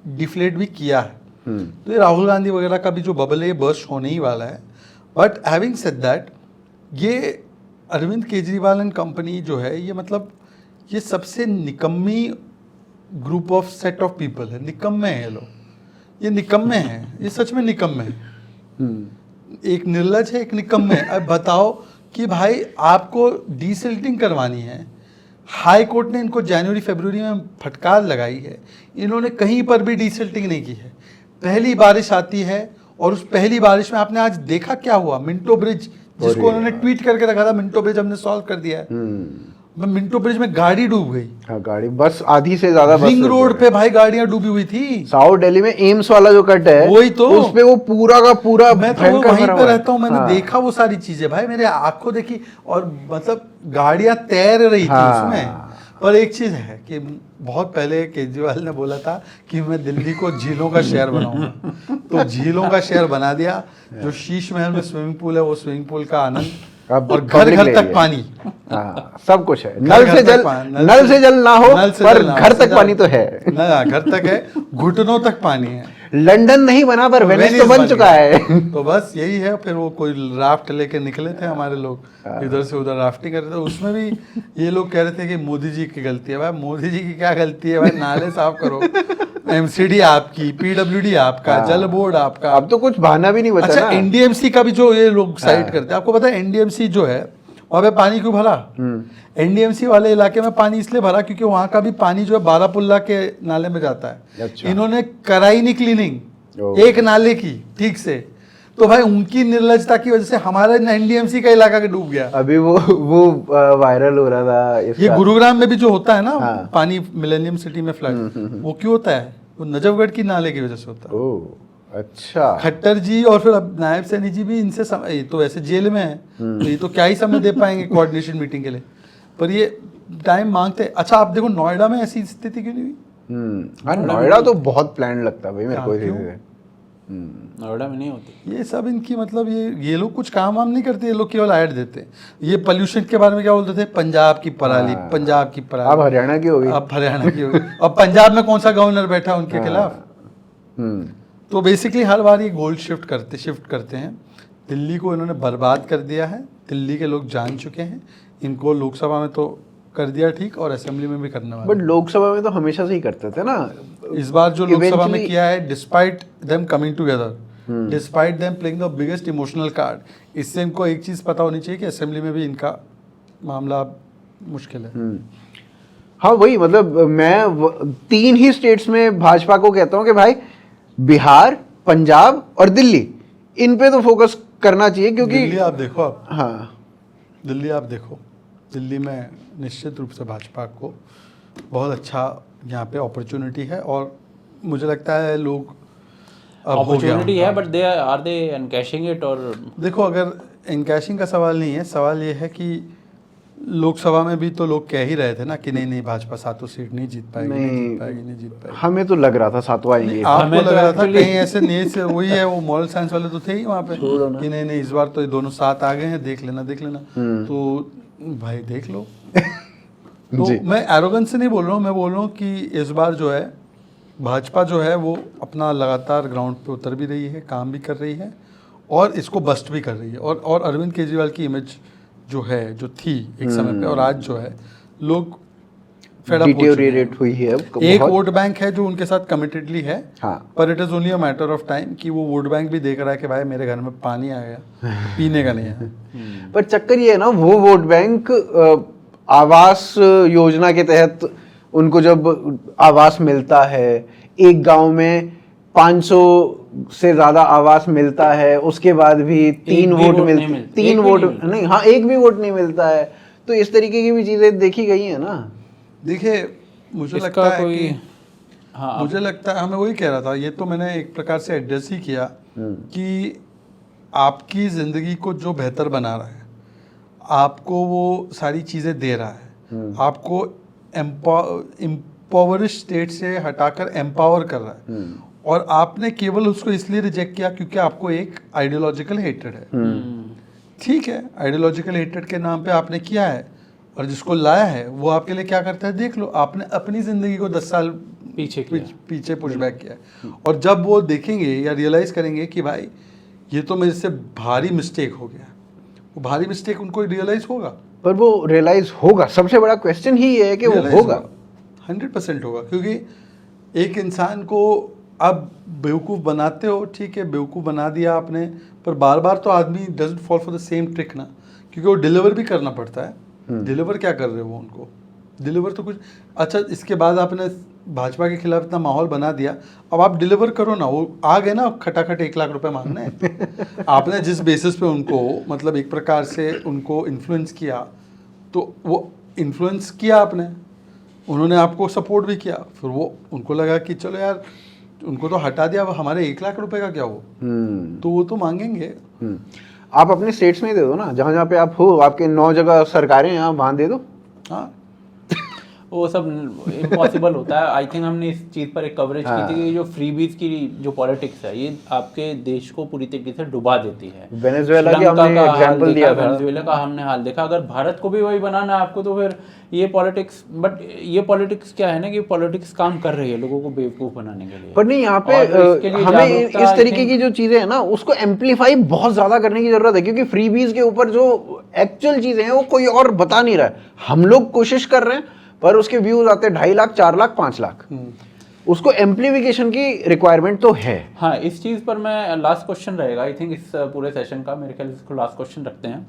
डिफ्लेट भी किया है। तो ये राहुल गांधी वगैरह का भी जो बबल है, ये बर्स्ट होने ही वाला है। बट हैविंग सेड दैट, ये अरविंद केजरीवाल एंड कंपनी जो है, ये मतलब ये सबसे निकम्मी group of set of people है। निकम्मे हैं ये लोग, ये निकम्मे हैं, ये सच में निकम्मे हैं। एक निर्लज है, एक निकम्मे है। अब बताओ कि भाई आपको डीसिल्टिंग करवानी है, हाई कोर्ट ने इनको जनवरी फरवरी में फटकार लगाई है, इन्होंने कहीं पर भी डीसिल्टिंग नहीं की है। पहली बारिश आती है, और उस पहली बारिश में आपने आज देखा क्या हुआ। मिंटो ब्रिज, जिसको उन्होंने ट्वीट करके रखा था, मिंटो ब्रिज हमने सॉल्व कर दिया है। मिंटो ब्रिज में गाड़ी डूब गई। हाँ, गाड़ी बस आधी से ज्यादा बस रिंग रोड पे भाई गाड़ियां डूबी हुई थी। साउथ दिल्ली में एम्स वाला जो कट है, वही तो। उस पे वो पूरा का पूरा मैं तो भयंकर वहीं भरा पे हुआ है। रहता हूँ, मैंने हाँ। देखा वो सारी चीजें भाई, मेरे आंखों देखी, और मतलब गाड़ियां तैर रही थी हाँ। उसमें। पर एक चीज है कि बहुत पहले केजरीवाल ने बोला था कि मैं दिल्ली को झीलों का शहर बनाऊंगा, तो झीलों का शहर बना दिया। जो शीश महल में स्विमिंग पूल है, वो स्विमिंग पूल का आनंद, अब और घर public घर ले तक लिया। पानी। हाँ, सब कुछ है। घर नल घर से तक जल, पानी, नल से जल ना हो, नल से पर जल ना हो, घर तक सीधा- पानी तो है। ना, घर तक है, घुटनों तक पानी है। लंदन नहीं बना, पर वेनिस तो वेनिस बन बन चुका गया। है। तो बस यही है। फिर वो कोई राफ्ट लेके निकले थे हमारे लोग, इधर से उधर राफ्टिंग कर रहे थे। उसमें भी ये लोग कह रहे थे कि मोदी जी की गलती है। भाई मोदी जी की क्या गलती है भाई, नाले साफ करो। एमसीडी आपकी, पीडब्ल्यूडी आपका, जल बोर्ड आपका। अब तो कुछ बहाना भी नहीं बचा अच्छा, ना। एनडीएमसी का भी जो ये लोग साइड करते हैं, आपको पता है एनडीएमसी जो है वहाँ पे पानी क्यों भरा? एनडीएमसी वाले इलाके में पानी इसलिए भरा क्योंकि वहाँ का भी पानी जो है बारापुल्ला के नाले में जाता है। अच्छा। इन्होंने कराई नहीं क्लीनिंग ओह। एक नाले की ठीक से, तो भाई उनकी निर्लजता की वजह से हमारा एनडीएमसी का इलाका के डूब गया। अभी वो वायरल हो रहा था ये इसका। गुरुग्राम में भी जो होता है ना, हाँ। पानी मिलेनियम सिटी में फ्लड, वो क्यों होता है? वो नजफगढ़ की नाले की वजह से होता है। ओह, अच्छा। खट्टर जी और फिर अब नायब सैनी जी भी इनसे ये तो वैसे जेल में है, तो ये तो क्या ही समय दे पाएंगे कोऑर्डिनेशन मीटिंग के लिए, पर ये टाइम मांगते। अच्छा आप देखो नोएडा में ऐसी स्थिति क्यों नहीं हुई? हाँ, नोएडा तो बहुत प्लान लगता है भाई मेरे हाँ, को इसी क्यों? से। नोएडा में नहीं होती। ये सब इनकी मतलब ये लोग कुछ काम वाम नहीं करते, ये लोग केवल ऐड देते हैं। ये पोल्यूशन के बारे में क्या बोलते थे? पंजाब की पराली, पंजाब की अब पराली। हरियाणा की होगी। अब हरियाणा की होगी। अब पंजाब में कौन सा गवर्नर बैठा उनके खिलाफ? हम्म, तो बेसिकली हर बार ये गोल शिफ्ट करते हैं। दिल्ली को इन्होंने बर्बाद कर दिया है, दिल्ली के लोग जान चुके हैं। इनको लोकसभा में तो कर दिया ठीक, और असेंबली में भी करने वाले बट लोकसभा में तो हमेशा से ही करते थे ना। इस बार जो लोकसभा में Eventually- किया है, despite them coming together, despite them playing the biggest emotional card, इससे इनको एक चीज़ पता होनी चाहिए कि असेंबली में भी इनका मामला मुश्किल है। हाँ वही, मतलब मैं 3 ही स्टेट्स में भाजपा को कहता हूँ कि भाई बिहार, पंजाब और दिल्ली, इन पे तो फोकस करना चाहिए, क्योंकि दिल्ली आप देखो, आप हाँ दिल्ली आप देखो, दिल्ली में निश्चित रूप से भाजपा को बहुत अच्छा यहाँ पे अपॉर्चुनिटी है, और मुझे लगता है लोग अब हो गया अपॉर्चुनिटी उनका। है, but they are they encashing it? और देखो, अगर इनकैशिंग का सवाल नहीं है, सवाल ये है कि लोकसभा में भी तो लोग कह ही रहे थे ना कि नहीं भाजपा 7 सीट नहीं जीत पाएगी, नहीं जीत पाएगी, नहीं जीत पाएगी। हमें तो लग रहा था 7वां आएंगे। आपको हमें लग तो रहा था actually- कहीं ऐसे नहीं से वही है, वो मॉरल साइंस वाले तो थे ही वहाँ पे कि नहीं नहीं इस बार तो ये दोनों साथ आ गए हैं, देख लेना देख लेना। तो भाई देख लो। तो जी। मैं एरोगेंस से नहीं बोल रहा हूँ, मैं बोल रहा हूँ कि इस बार जो है भाजपा जो है वो अपना लगातार ग्राउंड पे उतर भी रही है, काम भी कर रही है, और इसको बस्ट भी कर रही है। और अरविंद केजरीवाल की इमेज जो है, जो थी एक समय पे, और आज जो है लोग fed up हो चुके हैं। डिटेरियोरेट हुई है अब एक बहुत। वोट बैंक है जो उनके साथ कमिटेडली है, हाँ। पर it is only a matter of time कि वो वोट बैंक भी देख रहा है कि भाई मेरे घर में पानी आ गया, पीने का नहीं है। पर चक्कर ये है ना, वो वोट बैंक आवास योजना के तहत उनको जब आवास मिलता है, एक गांव में 500 से ज्यादा आवास मिलता है, उसके बाद भी 3 भी वोट वोट नहीं मिलते, मिलते। 3 एक भी वोट नहीं मिलता। नहीं, हाँ एक भी वोट नहीं मिलता है। तो इस तरीके की भी चीजें देखी गई है ना। देखिए, मुझे इसका लगता है कोई कि हाँ मुझे लगता है, मैं वही कह रहा था, ये तो मैंने एक प्रकार से एड्रेस ही किया कि आपकी ज़िंदगी को जो बेहतर बना रहा है, आपको वो सारी चीज़ें दे रहा है, आपको एम्पावरिश स्टेट से हटाकर एम्पावर कर रहा है, और आपने केवल उसको इसलिए रिजेक्ट किया क्योंकि आपको एक आइडियोलॉजिकल हेट्रेड है। ठीक है, आइडियोलॉजिकल हेट्रेड के नाम पे आपने किया है, और जिसको लाया है वो आपके लिए क्या करता है देख लो। आपने अपनी ज़िंदगी को 10 साल पीछे पुश बैक किया है, और जब वो देखेंगे या रियलाइज़ करेंगे कि भाई ये तो मेरे से भारी मिस्टेक हो गया, वो भारी मिस्टेक उनको रियलाइज़ होगा। पर वो रियलाइज होगा, सबसे बड़ा क्वेश्चन ही ये है कि वो होगा। 100% होगा, क्योंकि एक इंसान को आप बेवकूफ़ बनाते हो, ठीक है बेवकूफ़ बना दिया आपने, पर बार बार तो आदमी doesn't fall for the same trick ना, क्योंकि वो डिलीवर भी करना पड़ता है। डिलीवर क्या कर रहे हो वो उनको, डिलीवर तो कुछ अच्छा, इसके बाद आपने भाजपा के खिलाफ इतना माहौल बना दिया, अब आप डिलीवर करो ना। वो आ गए ना खटाखट 1 लाख रुपए मांगने। आपने जिस बेसिस पे उनको मतलब एक प्रकार से उनको इन्फ्लुएंस किया, तो वो इन्फ्लुएंस किया आपने, उन्होंने आपको सपोर्ट भी किया, फिर वो उनको लगा कि चलो यार उनको तो हटा दिया, अब हमारे 1 लाख रुपए का क्या हो, तो वो तो मांगेंगे। आप अपने स्टेट्स में ही दे दो ना, जहाँ जहाँ पे आप हो, आपके 9 जगह सरकारें हैं, आप वहाँ दे दो। हाँ, वो सब इम्पॉसिबल होता है। आई थिंक हमने इस चीज़ पर एक कवरेज की थी कि जो फ्रीबीज की जो पॉलिटिक्स है, ये आपके देश को पूरी तरीके से डुबा देती है। वेनेजुएला की श्रीलंका हमने का हाल एग्जांपल देखा, दिया था। वेनेजुएला का हमने हाल देखा। अगर भारत को भी वही बनाना है आपको, तो फिर ये पॉलिटिक्स, बट ये पॉलिटिक्स क्या है ना कि पॉलिटिक्स काम कर रही है लोगों को बेवकूफ़ बनाने के लिए। पर नहीं, यहाँ पे और इसके लिए हमें जागरूकता, इस I तरीके think- की जो चीजें हैं ना, उसको एम्पलीफाई बहुत ज्यादा करने की जरूरत है, क्योंकि फ्रीबीज के ऊपर जो एक्चुअल चीजें हैं वो कोई और बता नहीं रहा है। हम लोग कोशिश कर रहे हैं, पर उसके व्यूज आते हैं 2.5 लाख, 4 लाख, 5 लाख। उसको एम्पलीफिकेशन की रिक्वायरमेंट तो है। हाँ, इस चीज़ पर मैं लास्ट क्वेश्चन रहेगा आई थिंक इस पूरे सेशन का, मेरे ख्याल से इसको लास्ट क्वेश्चन रखते हैं।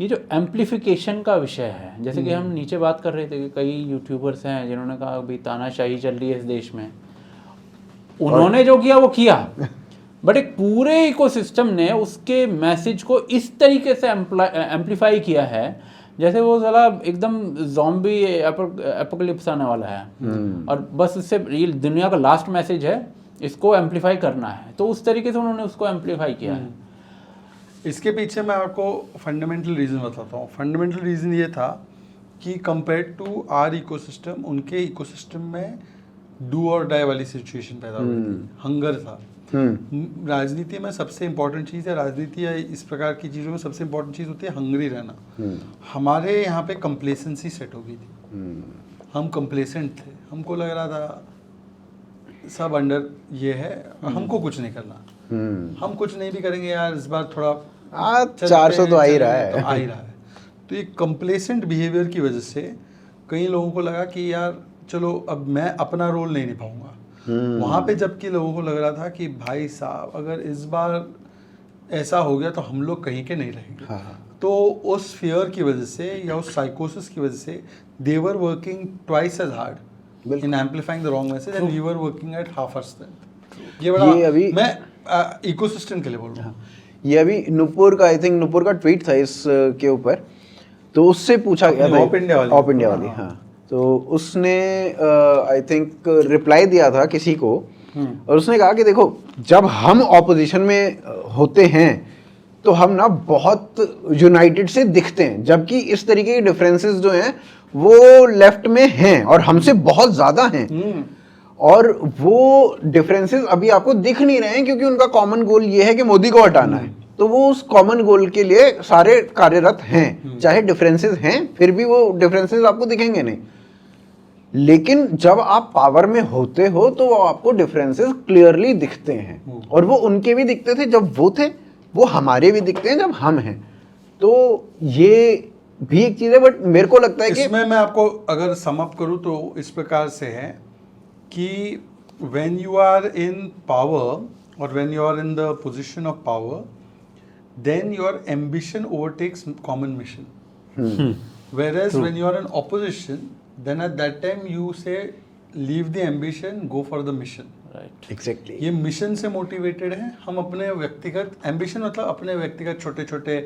ये जो एम्पलीफिकेशन का विषय है, जैसे कि हम नीचे बात कर रहे थे कि कई यूट्यूबर्स हैं जिन्होंने कहा भाई तानाशाही चल रही है इस देश में, उन्होंने जो किया वो किया, बट एक पूरे इकोसिस्टम ने उसके मैसेज को इस तरीके से एम्पलीफाई किया है जैसे वो साला एकदम ज़ॉम्बी एपोकलिप्स आने वाला है, और बस इससे ये दुनिया का लास्ट मैसेज है, इसको एम्पलीफाई करना है। तो उस तरीके से उन्होंने उसको एम्पलीफाई किया है। इसके पीछे मैं आपको फंडामेंटल रीज़न बताता हूँ। फंडामेंटल रीज़न ये था कि कंपेयर टू आर इकोसिस्टम, उनके इकोसिस्टम में डू और डाई वाली सिचुएशन पैदा हुई थी, हंगर था। राजनीति में सबसे इम्पोर्टेंट चीज़ है, राजनीति या इस प्रकार की चीज़ों में सबसे इम्पोर्टेंट चीज़ होती है हंगरी रहना। हमारे यहाँ पे कंप्लेसेंसी सेट हो गई थी, हम कंप्लेसेंट थे, हमको लग रहा था सब अंडर ये है, हमको कुछ नहीं करना, हम कुछ नहीं भी करेंगे यार इस बार थोड़ा 400 तो आ ही रहा है। तो आ ही रहा है। तो ये कंप्लेसेंट बिहेवियर की वजह से कई लोगों को लगा कि यार चलो अब मैं अपना रोल नहीं निभाऊंगा। वहाँ पे जबकि लोगों को लग रहा था कि भाई साहब अगर इस बार ऐसा हो गया तो हम लोग कहीं के नहीं रहेंगे। तो उस फियर की वजह से या उस साइकोसिस की वजह से they were working twice as hard in amplifying the wrong message and we were working at half our strength. ये बड़ा अभी मैं इकोसिस्टम के लिए बोल रहा हूँ। ये अभी नुपुर का, आई थिंक नुपुर का ट्वीट था इस के ऊपर, तो उससे पूछा गया ऑप इंडिया वाली, ऑप इंडिया वाली, हाँ, तो उसने आई थिंक रिप्लाई दिया था किसी को, और उसने कहा कि देखो जब हम ऑपोजिशन में होते हैं तो हम ना बहुत यूनाइटेड से दिखते हैं, जबकि इस तरीके के डिफरेंसेस जो हैं वो लेफ्ट में हैं और हमसे बहुत ज़्यादा हैं, और वो डिफरेंसेस अभी आपको दिख नहीं रहे हैं क्योंकि उनका कॉमन गोल ये है कि मोदी को हटाना है। तो वो उस कॉमन गोल के लिए सारे कार्यरत हैं, चाहे डिफरेंसेस हैं फिर भी वो डिफरेंसेस आपको दिखेंगे नहीं। लेकिन जब आप पावर में होते हो तो वो आपको डिफरेंसेस क्लियरली दिखते हैं, और वो उनके भी दिखते थे जब वो थे, वो हमारे भी दिखते हैं जब हम हैं। तो ये भी एक चीज़ है, बट मेरे को लगता है कि इसमें मैं आपको अगर सम अप करूं तो इस प्रकार से है कि when you are in power और when you are in the position of power then your ambition overtakes common mission. Whereas when you are in opposition, then at that time you say leave the ambition, go for the mission. Right. Exactly. ये mission से motivated है, हम अपने व्यक्तिगत ambition मतलब अपने व्यक्तिगत छोटे छोटे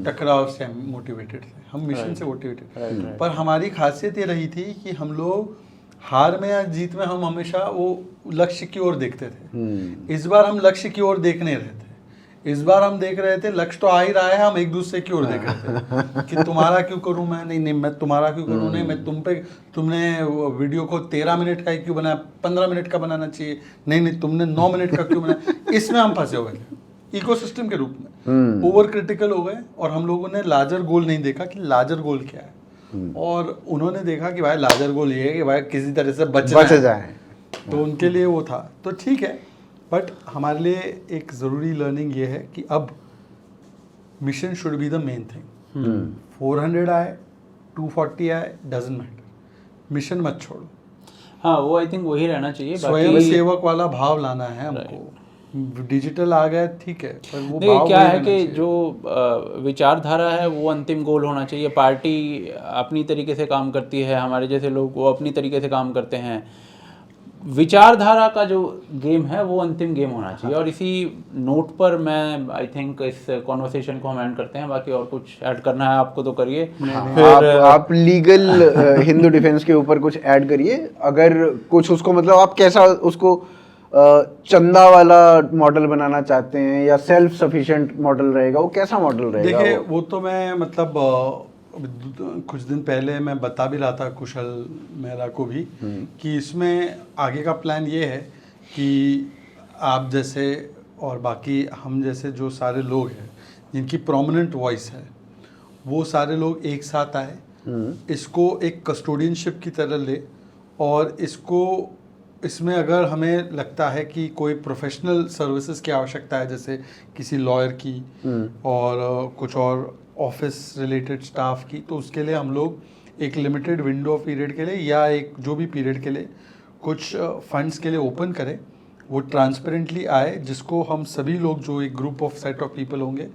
टकराव से मोटिवेटेड थे, हम मिशन से मोटिवेटेड। पर हमारी खासियत ये रही थी कि हम लोग हार में या जीत में हम हमेशा वो लक्ष्य की ओर देखते थे। इस बार हम लक्ष्य की ओर देख नहीं रहे थे, इस बार हम देख रहे थे लक्ष्य तो आ ही रहा है, हम एक दूसरे की ओर देख रहे थे कि तुम्हारा क्यों करूं मैं, नहीं मैं तुम्हारा क्यों करूं, नहीं मैं तुमने वीडियो को 13 मिनट का ही क्यों बनाया, 15 मिनट का बनाना चाहिए, नहीं तुमने 9 मिनट का क्यों बनाया। इसमें हम फंसे हुए थे इकोसिस्टम के रूप में, ओवर क्रिटिकल हो गए, और हम लोगों ने लार्जर गोल नहीं देखा कि लार्जर गोल क्या है, और उन्होंने देखा कि भाई लार्जर गोल ये है कि भाई किसी तरह से बच जाए, तो उनके लिए वो था। तो ठीक है, बट हमारे लिए एक ज़रूरी लर्निंग ये है कि अब mission should be the main thing. 400 आए 240 आए डजंट मैटर, मिशन मत छोड़ो। हाँ, वो आई थिंक वही रहना चाहिए। स्वयं सेवक वाला भाव लाना है हमको। डिजिटल आ गया ठीक है, पर वो भाव क्या है कि जो विचारधारा है वो अंतिम गोल होना चाहिए। पार्टी अपनी तरीके से काम करती है, हमारे जैसे लोग वो अपनी तरीके से काम करते हैं। विचारधारा का जो गेम है वो अंतिम गेम होना चाहिए। और इसी नोट पर मैं आई थिंक इस कॉन्वर्सेशन को हम एंड करते हैं। बाकी और कुछ ऐड करना है आपको तो करिए। आप लीगल हिंदू डिफेंस के ऊपर कुछ ऐड करिए, अगर कुछ उसको मतलब आप कैसा उसको चंदा वाला मॉडल बनाना चाहते हैं या सेल्फ सफिशिएंट मॉडल रहेगा, वो कैसा मॉडल रहेगा? देखिए वो तो मैं मतलब कुछ दिन पहले मैं बता भी रहा था कुशल मेहरा को भी कि इसमें आगे का प्लान ये है कि आप जैसे और बाकी हम जैसे जो सारे लोग हैं जिनकी प्रोमिनेंट वॉइस है, वो सारे लोग एक साथ आए, इसको एक कस्टोडियनशिप की तरह ले, और इसमें अगर हमें लगता है कि कोई प्रोफेशनल सर्विसेज की आवश्यकता है, जैसे किसी लॉयर की और कुछ और ऑफिस रिलेटेड स्टाफ की, तो उसके लिए हम लोग एक लिमिटेड विंडो ऑफ पीरियड के लिए या एक जो भी पीरियड के लिए कुछ फंड्स के लिए ओपन करें, वो ट्रांसपेरेंटली आए, जिसको हम सभी लोग जो एक group of set of people होंगे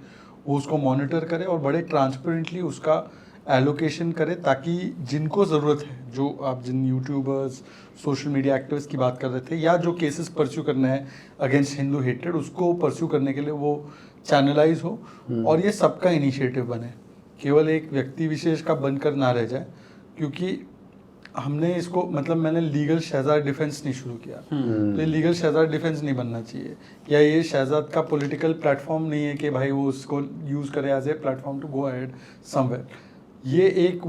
वो उसको मॉनिटर करें और बड़े ट्रांसपेरेंटली उसका एलोकेशन करें, ताकि जिनको ज़रूरत है, जो आप जिन यूट्यूबर्स सोशल मीडिया एक्टिविस्ट की बात कर रहे थे, या जो केसेस परस्यू करने हैं अगेंस्ट हिंदू हेट्रेड, उसको परस्यू करने के लिए वो चैनलाइज हो और ये सबका इनिशिएटिव बने, केवल एक व्यक्ति विशेष का बनकर ना रह जाए। क्योंकि हमने इसको मतलब मैंने लीगल शहजाद डिफेंस नहीं शुरू किया, तो ये लीगल शहजाद डिफेंस नहीं बनना चाहिए, या ये शहजाद का पॉलिटिकल प्लेटफॉर्म नहीं है कि भाई वो उसको यूज़ करे as a platform to go ahead somewhere. ये एक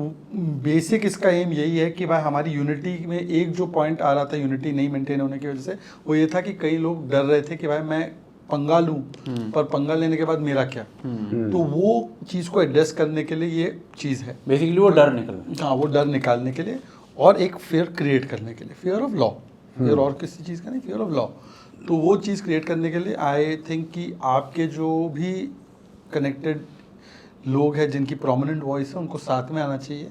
बेसिक इसका एम यही है कि भाई हमारी यूनिटी में एक जो पॉइंट आ रहा था यूनिटी नहीं मेंटेन होने की वजह से, वो ये था कि कई लोग डर रहे थे कि भाई मैं पंगा लूं, पर पंगा लेने के बाद मेरा क्या। तो वो चीज़ को एड्रेस करने के लिए ये चीज़ है बेसिकली, वो डर निकलना। हाँ, वो डर निकालने के लिए और एक फेयर क्रिएट करने के लिए, फेयर ऑफ लॉ, फेयर और किसी चीज़ का नहीं, फेयर ऑफ लॉ। तो वो चीज़ क्रिएट करने के लिए आई थिंक कि आपके जो भी कनेक्टेड लोग हैं जिनकी प्रोमिनेंट वॉइस है, उनको साथ में आना चाहिए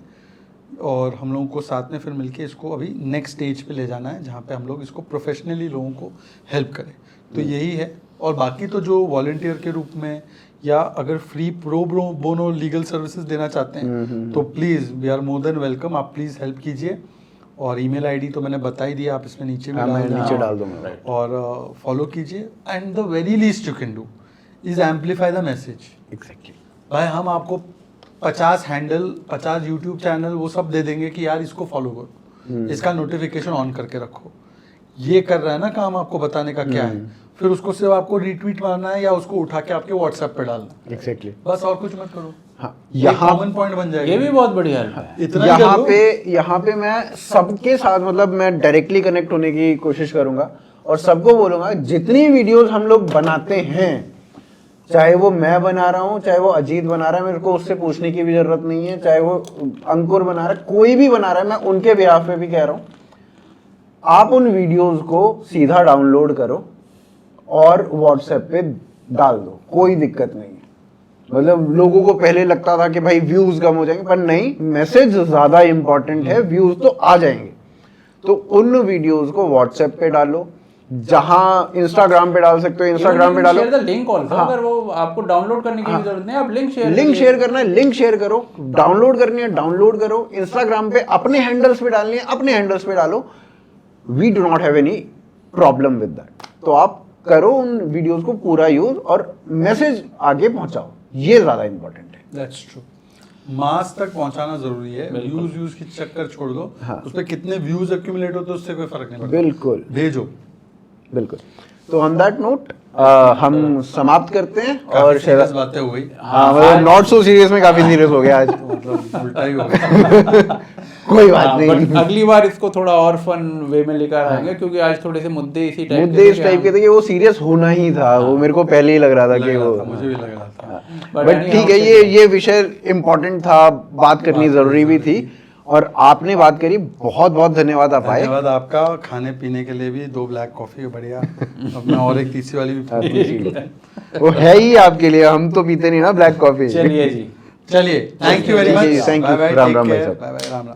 और हम लोगों को साथ में फिर मिलके इसको अभी नेक्स्ट स्टेज पे ले जाना है जहाँ पे हम लोग इसको प्रोफेशनली लोगों को हेल्प करें। तो यही है। और बाकी तो जो वॉलंटियर के रूप में या अगर free pro bono legal services देना चाहते हैं तो please we are more than welcome. आप प्लीज़ हेल्प कीजिए और ईमेल आईडी तो मैंने बता ही दिया, आप इसमें नीचे भी नीचे डाल दूंगा। और फॉलो कीजिए। And the very least you can do is amplify the message. Exactly भाई हम आपको 50 हैंडल 50 यूट्यूब चैनल वो सब दे देंगे कि यार इसको फॉलो करो, इसका नोटिफिकेशन ऑन करके रखो, ये कर रहा है ना काम, आपको बताने का क्या है, फिर उसको सिर्फ आपको रीट्वीट मारना है या उसको उठा के आपके व्हाट्सएप पे डालना है। एग्जैक्टली बस और कुछ मत करो। हाँ, यहाँ कॉमन पॉइंट बन जाएगा। ये भी बहुत बड़ी हेल्प है। इतना ही कर यहाँ लो। पे मैं सबके साथ मतलब मैं डायरेक्टली कनेक्ट होने की कोशिश करूंगा और सबको बोलूंगा जितनी वीडियोस हम लोग बनाते हैं, चाहे वो मैं बना रहा हूँ, चाहे वो अजीत बना रहा है, मेरे को उससे पूछने की भी जरूरत नहीं है, चाहे वो अंकुर बना रहा है, कोई भी बना रहा है, मैं उनके बिहाफ पे भी कह रहा हूँ, आप उन वीडियोस को सीधा डाउनलोड करो और व्हाट्सएप पे डाल दो, कोई दिक्कत नहीं है। मतलब लोगों को पहले लगता था कि भाई व्यूज कम हो जाएंगे, पर नहीं, मैसेज ज्यादा इंपॉर्टेंट है, व्यूज तो आ जाएंगे। तो उन वीडियोस को व्हाट्सएप पे डालो, जहां इंस्टाग्राम पे डाल सकते हो इंस्टाग्राम पे डालो। Share the link also. अगर वो आपको डाउनलोड करने की भी जरूरत नहीं, आप लिंक शेयर करना है, लिंक शेयर करो, डाउनलोड करनी है डाउनलोड करो, इंस्टाग्राम पे अपने हैंडल्स पे डालनी है अपने हैंडल्स पे डालो। We do not have any problem with that. तो आप करो उन वीडियोस को पूरा यूज और मैसेज आगे पहुंचाओ, ये ज्यादा इंपॉर्टेंट है। That's true. मास तक पहुंचाना जरूरी है। व्यूज की चक्कर छोड़ दो, उस पर कितने व्यूज एक्यूमुलेट होते हैं उससे कोई फर्क नहीं पड़ता। बिल्कुल भेजो। बिल्कुल। तो ऑन दैट नोट हम समाप्त करते हैं और सीरियस बातें हो गई। हाँ मतलब नॉट सो सीरियस में काफी सीरियस हो गया आज। मतलब उल्टा ही हो गया। कोई बात नहीं। बट अगली बार इसको थोड़ा और फन वे में लेकर आएंगे, क्योंकि आज थोड़े से मुद्दे इस टाइप के थे कि वो सीरियस होना ही था। वो मेरे को पहले ही लग रहा था कि वो, मुझे भी लग रहा था। बट ठीक है, ये विषय इम्पोर्टेंट था, बात करनी जरूरी भी थी और आपने बात करी। बहुत बहुत धन्यवाद आप आए। धन्यवाद आपका। खाने पीने के लिए भी 2 ब्लैक कॉफी बढ़िया। अब मैं और एक तीसरी वाली भी वो है ही आपके लिए, हम तो पीते नहीं ना ब्लैक कॉफी। चलिए जी, चलिए, thank you very much. Thank you. Ram Ram भाई साहब। Bye bye, Ram Ram.